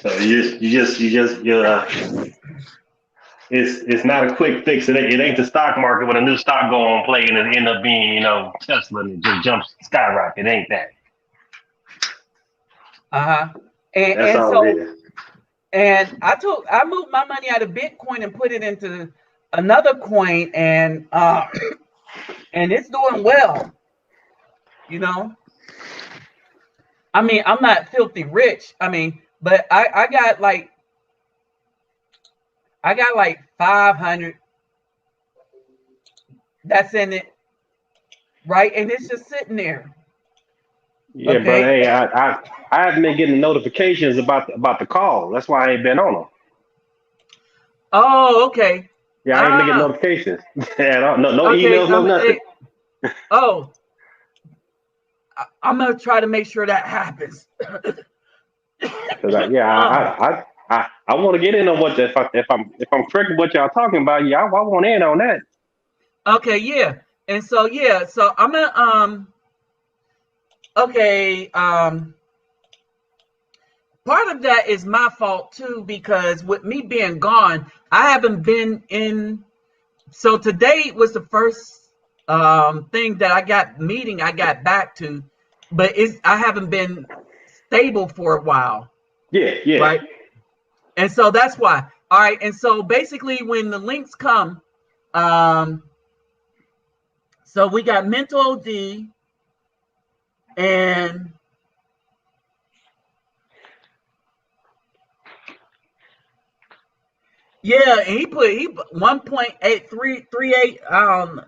So it's not a quick fix. It ain't the stock market when a new stock go on play and it end up being, you know, Tesla and it just jumps skyrocket. It ain't that. And I moved my money out of Bitcoin and put it into another coin, and it's doing well. You know, I mean, I'm not filthy rich. I mean, but I got like 500 that's in it, right? And it's just sitting there. Yeah, brother. Okay. Hey, I haven't been getting notifications about the call. That's why I ain't been on them. Oh, okay. Yeah, I ain't been getting Ah, notifications. At all. No okay. emails, no nothing. Oh, I'm gonna try to make sure that happens. Cause yeah, Ah, I want to get in on what if I'm correct with what y'all talking about. Yeah, I want in on that. okay, yeah. And so yeah, so I'm gonna okay, part of that is my fault too, because with me being gone, I haven't been in. So today was the first thing that I got back to, but I haven't been stable for a while, Yeah, yeah. right? And so that's why. All right, and so basically when the links come, um so we got mental OD, and yeah, and he 1.8338.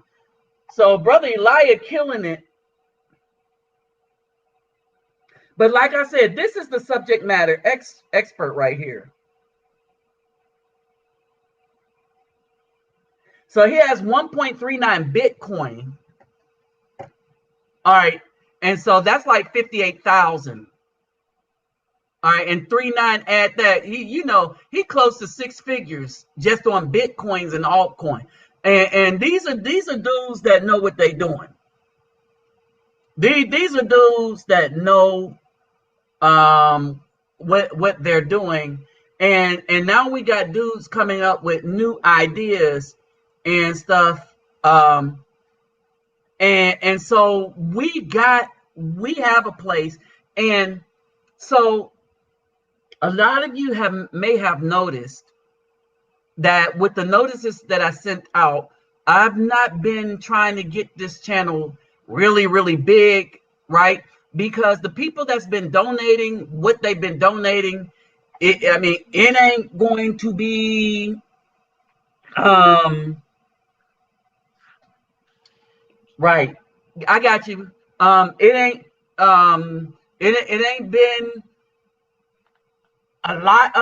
So brother Elijah killing it. But like I said, this is the subject matter expert right here. So he has 1.39 Bitcoin. All right. And so that's like 58,000. All right. And 39 add that. He close to six figures just on Bitcoins and altcoin. And these are dudes that know what they're doing. These are dudes that know what they're doing. And now we got dudes coming up with new ideas and stuff. And so we have a place. And so a lot of you may have noticed that with the notices that I sent out, I've not been trying to get this channel really, really big, right? Because the people that's been donating what they've been donating, it ain't going to be right. I got you. It ain't been a lot,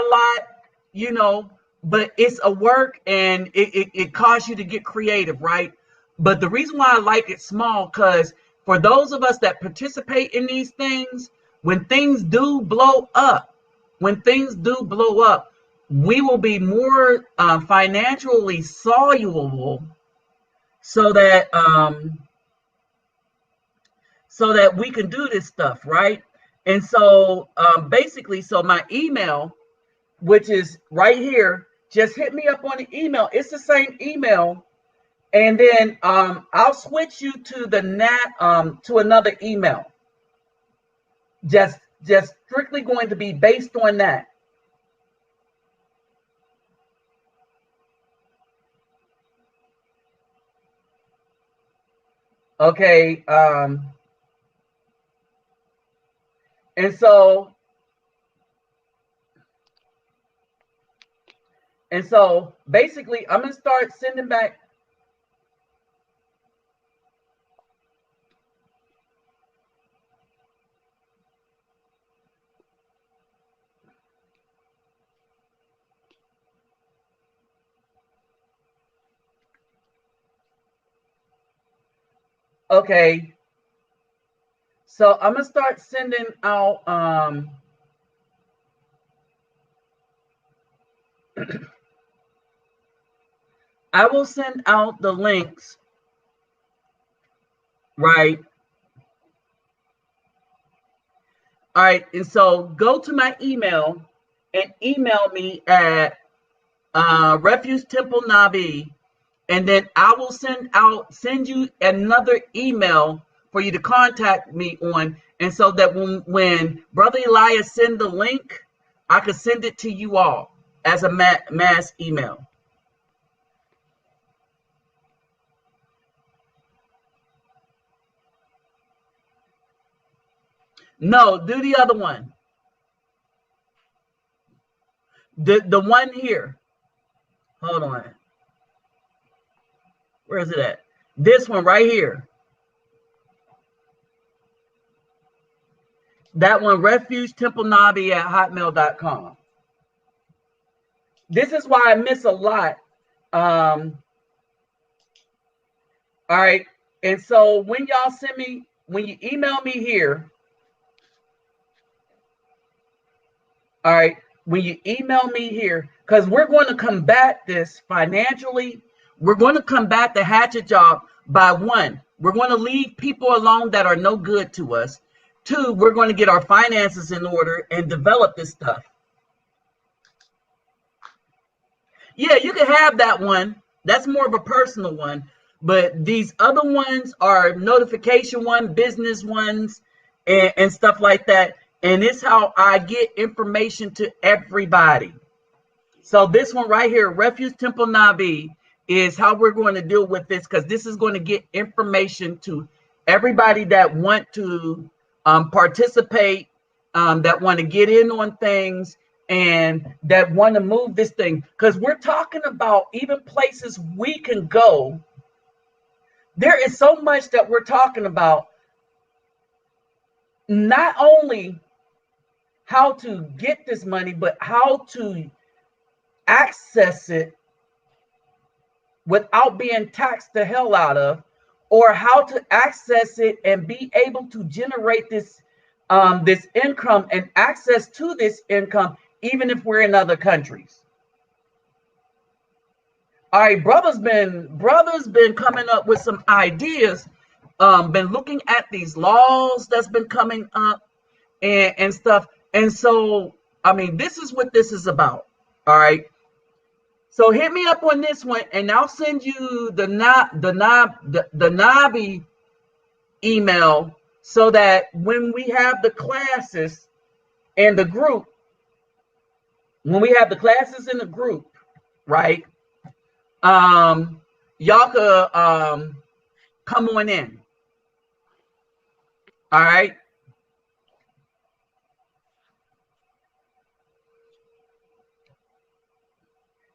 but it's a work, and it caused you to get creative, right? But the reason why I like it small, because for those of us that participate in these things, when things do blow up, we will be more financially soluble, so that we can do this stuff, right? And so basically, so my email, which is right here, just hit me up on the email. It's the same email, and then I'll switch you to to another email. Just strictly going to be based on that. Okay. And so basically, I'm gonna start sending back. Okay. So I'm gonna start sending out I will send out the links, right? All right, and so go to my email and email me at refugetemplenabi, and then I will send you another email for you to contact me on, and so that when Brother Elias send the link, I could send it to you all as a mass email. No, do the other one. The one here. Hold on. Where is it at? This one right here. That one, refugetemplenabi@hotmail.com. This is why I miss a lot. All right. And so when y'all send me, when you email me here, all right, when you email me here, because we're going to combat this financially, we're going to combat the hatchet job by one, we're going to leave people alone that are no good to us. Two, we're going to get our finances in order and develop this stuff. Yeah, you can have that one. That's more of a personal one. But these other ones are notification one, business ones, and stuff like that. And it's how I get information to everybody. So this one right here, Refuge Temple Nabi, is how we're going to deal with this, because this is going to get information to everybody that want to participate, that want to get in on things, and that want to move this thing. Because we're talking about even places we can go. There is so much that we're talking about, not only how to get this money, but how to access it without being taxed the hell out of, or how to access it and be able to generate this this income and access to this income, even if we're in other countries. All right, brothers been coming up with some ideas, been looking at these laws that's been coming up and stuff. And so, I mean, this is what this is about. All right. So hit me up on this one, and I'll send you the Nabi email, so that when we have the classes in the group, right? Y'all could come on in. All right.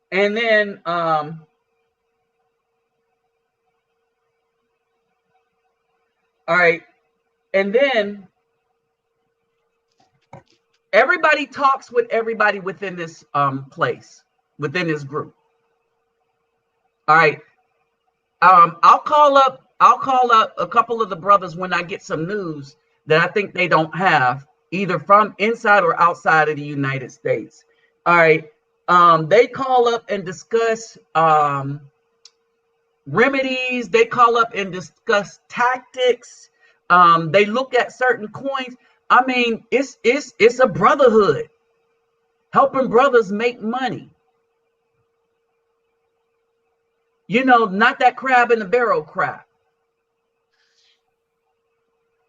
And then all right, and then everybody talks with everybody within this place, within this group. All right. I'll call up a couple of the brothers when I get some news that I think they don't have, either from inside or outside of the United States. All right. They call up and discuss remedies. They call up and discuss tactics. They look at certain coins. I mean, it's a brotherhood, helping brothers make money. You know, not that crab in the barrel crap.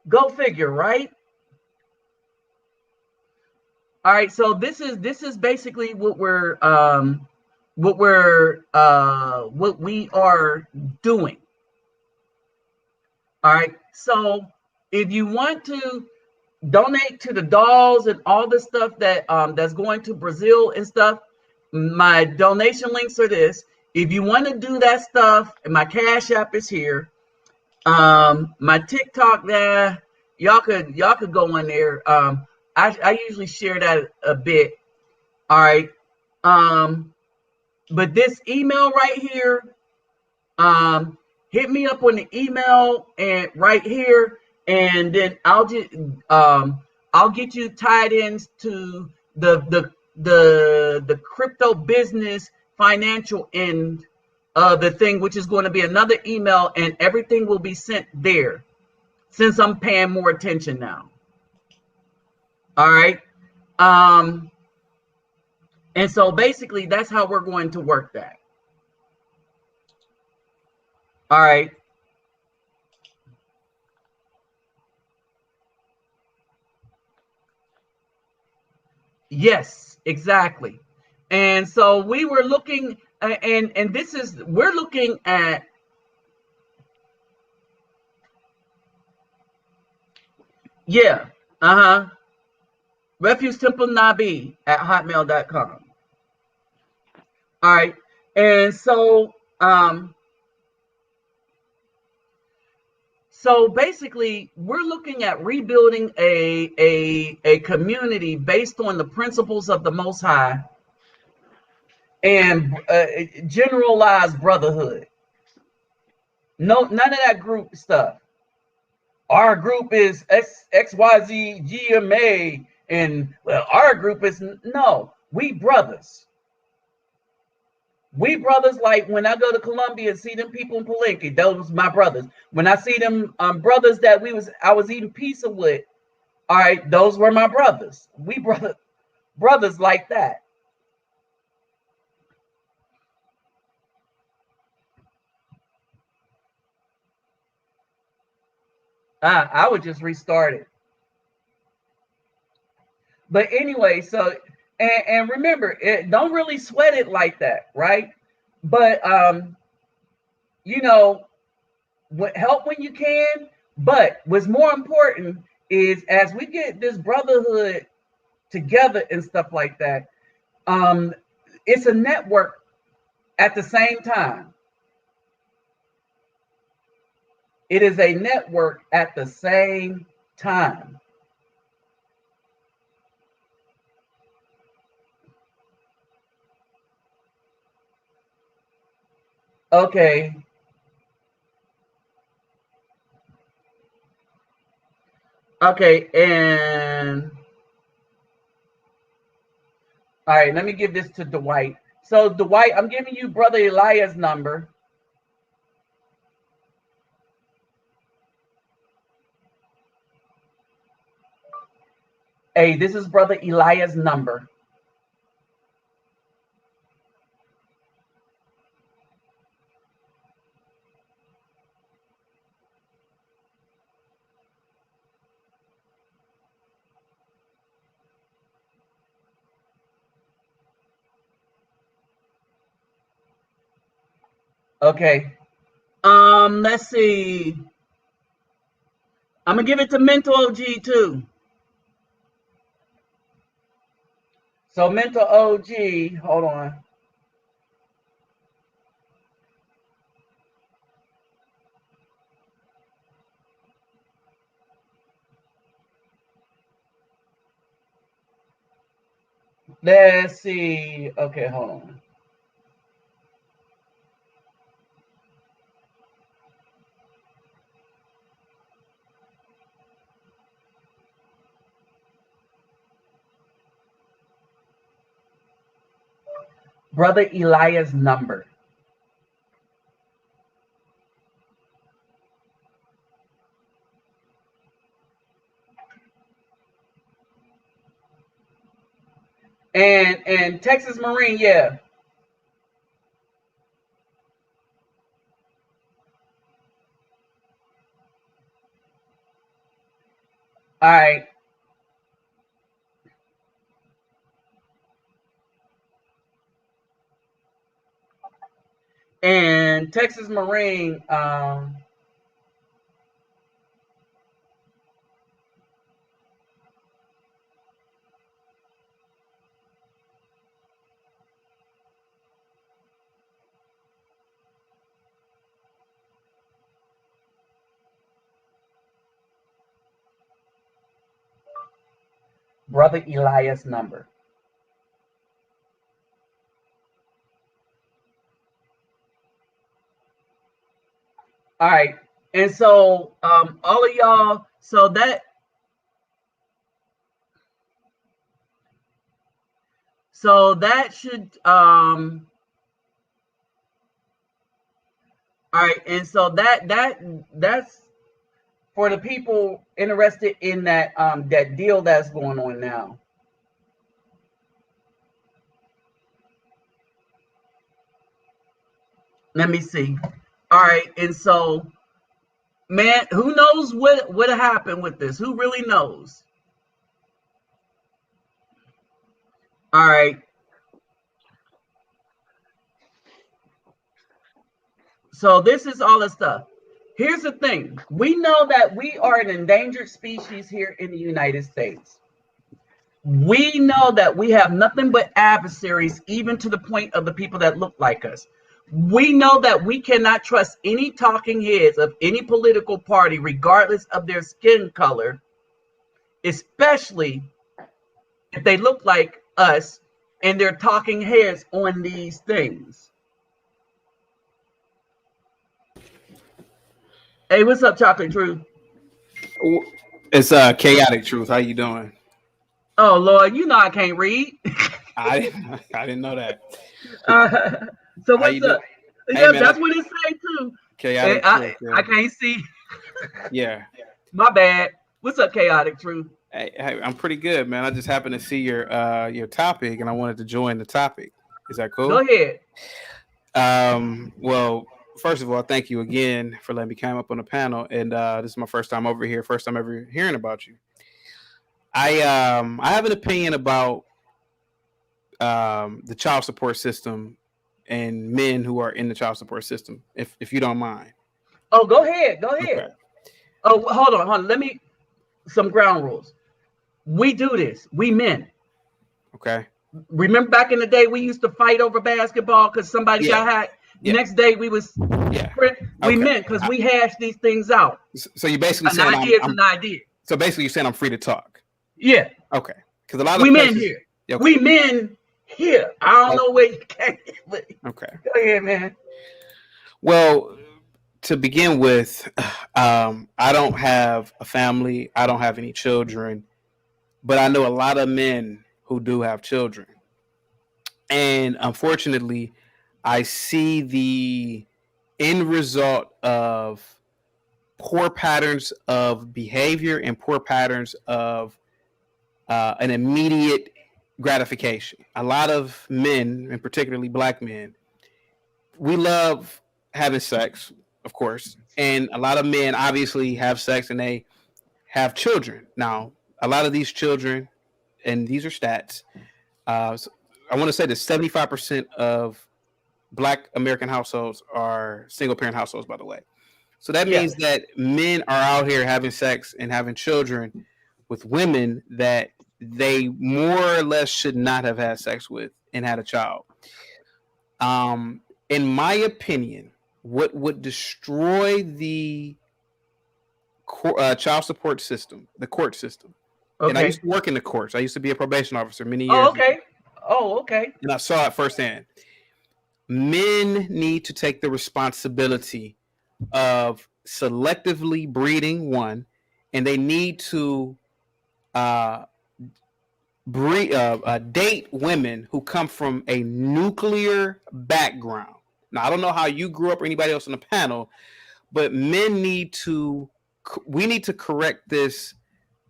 Go figure, right? All right, so this is basically what we are doing. All right, so if you want to donate to the dolls and all the stuff that that's going to Brazil and stuff, my donation links are this. If you want to do that stuff, and my Cash App is here. My TikTok there, y'all could go on there. I usually share that a bit. All right. But this email right here, hit me up on the email and right here, and then I'll get you tied in to the crypto business financial end of the thing, which is going to be another email, and everything will be sent there, since I'm paying more attention now. All right. And so basically that's how we're going to work that. All right. Yes, exactly. And so we were looking, and we're looking at, yeah, refugetemplenabi@hotmail.com. All right. And so So basically, we're looking at rebuilding a community based on the principles of the Most High and generalized brotherhood. No, none of that group stuff. Our group is XYZ GMA, and well, our group is no. We brothers. We brothers, like when I go to Colombia and see them people in Palenque, those my brothers. When I see them brothers that I was eating pizza with, all right, those were my brothers. We brothers like that. I would just restart it. But anyway, so and remember, don't really sweat it like that, right? But you know, help when you can. But what's more important is as we get this brotherhood together and stuff like that, it's a network at the same time. It is a network at the same time. Okay. Okay, and all right, let me give this to Dwight. So Dwight, I'm giving you Brother Elijah's number. Hey, this is Brother Elijah's number. Okay. Let's see. I'm gonna give it to Mental OG too. So Mental OG, hold on. Let's see. Okay, hold on. Brother Elijah's number. And Texas Marine, yeah. All right. And Texas Marine, Brother Elijah's number. All right. And so all of y'all, so that should all right, and so that's for the people interested in that that deal that's going on now. Let me see. All right, and so man, who knows what happened with this? Who really knows? All right. So this is all the stuff. Here's the thing. We know that we are an endangered species here in the United States. We know that we have nothing but adversaries, even to the point of the people that look like us. We know that we cannot trust any talking heads of any political party, regardless of their skin color, especially if they look like us and they're talking heads on these things. Hey, what's up, Chocolate Truth? It's Chaotic Truth. How you doing? Oh Lord, you know I can't read. I didn't know that. So How what's you up? Hey, Yeah, man, that's what it say too. Chaotic Truth. Yeah. I can't see. Yeah. My bad. What's up, Chaotic Truth? Hey, I'm pretty good, man. I just happened to see your topic, and I wanted to join the topic. Is that cool? Go ahead. Well, first of all, thank you again for letting me come up on the panel, and this is my first time over here. First time ever hearing about you. I have an opinion about the child support system and men who are in the child support system, if you don't mind. Oh, go ahead. Go ahead. Okay. Oh, hold on. Let me some ground rules. We do this. We men. Okay. Remember back in the day we used to fight over basketball because somebody got hot. Yeah. Next day we was we men because we hash these things out. So you basically an saying idea is an idea. So basically you're saying I'm free to talk. Yeah. Okay. Because a lot of we places, men here. Okay. We men here. I don't know where you came. Okay. Go ahead, man. Well, to begin with, I don't have a family. I don't have any children, but I know a lot of men who do have children. And unfortunately, I see the end result of poor patterns of behavior and poor patterns of an immediate gratification. A lot of men, and particularly black men, we love having sex, of course, and a lot of men obviously have sex and they have children. Now, a lot of these children, and these are stats, so I want to say that 75% of Black American households are single parent households, by the way. So that means that men are out here having sex and having children with women that they more or less should not have had sex with and had a child. In my opinion, what would destroy the child support system, the court system, and I used to work in the courts. I used to be a probation officer many years ago. Oh, okay. And I saw it firsthand. Men need to take the responsibility of selectively breeding, one, and they need to date women who come from a nuclear background. Now, I don't know how you grew up or anybody else on the panel, but we need to correct this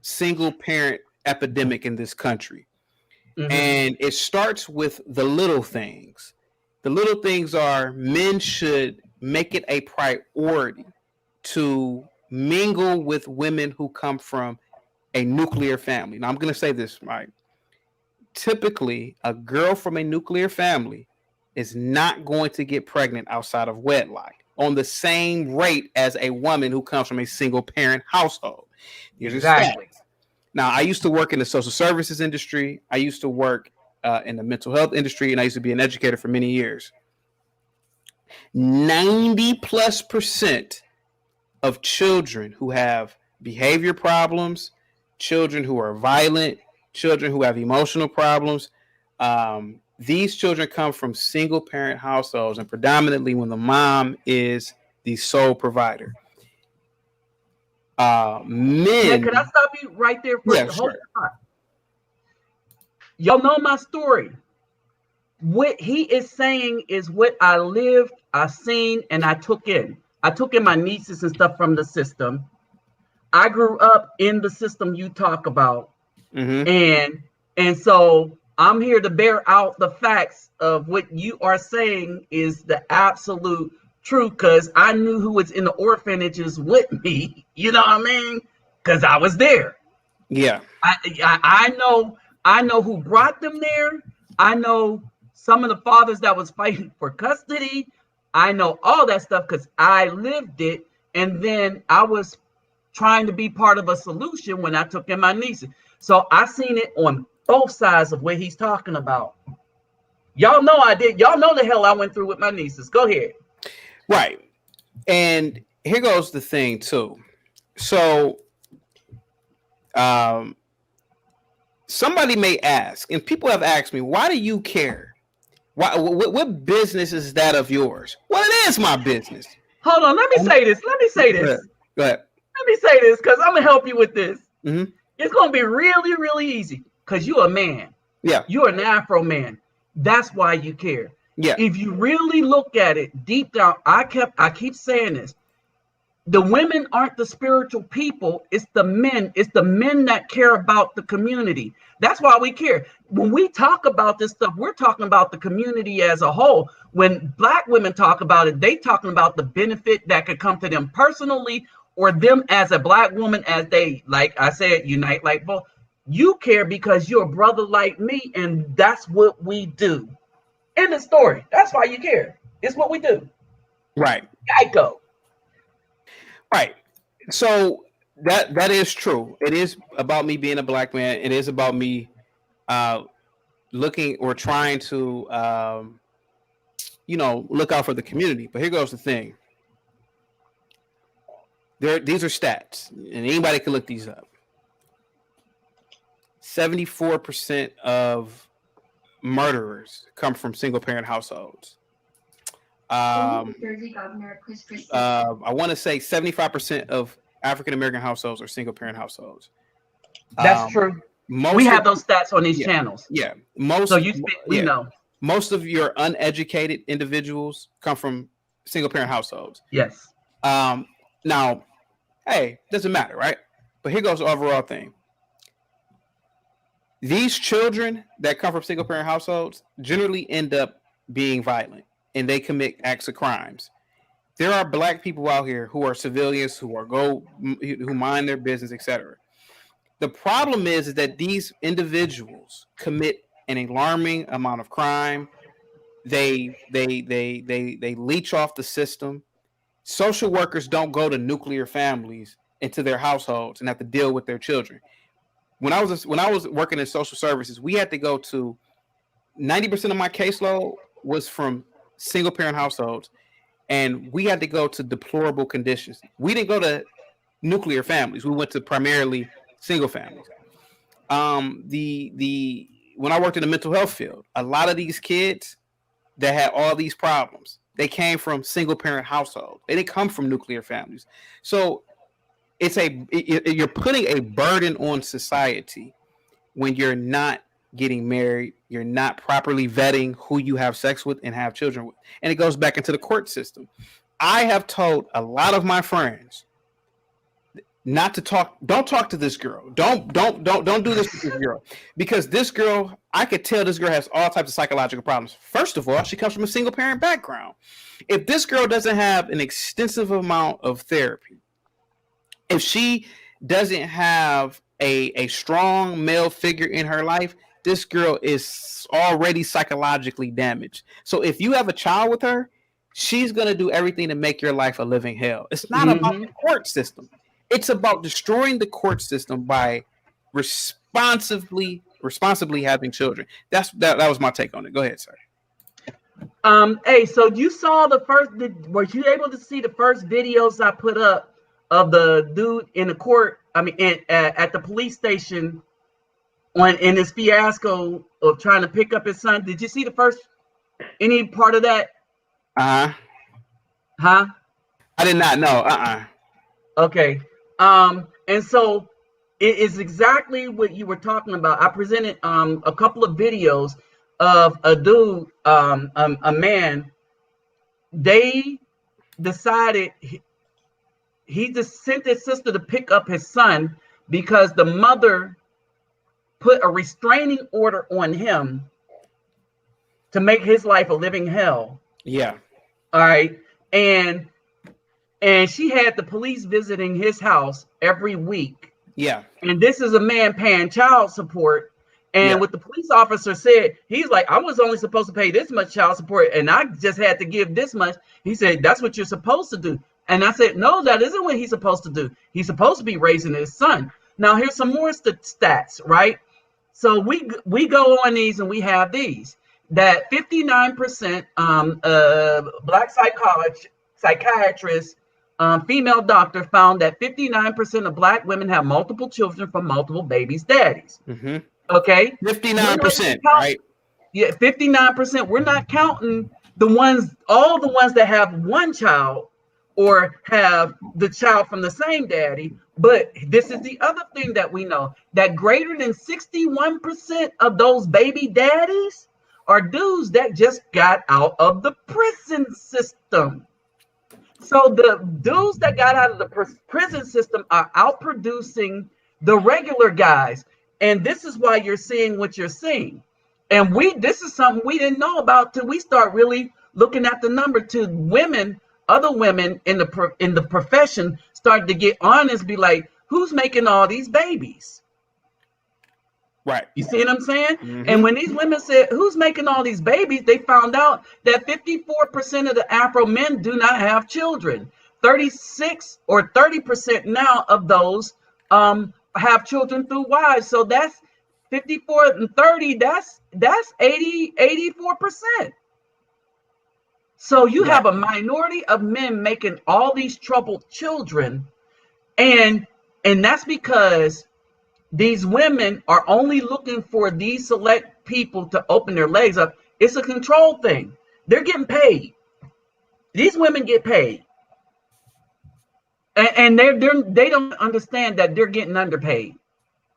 single parent epidemic in this country. Mm-hmm. And it starts with the little things. The little things are men should make it a priority to mingle with women who come from a nuclear family. Now, I'm going to say this, right? Typically, a girl from a nuclear family is not going to get pregnant outside of wedlock on the same rate as a woman who comes from a single parent household. Exactly. Now, I used to work in the social services industry. I used to work in the mental health industry, and I used to be an educator for many years. 90+% of children who have behavior problems, children who are violent, children who have emotional problems, these children come from single parent households, and predominantly when the mom is the sole provider. Men. Can I stop you right there for yeah, sure. Y'all know my story. What he is saying is what I lived, I seen, and I took in. I took in my nieces and stuff from the system. I grew up in the system you talk about. Mm-hmm. And so I'm here to bear out the facts of what you are saying is the absolute truth, because I knew who was in the orphanages with me. You know what I mean? Because I was there. Yeah. I know who brought them there. I know some of the fathers that was fighting for custody. I know all that stuff because I lived it. And then I was trying to be part of a solution when I took in my nieces. So I seen it on both sides of what he's talking about. Y'all know I did. Y'all know the hell I went through with my nieces. Go ahead. Right. And here goes the thing too. So somebody may ask, and people have asked me, why do you care? What business is that of yours? Well, it is my business. Hold on, let me say this. Go ahead. Let me say this because I'm gonna help you with this. Mm-hmm. It's gonna be really, really easy because you're a man. Yeah. You're an Afro man. That's why you care. Yeah. If you really look at it deep down, I keep saying this. The women aren't the spiritual people. It's the men. It's the men that care about the community. That's why we care. When we talk about this stuff, we're talking about the community as a whole. When Black women talk about it, they talking about the benefit that could come to them personally or them as a Black woman, as they, like I said, unite like both. You care because you're a brother like me, and that's what we do. End of story. That's why you care. It's what we do. Right. Geico. Right. So that is true. It is about me being a Black man. It is about me looking or trying to look out for the community. But here goes the thing. These are stats, and anybody can look these up. 74% of murderers come from single parent households. I want to say 75% of African American households are single parent households. That's true. We have those stats on these channels. Yeah. We know. Most of your uneducated individuals come from single parent households. Yes. Now, hey, doesn't matter, right? But here goes the overall thing. These children that come from single parent households generally end up being violent, and they commit acts of crimes. There are Black people out here who are civilians, who mind their business, etc. The problem is that these individuals commit an alarming amount of crime. They leech off the system. Social workers don't go to nuclear families into their households and have to deal with their children. When I was working in social services, we had to go to 90% of my caseload was from single parent households, and we had to go to deplorable conditions. We didn't go to nuclear families. We went to primarily single families. When I worked in the mental health field, a lot of these kids that had all these problems, they came from single parent households. They didn't come from nuclear families. So you're putting a burden on society when you're not getting married, you're not properly vetting who you have sex with and have children with. And it goes back into the court system. I have told a lot of my friends not to talk. Don't talk to this girl. Don't do this with this girl, because this girl, I could tell this girl has all types of psychological problems. First of all, she comes from a single parent background. If this girl doesn't have an extensive amount of therapy, if she doesn't have a strong male figure in her life, this girl is already psychologically damaged. So if you have a child with her, she's going to do everything to make your life a living hell. It's not about the court system. It's about destroying the court system by responsibly having children. That was my take on it. Go ahead, sir. Hey, so you saw were you able to see the first videos I put up of the dude in the court? I mean, at the police station in this fiasco of trying to pick up his son. Did you see any part of that? Huh? I did not know. Okay. And so it is exactly what you were talking about. I presented a couple of videos of a dude, a man. They decided he just sent his sister to pick up his son because the mother put a restraining order on him to make his life a living hell. Yeah. All right. And she had the police visiting his house every week. Yeah. And this is a man paying child support. And what the police officer said, he's like, I was only supposed to pay this much child support, and I just had to give this much. He said, that's what you're supposed to do. And I said, no, that isn't what he's supposed to do. He's supposed to be raising his son. Now, here's some more stats, right? So we go on these and we have these. that 59% black psychiatrist, female doctor found that 59% of black women have multiple children from multiple babies' daddies. Mm-hmm. Okay, 59%, right? Yeah, 59%. We're not counting all the ones that have one child or have the child from the same daddy. But this is the other thing that we know, that greater than 61% of those baby daddies are dudes that just got out of the prison system. So the dudes that got out of the prison system are outproducing the regular guys. And this is why you're seeing what you're seeing. And this is something we didn't know about till we start really looking at the number. To women, other women in the profession started to get honest, be like, who's making all these babies? Right. You see what I'm saying? Mm-hmm. And when these women said, who's making all these babies, they found out that 54% of the Afro men do not have children. 36 or 30% now of those have children through wives. So that's 54 and 30, that's 84%. So you have a minority of men making all these troubled children, and that's because these women are only looking for these select people to open their legs up. It's a control thing. They're getting paid. These women get paid. And they don't understand that they're getting underpaid.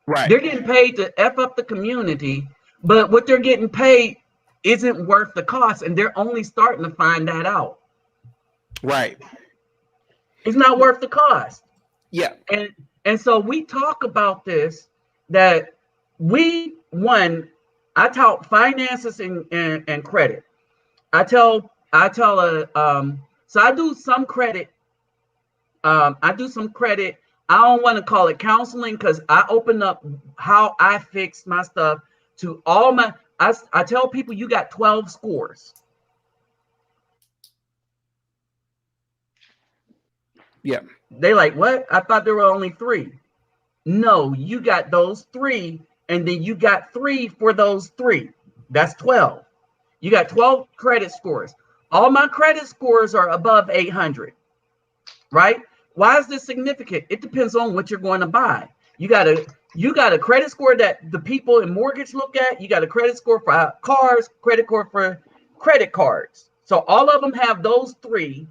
Right. They're getting paid to F up the community, but what they're getting paid isn't worth the cost, and they're only starting to find that out. Right. It's not worth the cost. Yeah. And so we talk about this, that I taught finances and credit. So I do some credit. I don't want to call it counseling, because I open up how I fix my stuff to all my, I tell people, you got 12 scores. Yeah. They like, what? I thought there were only 3. No, you got those 3, and then you got 3 for those 3. That's 12. You got 12 credit scores. All my credit scores are above 800, right? Why is this significant? It depends on what you're going to buy. You got a credit score that the people in mortgage look at. You got a credit score for cars, credit score for credit cards. So all of them have those 3.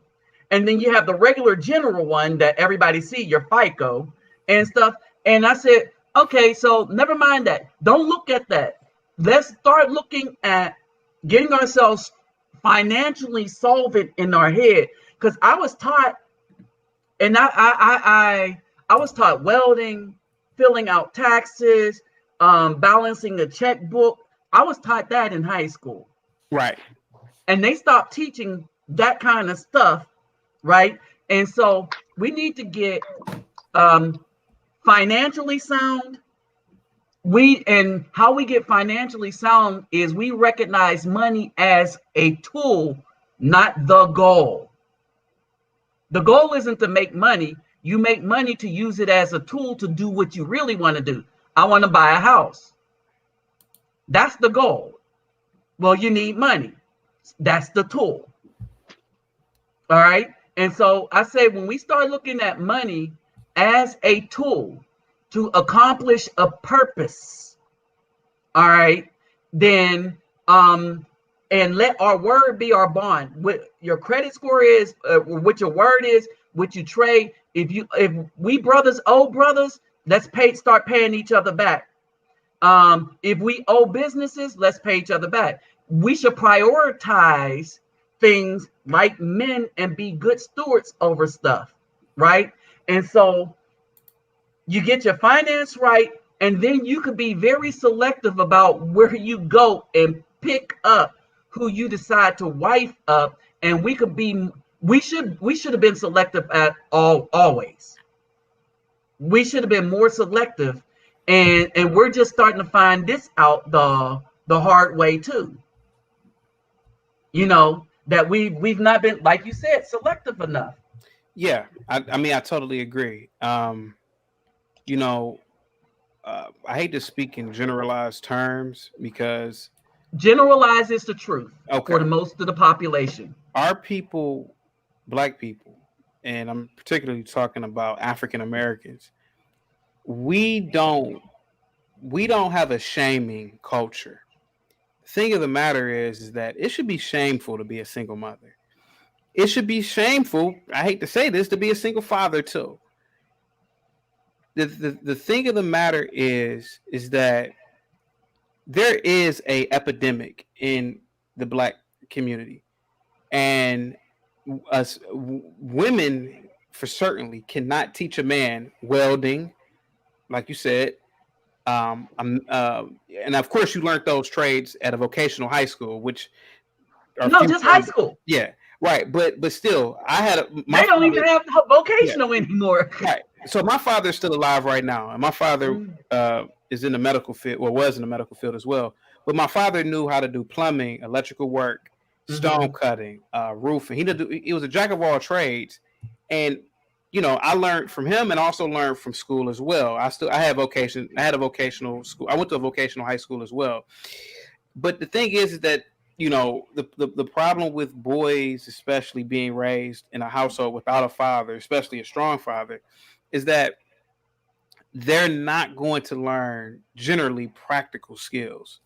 And then you have the regular general one that everybody see, your FICO and stuff. And I said, okay, so never mind that. Don't look at that. Let's start looking at getting ourselves financially solvent in our head. Because I was taught, and I was taught welding, filling out taxes, balancing a checkbook. I was taught that in high school. Right. And they stopped teaching that kind of stuff. Right. And so we need to get financially sound. And how we get financially sound is we recognize money as a tool, not the goal. The goal isn't to make money. You make money to use it as a tool to do what you really want to do. I want to buy a house. That's the goal. Well, you need money. That's the tool. All right. And so I say, when we start looking at money as a tool to accomplish a purpose, all right, then and let our word be our bond. What your credit score is, what your word is, what you trade. If we brothers owe brothers, let's start paying each other back. If we owe businesses, let's pay each other back. We should prioritize things like men and be good stewards over stuff, right? And so you get your finance right, and then you could be very selective about where you go and pick up who you decide to wife up. And we should have been selective at always. We should have been more selective, and we're just starting to find this out the hard way too. You know, that we've not been, like you said, selective enough. Yeah, I mean, I totally agree. I hate to speak in generalized terms, because generalizes the truth Okay. for the most of the population. Our people, black people, and I'm particularly talking about African Americans, we don't have a shaming culture. The thing of the matter is that it should be shameful to be a single mother. It should be shameful, I hate to say this, to be a single father too. The thing of the matter is that there is a epidemic in the black community, and us women for certainly cannot teach a man welding, like you said. And of course, you learned those trades at a vocational high school, which are No, just high school. Yeah, right. But still, I had they don't even have vocational anymore. Right. So my father's still alive right now, and my father is in the medical field, or was in the medical field as well. But my father knew how to do plumbing, electrical work, stone cutting, roofing. He was a jack of all trades, and I learned from him and also learned from school as well. I had a vocational school. I went to a vocational high school as well. But the thing is that the problem with boys, especially being raised in a household without a father, especially a strong father, is that they're not going to learn generally practical skills.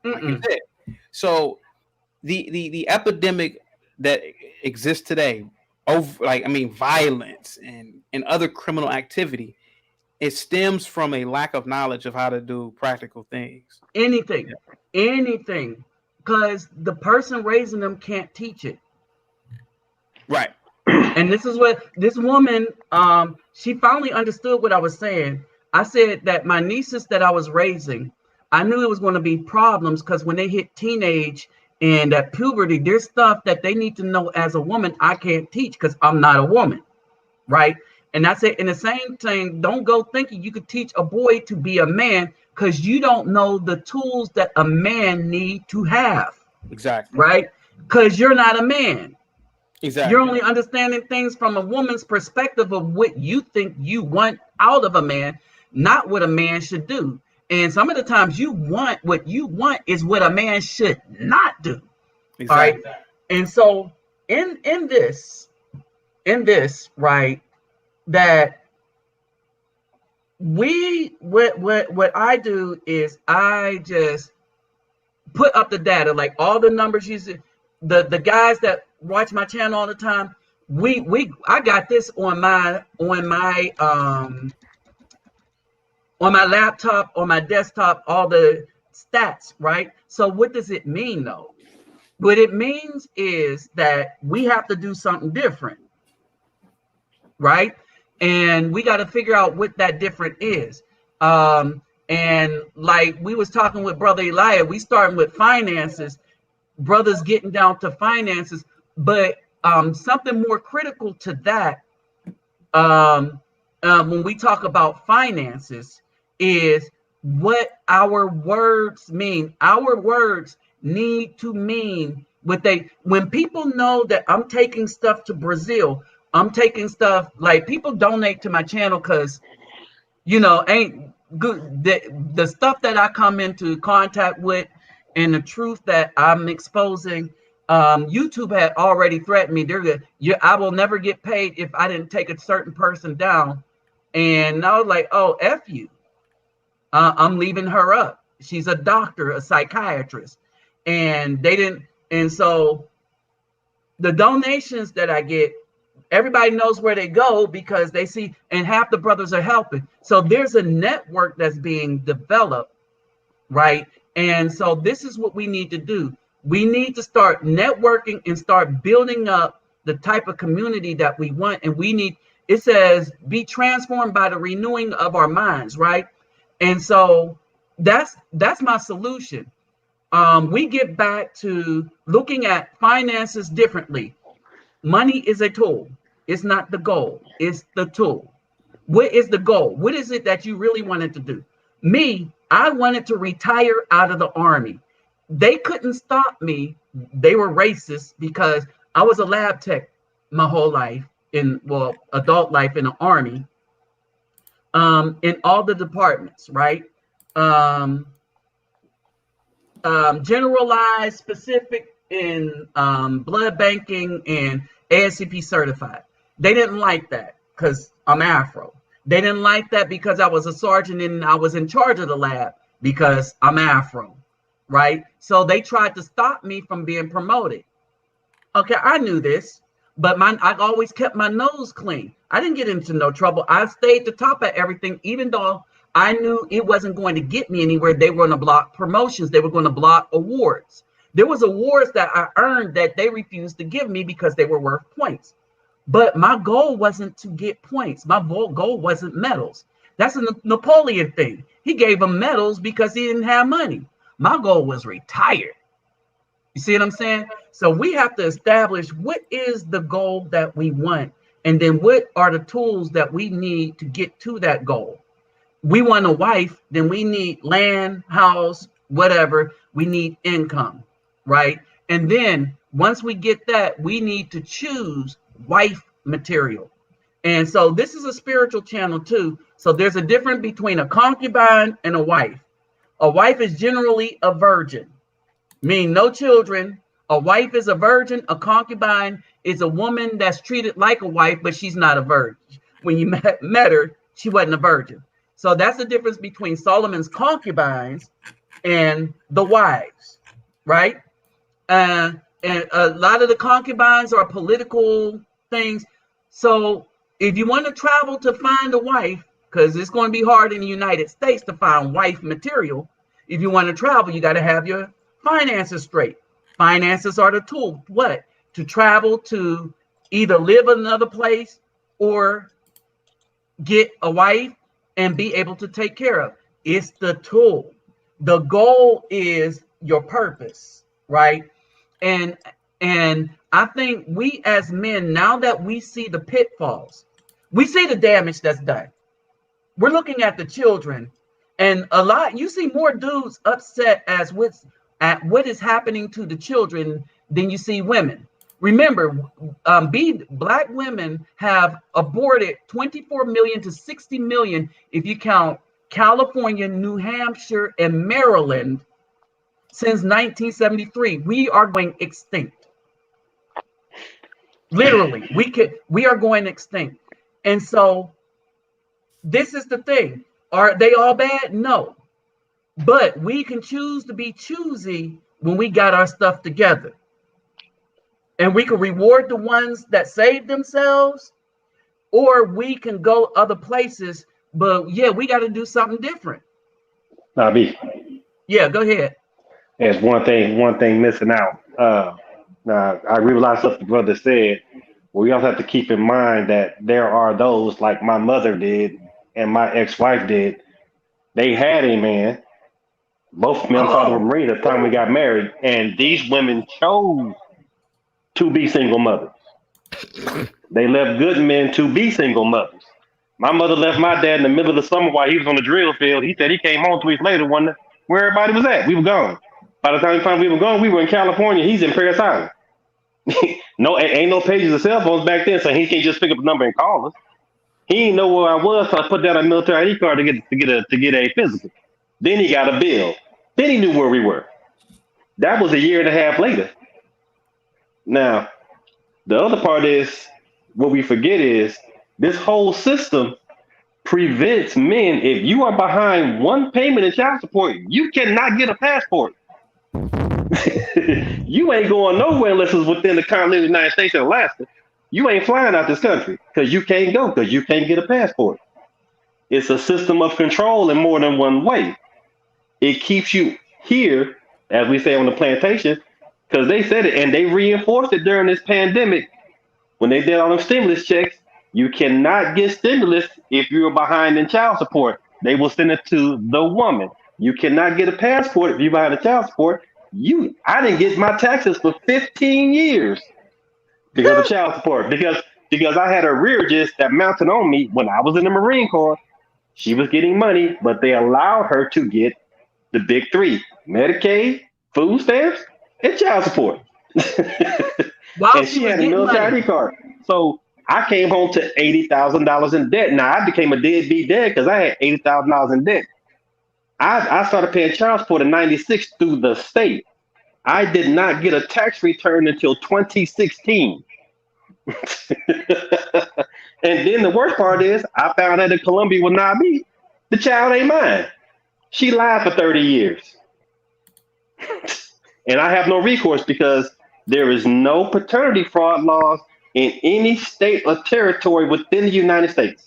Like you said. So the epidemic that exists today, violence and other criminal activity, it stems from a lack of knowledge of how to do practical things. Anything, because the person raising them can't teach it. Right. And this is what this woman, she finally understood what I was saying. I said that my nieces that I was raising, I knew it was going to be problems because when they hit teenage and at puberty, there's stuff that they need to know as a woman I can't teach because I'm not a woman, right? And I said, in the same thing, don't go thinking you could teach a boy to be a man because you don't know the tools that a man need to have. Exactly. Right? Because you're not a man. Exactly. You're only understanding things from a woman's perspective of what you think you want out of a man, not what a man should do. And some of the times what you want is what a man should not do. Exactly. All right. And so in this, right, that what I do is I just put up the data, like all the numbers you see, the guys that watch my channel all the time, I got this on my laptop, on my desktop, all the stats, right? So what does it mean though? What it means is that we have to do something different, right? And we got to figure out what that different is. And like we was talking with Brother Elijah, we starting with finances, brothers getting down to finances, but something more critical to that, when we talk about finances, is what our words mean. Our words need to mean what when people know that I'm taking stuff to Brazil, I'm taking stuff, like people donate to my channel because, ain't good. The stuff that I come into contact with and the truth that I'm exposing, YouTube had already threatened me. I will never get paid if I didn't take a certain person down. And I was like, oh, F you. I'm leaving her up. She's a doctor, a psychiatrist. And they didn't. And so the donations that I get, everybody knows where they go because they see, and half the brothers are helping. So there's a network that's being developed, right? And so this is what we need to do. We need to start networking and start building up the type of community that we want. And it says, be transformed by the renewing of our minds, right? And so that's my solution. We get back to looking at finances differently. Money is a tool. It's not the goal. It's the tool. What is the goal? What is it that you really wanted to do? Me, I wanted to retire out of the Army. They couldn't stop me. They were racist because I was a lab tech my whole life, adult life in the Army, in all the departments, right? generalized, specific in blood banking and ASCP certified. They didn't like that because I'm Afro. They didn't like that because I was a sergeant and I was in charge of the lab because I'm Afro, right? So they tried to stop me from being promoted. Okay, I knew this, but I always kept my nose clean. I didn't get into no trouble. I stayed the top of everything, even though I knew it wasn't going to get me anywhere. They were going to block promotions. They were going to block awards. There was awards that I earned that they refused to give me because they were worth points. But my goal wasn't to get points. My goal wasn't medals. That's a Napoleon thing. He gave them medals because he didn't have money. My goal was retired. You see what I'm saying? So we have to establish what is the goal that we want, and then what are the tools that we need to get to that goal. We want a wife, then we need land, house, whatever. We need income, right? And then once we get that, we need to choose wife material. And so this is a spiritual channel too. So there's a difference between a concubine and a wife. A wife is generally a virgin, meaning no children. A wife is a virgin. A concubine is a woman that's treated like a wife, but she's not a virgin. When you met her, she wasn't a virgin. So that's the difference between Solomon's concubines and the wives, right? And a lot of the concubines are political things. So if you want to travel to find a wife, because it's going to be hard in the United States to find wife material, if you want to travel, you got to have your finances straight. Finances are the tool. What? To travel to either live in another place or get a wife and be able to take care of. It's the tool. The goal is your purpose, right? And I think we as men, now that we see the pitfalls, we see the damage that's done. We're looking at the children, and a lot, you see more dudes upset at what is happening to the children than you see women. Remember, black women have aborted 24 million to 60 million if you count California, New Hampshire, and Maryland since 1973. We are going extinct. Literally, we are going extinct. And so this is the thing. Are they all bad? No. But we can choose to be choosy when we got our stuff together. And we can reward the ones that saved themselves, or we can go other places. But yeah, we got to do something different. Nabi. Yeah, go ahead. There's one thing missing out. Now I agree with a lot of stuff the brother said. But we also have to keep in mind that there are those like my mother did and my ex-wife did. They had a man. Both me and father were Marines at the time we got married, and these women chose to be single mothers. They left good men to be single mothers. My mother left my dad in the middle of the summer while he was on the drill field. He said he came home 2 weeks later, wondering where everybody was at. We were gone. By the time we found we were gone, we were in California. He's in Paris Island. No, ain't no pages of cell phones back then, so he can't just pick up a number and call us. He didn't know where I was, so I put down a military ID card to get a physical. Then he got a bill. Then he knew where we were. That was a year and a half later. Now, the other part is what we forget is this whole system prevents men. If you are behind one payment in child support, you cannot get a passport. You ain't going nowhere unless it's within the continental United States and Alaska. You ain't flying out this country because you can't go because you can't get a passport. It's a system of control in more than one way. It keeps you here, as we say on the plantation, because they said it and they reinforced it during this pandemic when they did all them stimulus checks. You cannot get stimulus if you're behind in child support. They will send it to the woman. You cannot get a passport if you're behind in child support. I didn't get my taxes for 15 years because of child support. Because I had a rearagist that mounted on me when I was in the Marine Corps. She was getting money, but they allowed her to get the big three: Medicaid, food stamps, and child support. And she had a military ID card. So I came home to $80,000 in debt. Now I became a deadbeat dad because I had $80,000 in debt. I started paying child support in '96 through the state. I did not get a tax return until 2016. And then the worst part is, I found out that Columbia will not be. The child ain't mine. She lied for 30 years. And I have no recourse because there is no paternity fraud laws in any state or territory within the United States.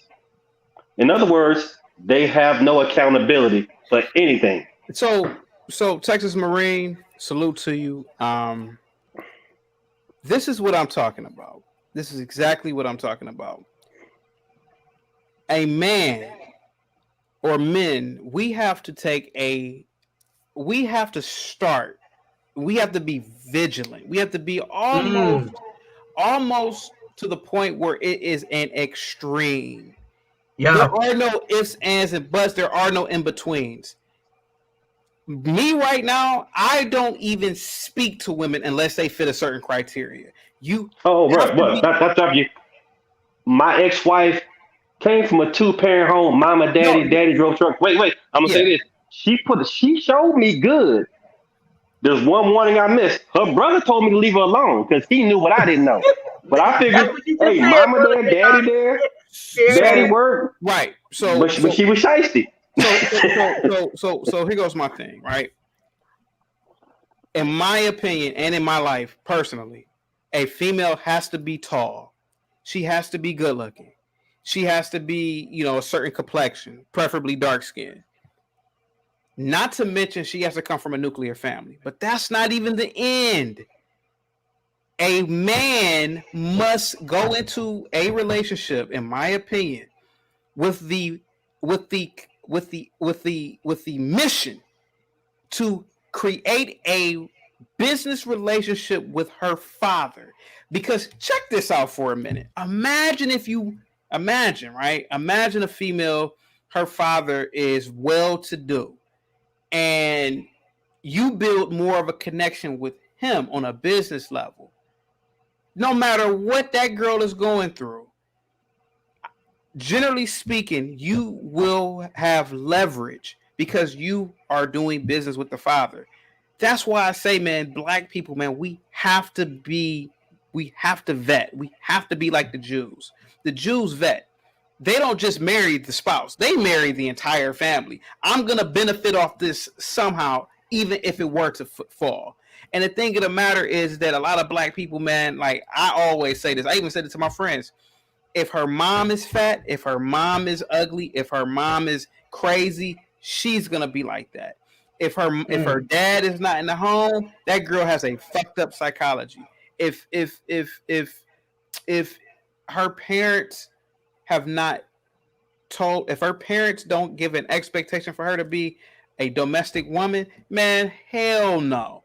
In other words, they have no accountability for anything. So Texas Marine, salute to you. This is what I'm talking about. This is exactly what I'm talking about. A man or men, we have to be vigilant. We have to be almost to the point where it is an extreme. Yeah. There are no ifs, ands, and buts. There are no in-betweens. Me right now, I don't even speak to women unless they fit a certain criteria. My ex-wife came from a 2-parent home. Mama, daddy drove truck. Wait. I'm gonna say this. She showed me good. There's one warning I missed. Her brother told me to leave her alone because he knew what I didn't know. But I figured, hey, mama there, daddy there, daddy work. Right. But she was shiesty. So here goes my thing, right? In my opinion and in my life personally, a female has to be tall. She has to be good looking. She has to be, a certain complexion, preferably dark skin. Not to mention she has to come from a nuclear family. But that's not even the end. A man must go into a relationship, in my opinion, with the mission to create a business relationship with her father. Because check this out for a minute. Imagine a female, her father is well-to-do, and you build more of a connection with him on a business level. No matter what that girl is going through, generally speaking, you will have leverage because you are doing business with the father. That's why I say, man, black people, man, we have to vet. We have to be like the Jews. The Jews vet. They don't just marry the spouse. They marry the entire family. I'm going to benefit off this somehow, even if it were to fall. And the thing of the matter is that a lot of black people, man, like I always say this. I even said it to my friends. If her mom is fat, if her mom is ugly, if her mom is crazy, she's going to be like that. If her dad is not in the home, that girl has a fucked up psychology. If her parents have not told, if her parents don't give an expectation for her to be a domestic woman, man, hell no.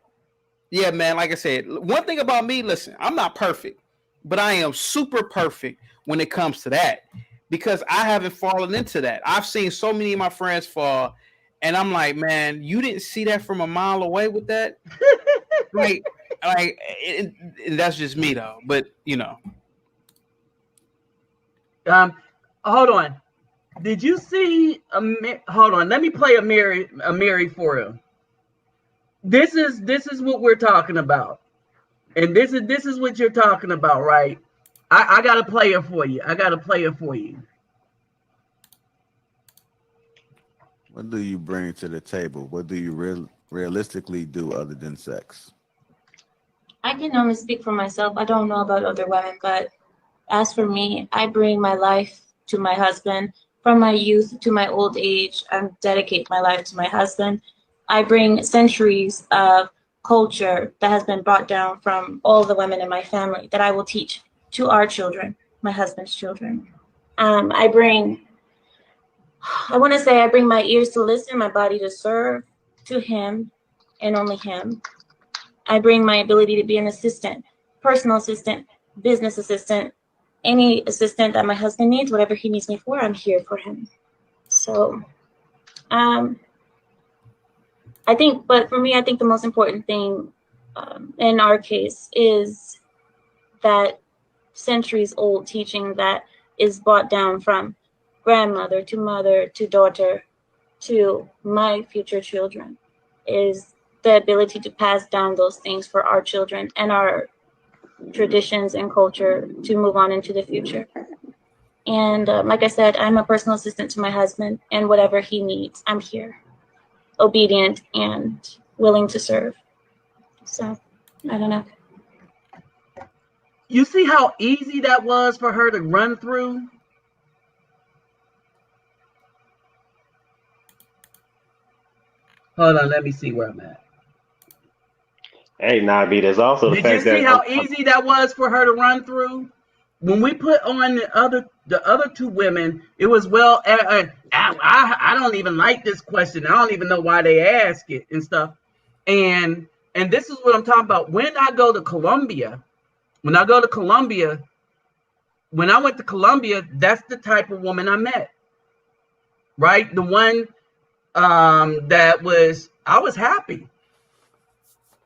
Yeah, man, like I said, one thing about me, listen, I'm not perfect, but I am super perfect when it comes to that because I haven't fallen into that. I've seen so many of my friends fall, and I'm like, man, you didn't see that from a mile away with that? like that's just me though, but hold on. Did you see hold on, let me play a Mary for him. This is what we're talking about. And this is what you're talking about, right? I gotta play it for you. What do you bring to the table? What do you realistically do other than sex? I can only speak for myself. I don't know about other women, but as for me, I bring my life to my husband. From my youth to my old age, I dedicate my life to my husband. I bring centuries of culture that has been brought down from all the women in my family that I will teach to our children, my husband's children. I bring my ears to listen, my body to serve to him and only him. I bring my ability to be an assistant, personal assistant, business assistant, any assistant that my husband needs, whatever he needs me for, I'm here for him. So, but for me, I think the most important thing in our case is that centuries old teaching that is brought down from grandmother to mother to daughter to my future children is the ability to pass down those things for our children and our traditions and culture to move on into the future. And like I said, I'm a personal assistant to my husband, and whatever he needs, I'm here, obedient and willing to serve. So, I don't know. You see how easy that was for her to run through? Hold on, let me see where I'm at. Hey, Nabi, there's also the Did you fact see that how easy that was for her to run through? When we put on the other two women, it was I don't even like this question. I don't even know why they ask it and stuff. And this is what I'm talking about. When I go to Colombia, when I went to Colombia, that's the type of woman I met. Right? The one I was happy.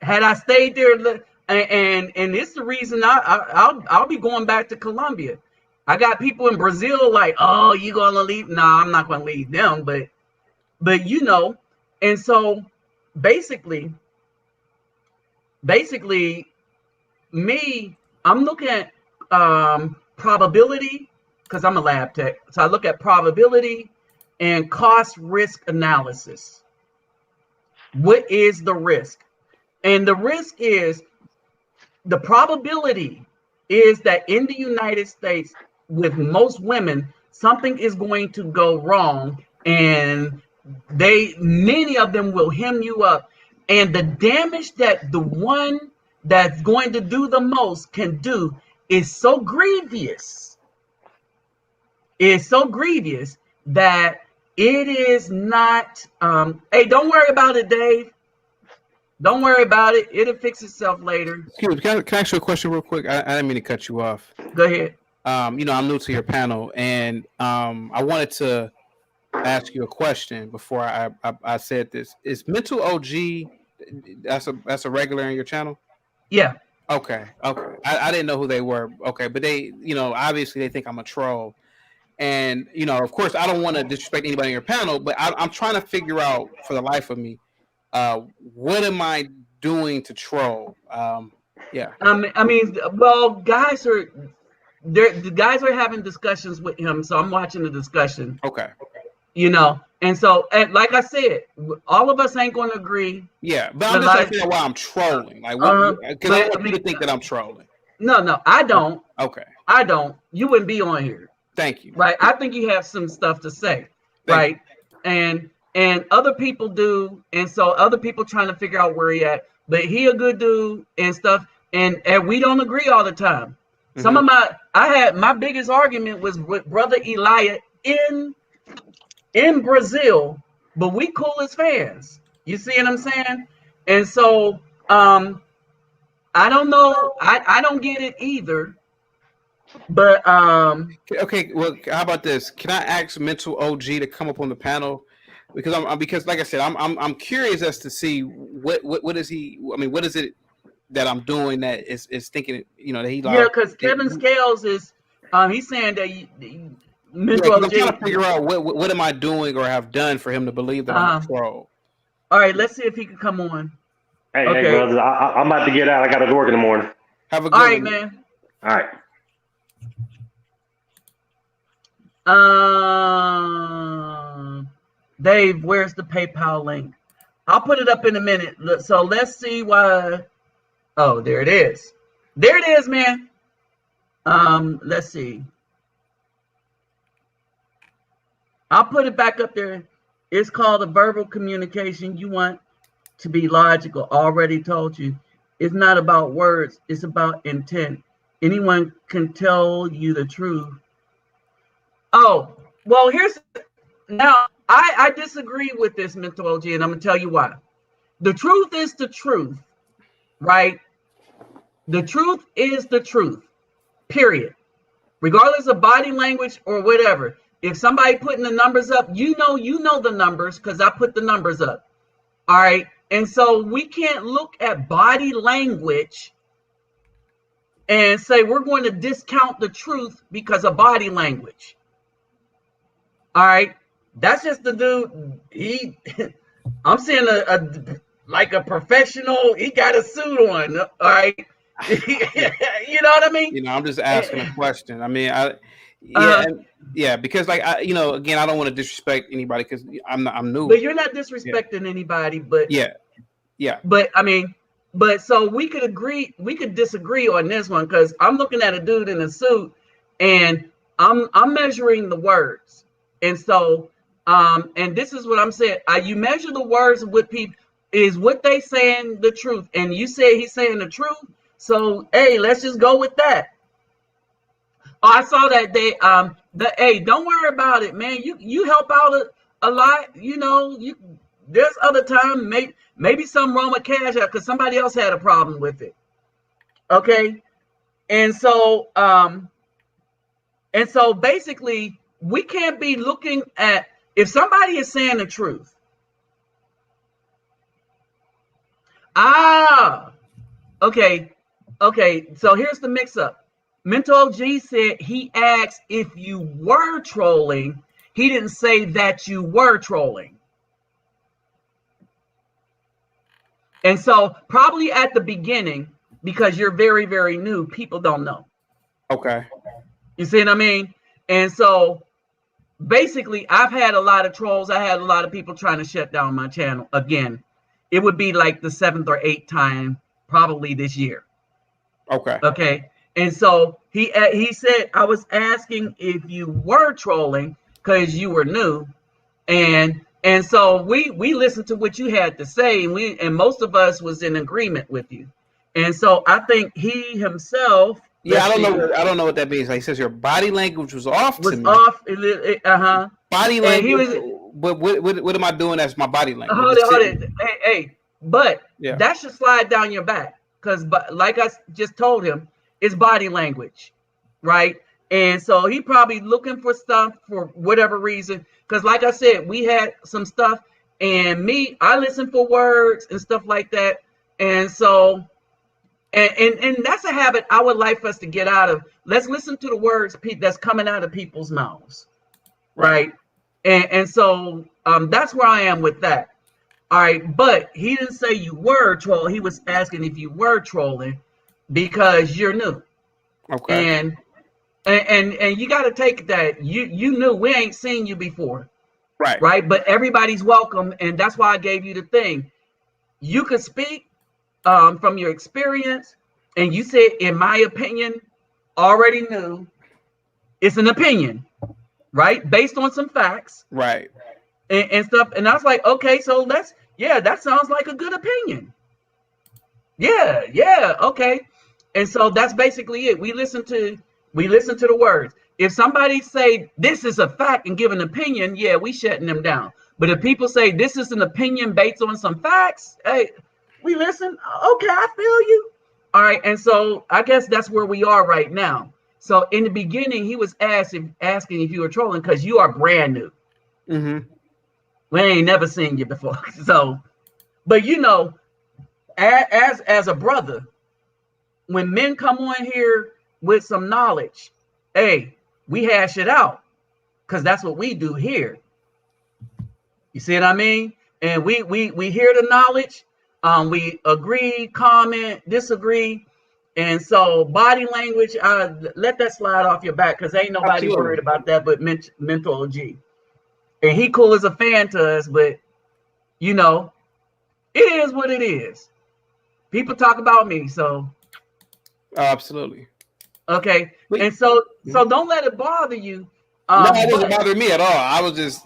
Had I stayed there, and it's the reason I'll be going back to Colombia. I got people in Brazil like, oh, you gonna leave? Nah, I'm not gonna leave them, but you know, and so basically, me, I'm looking at probability because I'm a lab tech, so I look at probability and cost risk analysis. What is the risk? And the risk is, the probability is that in the United States, with most women, something is going to go wrong, and many of them will hem you up. And the damage that the one that's going to do the most can do is so grievous. It's so grievous that it is not, hey, don't worry about it, Dave. Don't worry about it. It'll fix itself later. Excuse me, can I ask you a question real quick? I didn't mean to cut you off. Go ahead. I'm new to your panel, and I wanted to ask you a question before I said this. Is Mental OG that's a regular in your channel? Yeah. Okay. I didn't know who they were. Okay, but they, obviously they think I'm a troll. And, of course, I don't want to disrespect anybody in your panel, but I'm trying to figure out for the life of me, what am I doing to troll? Yeah. I mean, well, the guys are having discussions with him, so I'm watching the discussion. Okay. And so, like I said, all of us ain't going to agree. Yeah, but I'm just trying to figure out why I'm trolling. Like, because I want you to think that I'm trolling. No, I don't. Okay. I don't. You wouldn't be on here. Thank you. Right. I think you have some stuff to say. Right. And other people do. And so other people trying to figure out where he at. But he a good dude and stuff. And we don't agree all the time. Mm-hmm. My biggest argument was with Brother Elijah in Brazil, but we cool as fans. You see what I'm saying? And so I don't know. I don't get it either. But okay, well, how about this? Can I ask Mental OG to come up on the panel? Because like I said, I'm curious as to see what is he? I mean, what is it that I'm doing that is thinking that he? Yeah, because Kevin Scales is he's saying that Mental OG. I'm trying to figure out what am I doing or have done for him to believe that I'm a troll. All right, let's see if he can come on. Hey, brothers, I'm about to get out. I got to work in the morning. Have a good one, man. All right. Dave, where's the PayPal link? I'll put it up in a minute. So let's see why. Oh, there it is. There it is, man. Let's see. I'll put it back up there. It's called a verbal communication. You want to be logical. Already told you. It's not about words. It's about intent. Anyone can tell you the truth. Oh, well, now I disagree with this, Mental OG, and I'm going to tell you why. The truth is the truth, right? The truth is the truth, period. Regardless of body language or whatever. If somebody putting the numbers up, you know the numbers because I put the numbers up. All right. And so we can't look at body language and say we're going to discount the truth because of body language. All right. That's just the dude. I'm seeing a professional. He got a suit on. All right. You know what I mean? I'm just asking a question. I mean, because again, I don't want to disrespect anybody because I'm new. But you're not disrespecting anybody. But yeah. But I mean, so we could disagree on this one because I'm looking at a dude in a suit, and I'm measuring the words, and so and this is what I'm saying. You measure the words with people. Is what they saying the truth? And you say he's saying the truth. So hey, let's just go with that. Oh, I saw that hey, don't worry about it, man. You help out a lot. There's other time maybe some wrong with Cash App because somebody else had a problem with it. Okay, and so basically we can't be looking at if somebody is saying the truth. Okay. So here's the mix-up. Mental G said he asked if you were trolling. He didn't say that you were trolling. And so probably at the beginning, because you're very, very new, people don't know. Okay. You see what I mean? And so basically, I've had a lot of trolls. I had a lot of people trying to shut down my channel again. It would be like the 7th or 8th time, probably this year. Okay. And so he said, I was asking if you were trolling because you were new. And so we listened to what you had to say, and most of us was in agreement with you. And so I think he himself. Yeah, I don't know what that means. Like he says your body language was off to me. Body language. But what am I doing as my body language? Hold it. Hey, but that should slide down your back because, like I just told him, it's body language, right? And so he probably looking for stuff for whatever reason. Because, like I said, we had some stuff, and I listen for words and stuff like that, and so. And that's a habit I would like for us to get out of. Let's listen to the words that's coming out of people's mouths, right? And so that's where I am with that. All right, but he didn't say you were trolling. He was asking if you were trolling because you're new. Okay. And you got to take that. You knew we ain't seen you before, right? Right, but everybody's welcome, and that's why I gave you the thing. You could speak. From your experience, and you said, in my opinion, already knew. It's an opinion, right? Based on some facts, right? And stuff. And I was like, okay, so that sounds like a good opinion. Yeah, okay. And so that's basically it. We listen to the words. If somebody say this is a fact and give an opinion, yeah, we shutting them down. But if people say this is an opinion based on some facts, hey. We listen. Okay, I feel you. All right, and so I guess that's where we are right now. So in the beginning, he was asking if you were trolling because you are brand new. Mm-hmm. We ain't never seen you before. So, but as a brother, when men come on here with some knowledge, hey, we hash it out because that's what we do here. You see what I mean? And we hear the knowledge. We agree, comment, disagree. And so body language, let that slide off your back because ain't nobody worried about that but Mental G. And he cool as a fan to us, but it is what it is. People talk about me, so. Absolutely. Okay. And so don't let it bother you. No, it doesn't bother me at all. I was just,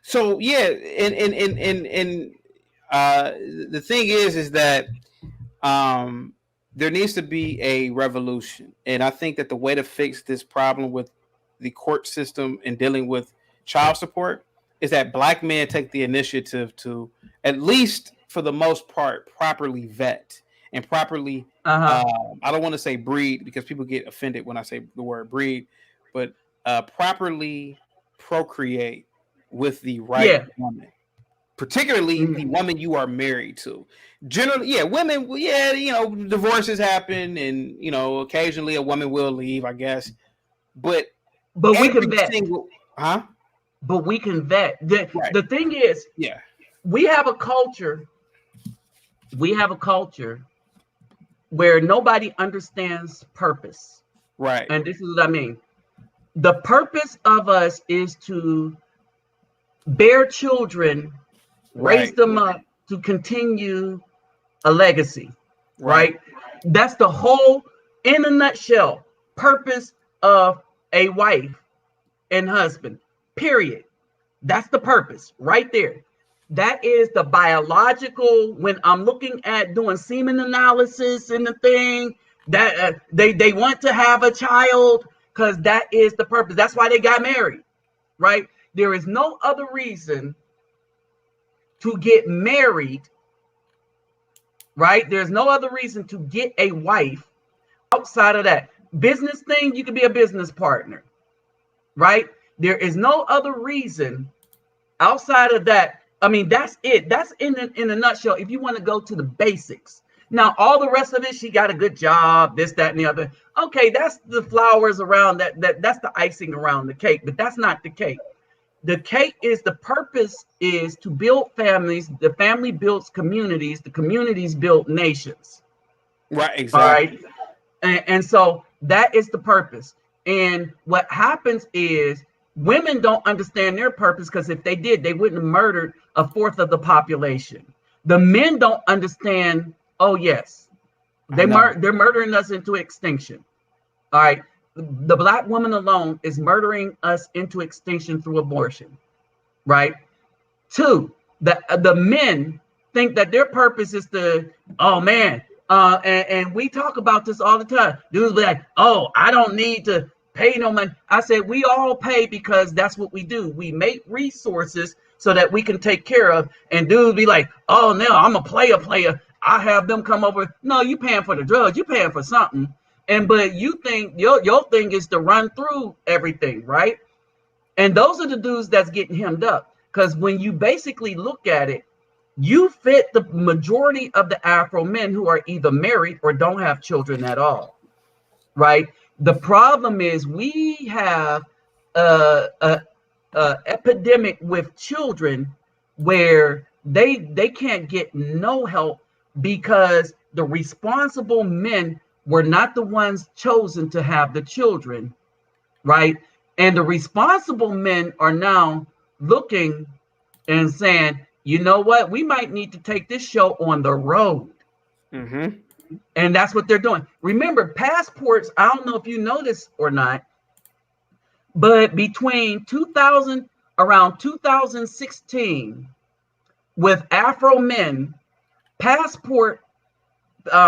so yeah, and the thing is that there needs to be a revolution, and I think that the way to fix this problem with the court system and dealing with child support is that black men take the initiative to, at least for the most part, properly vet and properly. I don't want to say breed because people get offended when I say the word breed, but properly procreate with the right woman. Particularly the woman you are married to. Generally, women, divorces happen, and occasionally a woman will leave, I guess. But we can vet. but we can vet. The thing is, yeah, we have a culture where nobody understands purpose. right, And this is what I mean. The purpose of us is to bear children, raise right, them up to continue a legacy, right, right? That's the whole, in a nutshell, purpose of a wife and husband, period. That's the purpose right there. That is the biological, when I'm looking at doing semen analysis and the thing, that they want to have a child because that is the purpose. That's why they got married, right? There is no other reason to get married, right? There's no other reason to get a wife outside of that. Business thing, you could be a business partner, right? There is no other reason outside of that. I mean, that's it. That's in a nutshell. If you want to go to the basics. Now, all the rest of it, she got a good job, this, that, and the other. Okay, that's the flowers around that's the icing around the cake, but that's not the cake. The cake is, the purpose is to build families. The family builds communities. The communities build nations. right, All exactly. right. And so that is the purpose. And what happens is women don't understand their purpose, because if they did, they wouldn't have murdered a fourth of the population. The men don't understand. Oh yes, they're murdering us into extinction. All right. The black woman alone is murdering us into extinction through abortion. Right. Two, the men think that their purpose is to, oh man, and we talk about this all the time. Dudes be like, oh, I don't need to pay no money. I said, we all pay because that's what we do. We make resources so that we can take care of. And dudes be like, oh no, I'm a player. I have them come over. No, you paying for the drugs. You paying for something. But you think your thing is to run through everything, right? And those are the dudes that's getting hemmed up. Because when you basically look at it, you fit the majority of the Afro men who are either married or don't have children at all, right? The problem is we have a epidemic with children where they can't get no help because the responsible men were not the ones chosen to have the children, right? And the responsible men are now looking and saying, you know what? We might need to take this show on the road. Mm-hmm. And that's what they're doing. Remember, passports, I don't know if you know this or not, but between around 2016, with Afro men,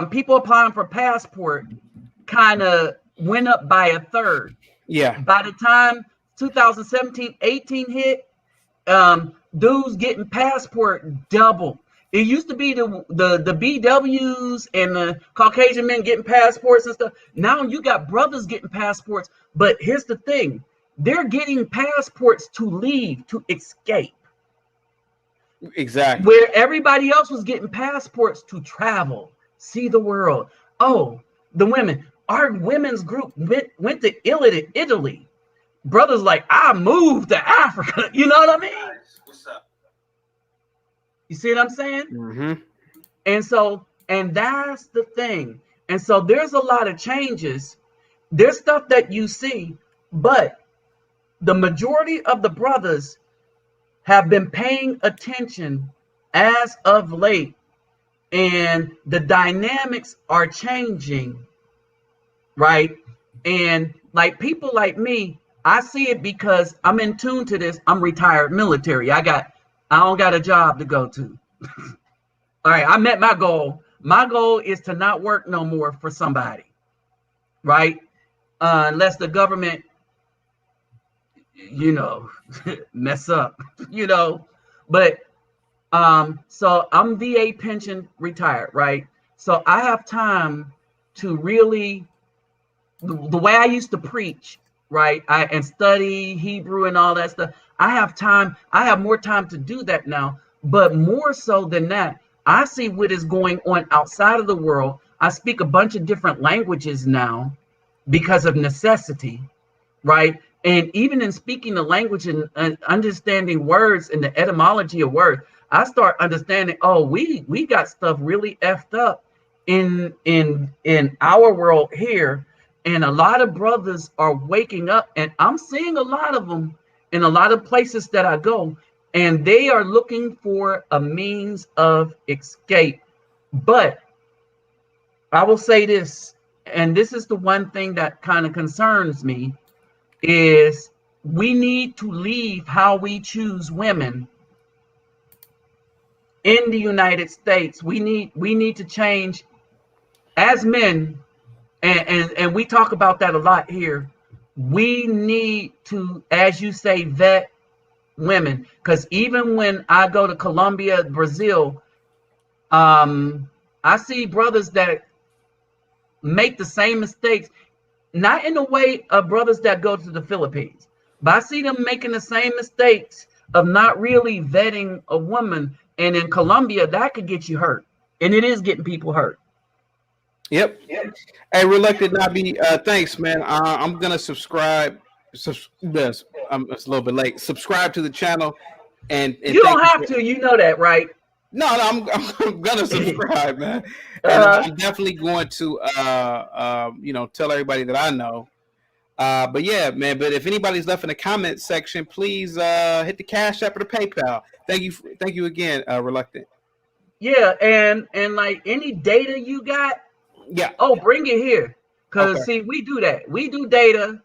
people applying for passport kind of went up by a third. Yeah. By the time 2017-18 hit, dudes getting passport double. It used to be the BWs and the Caucasian men getting passports and stuff. Now you got brothers getting passports. But here's the thing. They're getting passports to leave, to escape. Exactly. Where everybody else was getting passports to travel, see the world. Oh, the women. Our women's group went to Italy. Brothers like, I moved to Africa. You know what I mean? What's up? You see what I'm saying? Mm-hmm. And that's the thing. And so there's a lot of changes. There's stuff that you see, but the majority of the brothers have been paying attention as of late, and the dynamics are changing, right? And like people like me, I see it because I'm in tune to this. I'm retired military. I don't got a job to go to. All right, I met my goal. My goal is to not work no more for somebody, right? Unless the government, mess up, But so I'm VA pension retired, right? So I have time to really, the way I used to preach, right? And study Hebrew and all that stuff. I have more time to do that now. But more so than that, I see what is going on outside of the world. I speak a bunch of different languages now because of necessity, right? And even in speaking the language and understanding words and the etymology of words, I start understanding, oh, we got stuff really effed up in our world here. And a lot of brothers are waking up, and I'm seeing a lot of them in a lot of places that I go, and they are looking for a means of escape. But I will say this, and this is the one thing that kind of concerns me, is we need to leave how we choose women in the United States. We need to change as men, and we talk about that a lot here. We need to, as you say, vet women, because even when I go to Colombia, Brazil, I see brothers that make the same mistakes, not in the way of brothers that go to the Philippines, but I see them making the same mistakes of not really vetting a woman. And in Colombia, that could get you hurt, and it is getting people hurt. Yep. Hey, Reluctant Nabi, thanks, man. I'm gonna subscribe. Yes, it's a little bit late. Subscribe to the channel, and you don't have to. You know that, right? No, I'm gonna subscribe, man. And I'm definitely going to, tell everybody that I know. But yeah, man. But if anybody's left in the comment section, please hit the Cash App or the PayPal. Thank you again, Reluctant. Yeah, and like any data you got, yeah. Oh, bring it here, because see, we do that. We do data.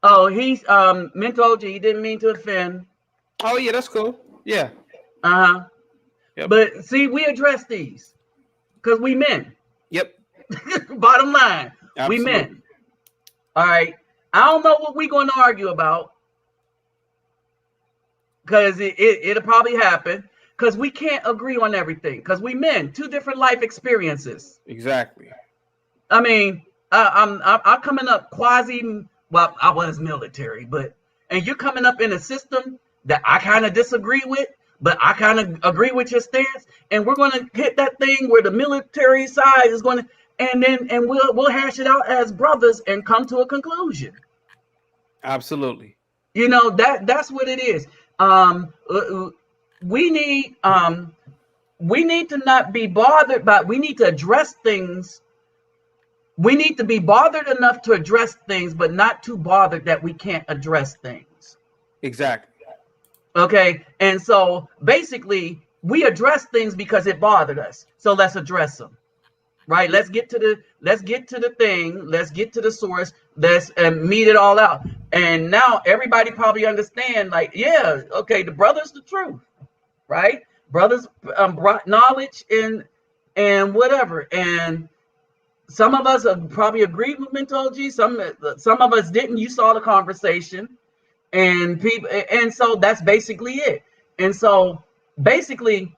Oh, he's Mentoji. He didn't mean to offend. Oh yeah, that's cool. Yeah. Yep. But see, we address these because we men. Yep. Bottom line, Absolutely. We men. All right. I don't know what we're going to argue about, because it'll probably happen, because we can't agree on everything, because we men, two different life experiences. Exactly. I mean, I'm coming up well, I was military, and you're coming up in a system that I kind of disagree with, but I kind of agree with your stance, and we're going to hit that thing where the military side is going to, and we'll hash it out as brothers and come to a conclusion. Absolutely. You know, that's what it is. We need to not be bothered by, we need to address things. We need to be bothered enough to address things, but not too bothered that we can't address things. Exactly. Okay. And so basically we address things because it bothered us. So let's address them. Right. Let's get to the thing. Let's get to the source. Let's meet it all out. And now everybody probably understand, like, yeah, okay, the brother's the truth. Right. Brothers brought knowledge and whatever. And some of us probably agreed with Mentoji. Some of us didn't. You saw the conversation, and people, and so that's basically it. And so basically,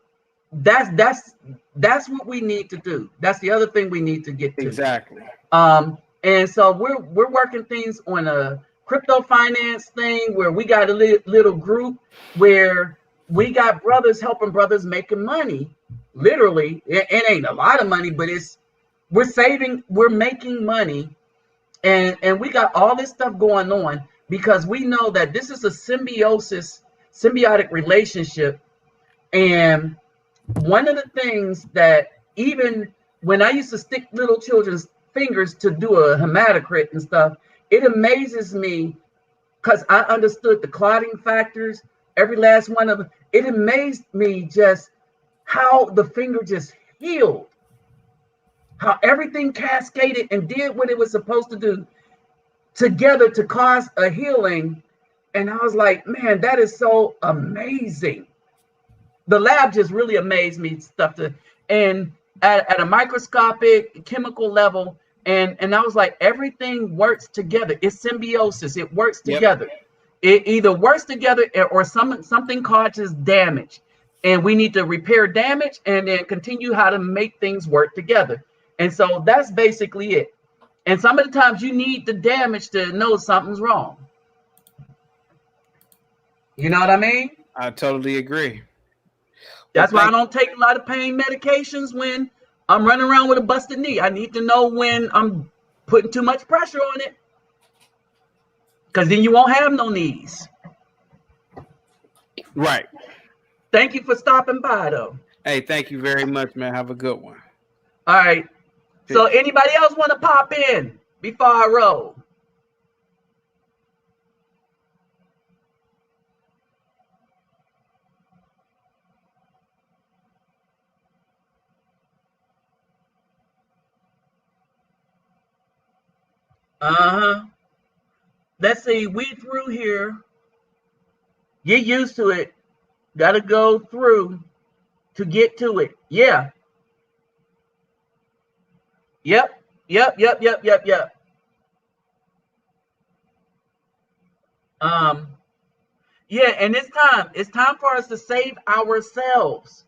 that's what we need to do. That's the other thing we need to get to. Exactly. And so we're working things on a crypto finance thing where we got a little group where we got brothers helping brothers making money. Literally, it ain't a lot of money, but we're making money, and we got all this stuff going on because we know that this is a symbiotic relationship. And one of the things that, even when I used to stick little children's fingers to do a hematocrit and stuff, it amazes me because I understood the clotting factors, every last one of them. It amazed me just how the finger just healed, how everything cascaded and did what it was supposed to do together to cause a healing. And I was like, man, that is so amazing. The lab just really amazed me and at a microscopic chemical level. And I was like, everything works together. It's symbiosis. It works together. Yep. It either works together or something causes damage. And we need to repair damage and then continue how to make things work together. And so that's basically it. And some of the times you need the damage to know something's wrong. You know what I mean? I totally agree. That's why I don't take a lot of pain medications when I'm running around with a busted knee. I need to know when I'm putting too much pressure on it, because then you won't have no knees. Right. Thank you for stopping by, though. Hey, thank you very much, man. Have a good one. All right. So anybody else want to pop in before I roll? Uh-huh. Let's see. We through here. Get used to it. Got to go through to get to it. Yeah. Yep. Yep. Yeah, and it's time for us to save ourselves.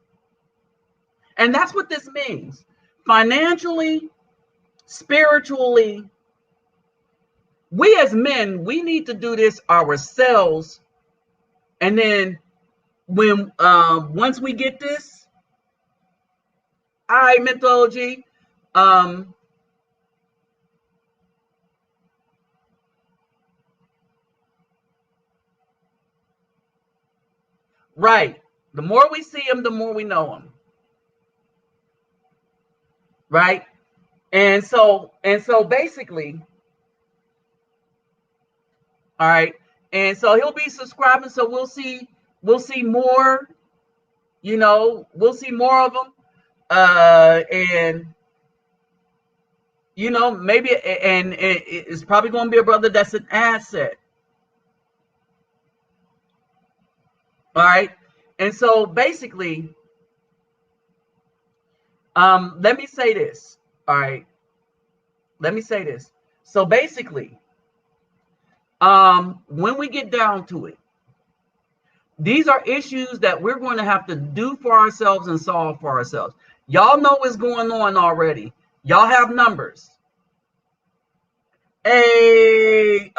And that's what this means. Financially, spiritually, we as men, we need to do this ourselves. And then when once we get this, all right, mythology, right. The more we see them, the more we know them. Right? And so basically, all right. And so he'll be subscribing. So we'll see more, we'll see more of them. And maybe, and it's probably going to be a brother that's an asset. All right. And so basically, let me say this. All right. Let me say this. So basically, when we get down to it, these are issues that we're going to have to do for ourselves and solve for ourselves. Y'all know what's going on already. Y'all have numbers. Hey,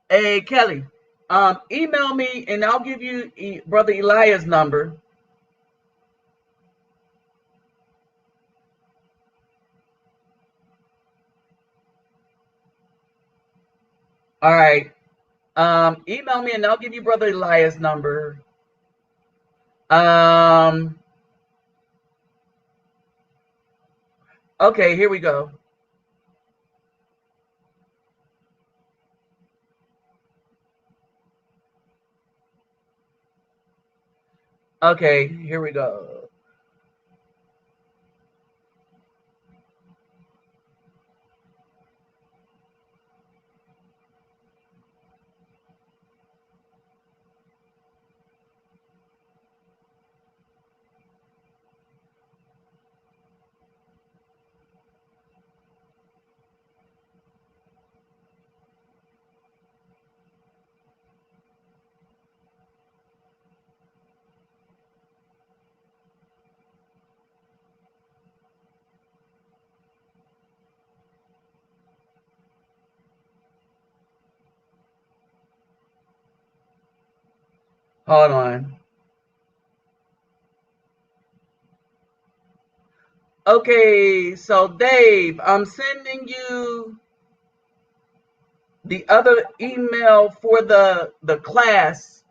hey, Kelly, email me and I'll give you Brother Elias' number. All right. Email me and I'll give you Brother Elias' number. Okay, here we go. Okay, here we go. Hold on. Okay, so Dave, I'm sending you the other email for the class.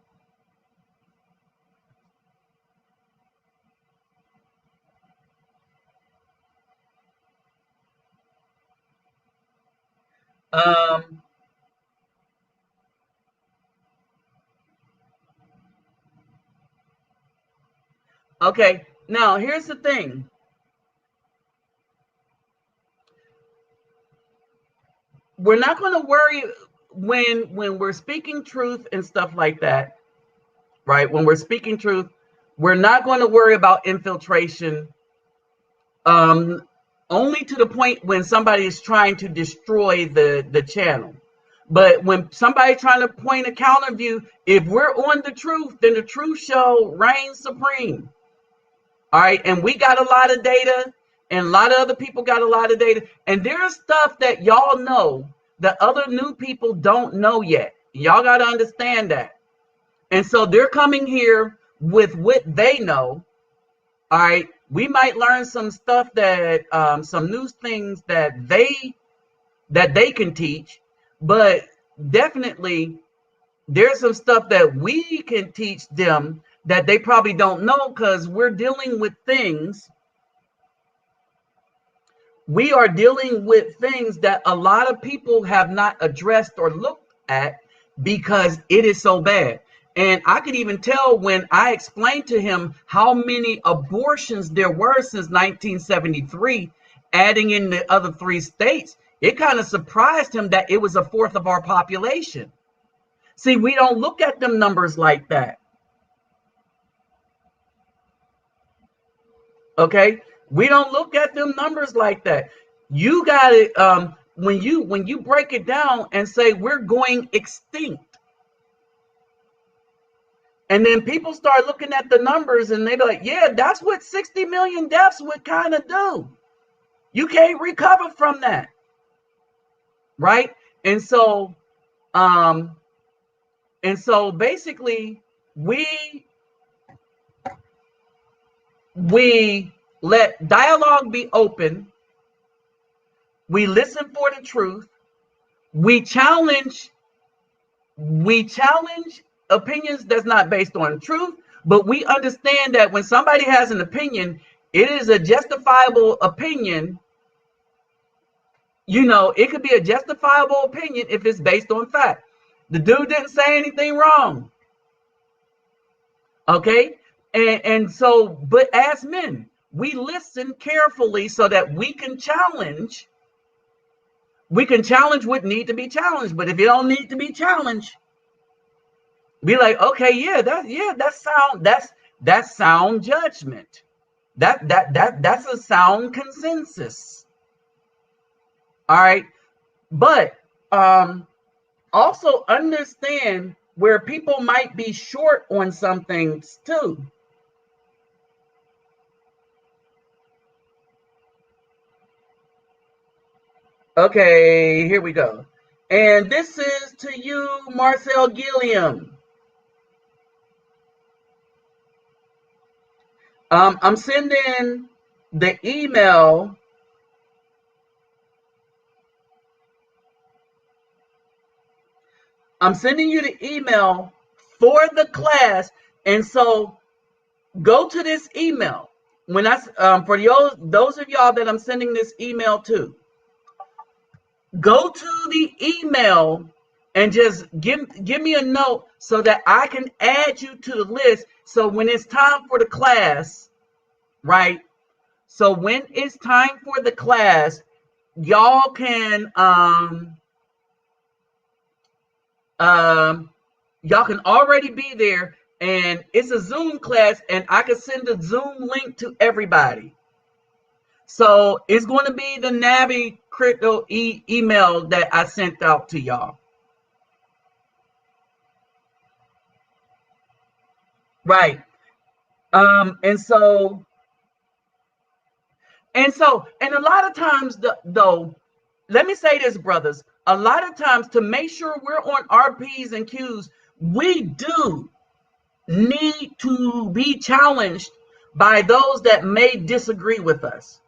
Okay, now here's the thing. We're not going to worry when we're speaking truth and stuff like that, right? When we're speaking truth, we're not going to worry about infiltration, only to the point when somebody is trying to destroy the channel. But when somebody's trying to point a counter view, if we're on the truth, then the truth shall reign supreme. All right. And we got a lot of data, and a lot of other people got a lot of data. And there's stuff that y'all know that other new people don't know yet. Y'all got to understand that. And so they're coming here with what they know. All right. We might learn some stuff that some new things that they can teach, but definitely there's some stuff that we can teach them that they probably don't know, because we're dealing with things. We are dealing with things that a lot of people have not addressed or looked at because it is so bad. And I could even tell when I explained to him how many abortions there were since 1973, adding in the other 3 states, it kind of surprised him that it was a fourth of our population. See, we don't look at them numbers like that. Okay? We don't look at them numbers like that. You got it. When you break it down and say we're going extinct, and then people start looking at the numbers and they're like, yeah, that's what 60 million deaths would kind of do. You can't recover from that. Right? And so basically we let dialogue be open. We listen for the truth. We challenge opinions that's not based on truth, but we understand that when somebody has an opinion, it is a justifiable opinion. It could be a justifiable opinion if it's based on fact. The dude didn't say anything wrong. Okay? And so, but as men, we listen carefully so that we can challenge what need to be challenged. But if it don't need to be challenged, be like, okay, that's sound judgment. That's a sound consensus. All right. But also understand where people might be short on some things too. Okay, here we go. And this is to you, Marcel Gilliam. I'm sending the email. I'm sending you the email for the class. And so go to this email. When for those of y'all that I'm sending this email to, go to the email and just give me a note so that I can add you to the list. So when it's time for the class, right? So when it's time for the class, y'all can y'all can already be there, and it's a Zoom class, and I can send a Zoom link to everybody. So it's going to be the Nabi crypto email that I sent out to y'all. Right. And a lot of times though, let me say this, brothers, a lot of times to make sure we're on our P's and Q's, we do need to be challenged by those that may disagree with us.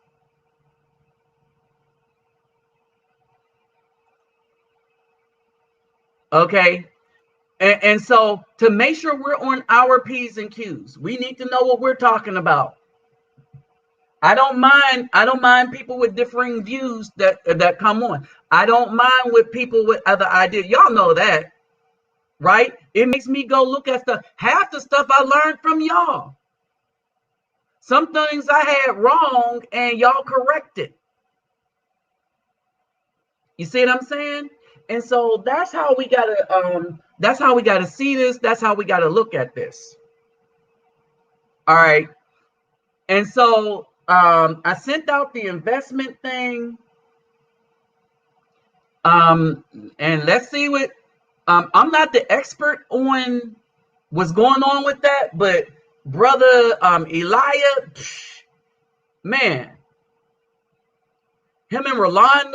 Okay. And so to make sure we're on our P's and Q's, we need to know what we're talking about. I don't mind people with differing views that come on. I don't mind with people with other ideas. Y'all know that, right? It makes me go look at half the stuff I learned from y'all. Some things I had wrong and y'all corrected. You see what I'm saying? And so that's how we gotta see this. That's how we gotta look at this. All right. And so I sent out the investment thing. And let's see what I'm not the expert on what's going on with that, but brother Elijah, man, him and Roland,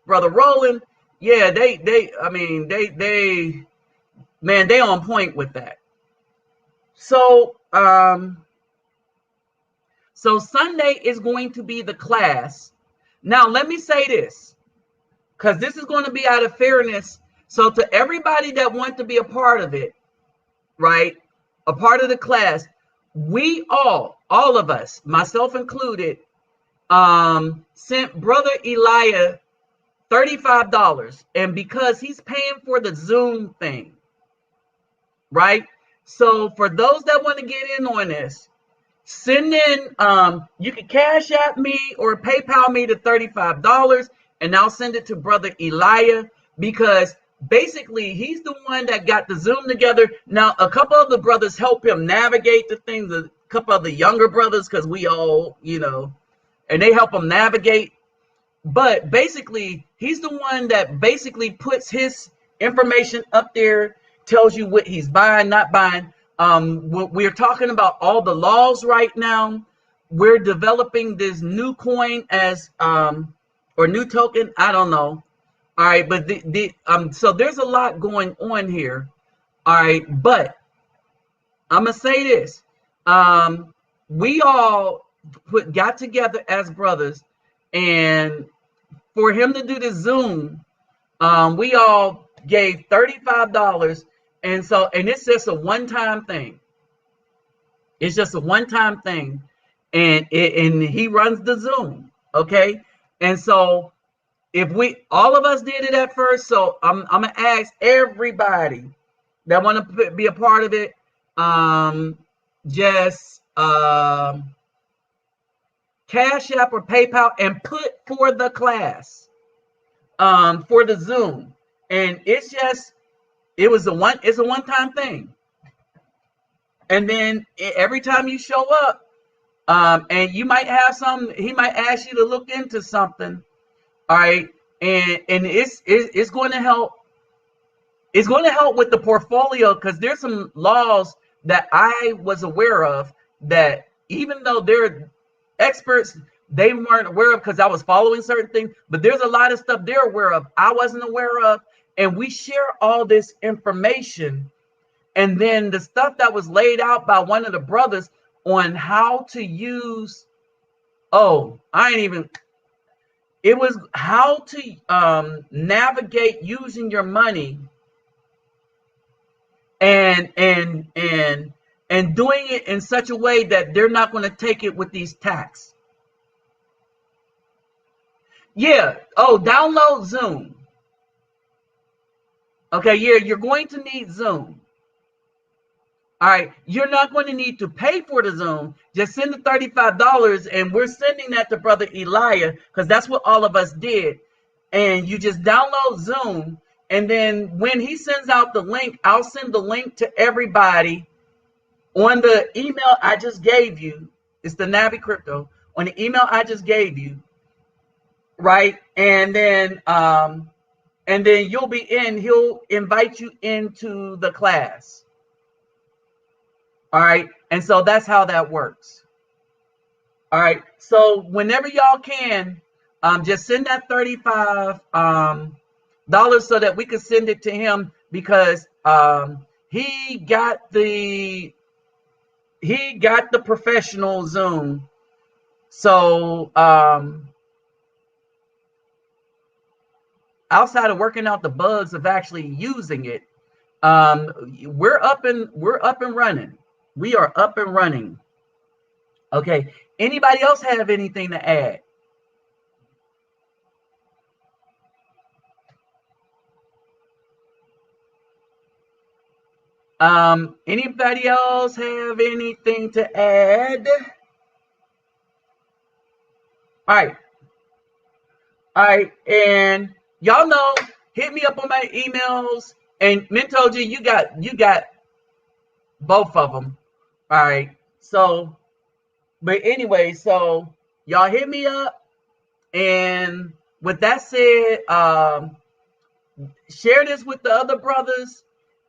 brother Roland, yeah, they man, they on point with that. So, so Sunday is going to be the class. Now, let me say this, because this is going to be out of fairness. So to everybody that wants to be a part of it, right, a part of the class, we all of us, myself included, sent Brother Elijah $35. And because he's paying for the Zoom thing, right? So for those that want to get in on this, send in, you can cash at me or PayPal me the $35, and I'll send it to Brother Elijah, because basically he's the one that got the Zoom together. Now, a couple of the brothers help him navigate the things, a couple of the younger brothers, because we all, you know, and they help him navigate. But basically, he's the one that basically puts his information up there, tells you what he's buying, not buying. We're talking about all the laws right now. We're developing this new coin as or new token. I don't know. All right, but so there's a lot going on here. All right, but I'm gonna say this. We all got together as brothers, and for him to do the Zoom, we all gave $35. And so, and it's just a one-time thing. It's just a one-time thing. And he runs the Zoom. Okay. And so if all of us did it at first, so I'm going to ask everybody that want to be a part of it, just Cash App or PayPal and put for the class, for the Zoom. And it's just, it's a one-time thing. And then every time you show up, and you might have he might ask you to look into something. All right. And it's going to help. It's going to help with the portfolio, because there's some laws that I was aware of that, even though they're experts, they weren't aware of, because I was following certain things. But there's a lot of stuff they're aware of I wasn't aware of. And we share all this information. And then the stuff that was laid out by one of the brothers on how to use, it was how to navigate using your money and doing it in such a way that they're not going to take it with these tax. Yeah. Download Zoom. Okay, yeah, you're going to need Zoom. All right, you're not going to need to pay for the Zoom. Just send the $35, and we're sending that to Brother Elijah, because that's what all of us did. And you just download Zoom, and then when he sends out the link, I'll send the link to everybody on the email I just gave you. It's the Nabi Crypto on the email I just gave you, right? And then you'll be in. He'll invite you into the class. All right. And so that's how that works. All right. So whenever y'all can, just send that $35 so that we can send it to him, because he got the professional Zoom. So outside of working out the bugs of actually using it, we're up and running. We are up and running. Okay. Anybody else have anything to add? Anybody else have anything to add? All right. And y'all know, hit me up on my emails. And Mentoji, you got both of them. All right. So, but anyway, so y'all hit me up. And with that said, share this with the other brothers,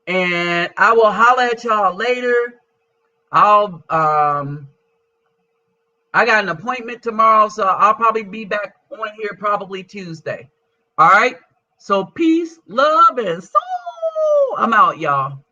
and I will holler at y'all later. I got an appointment tomorrow, so I'll probably be back on here probably Tuesday. All right. So peace, love, and soul. I'm out, y'all.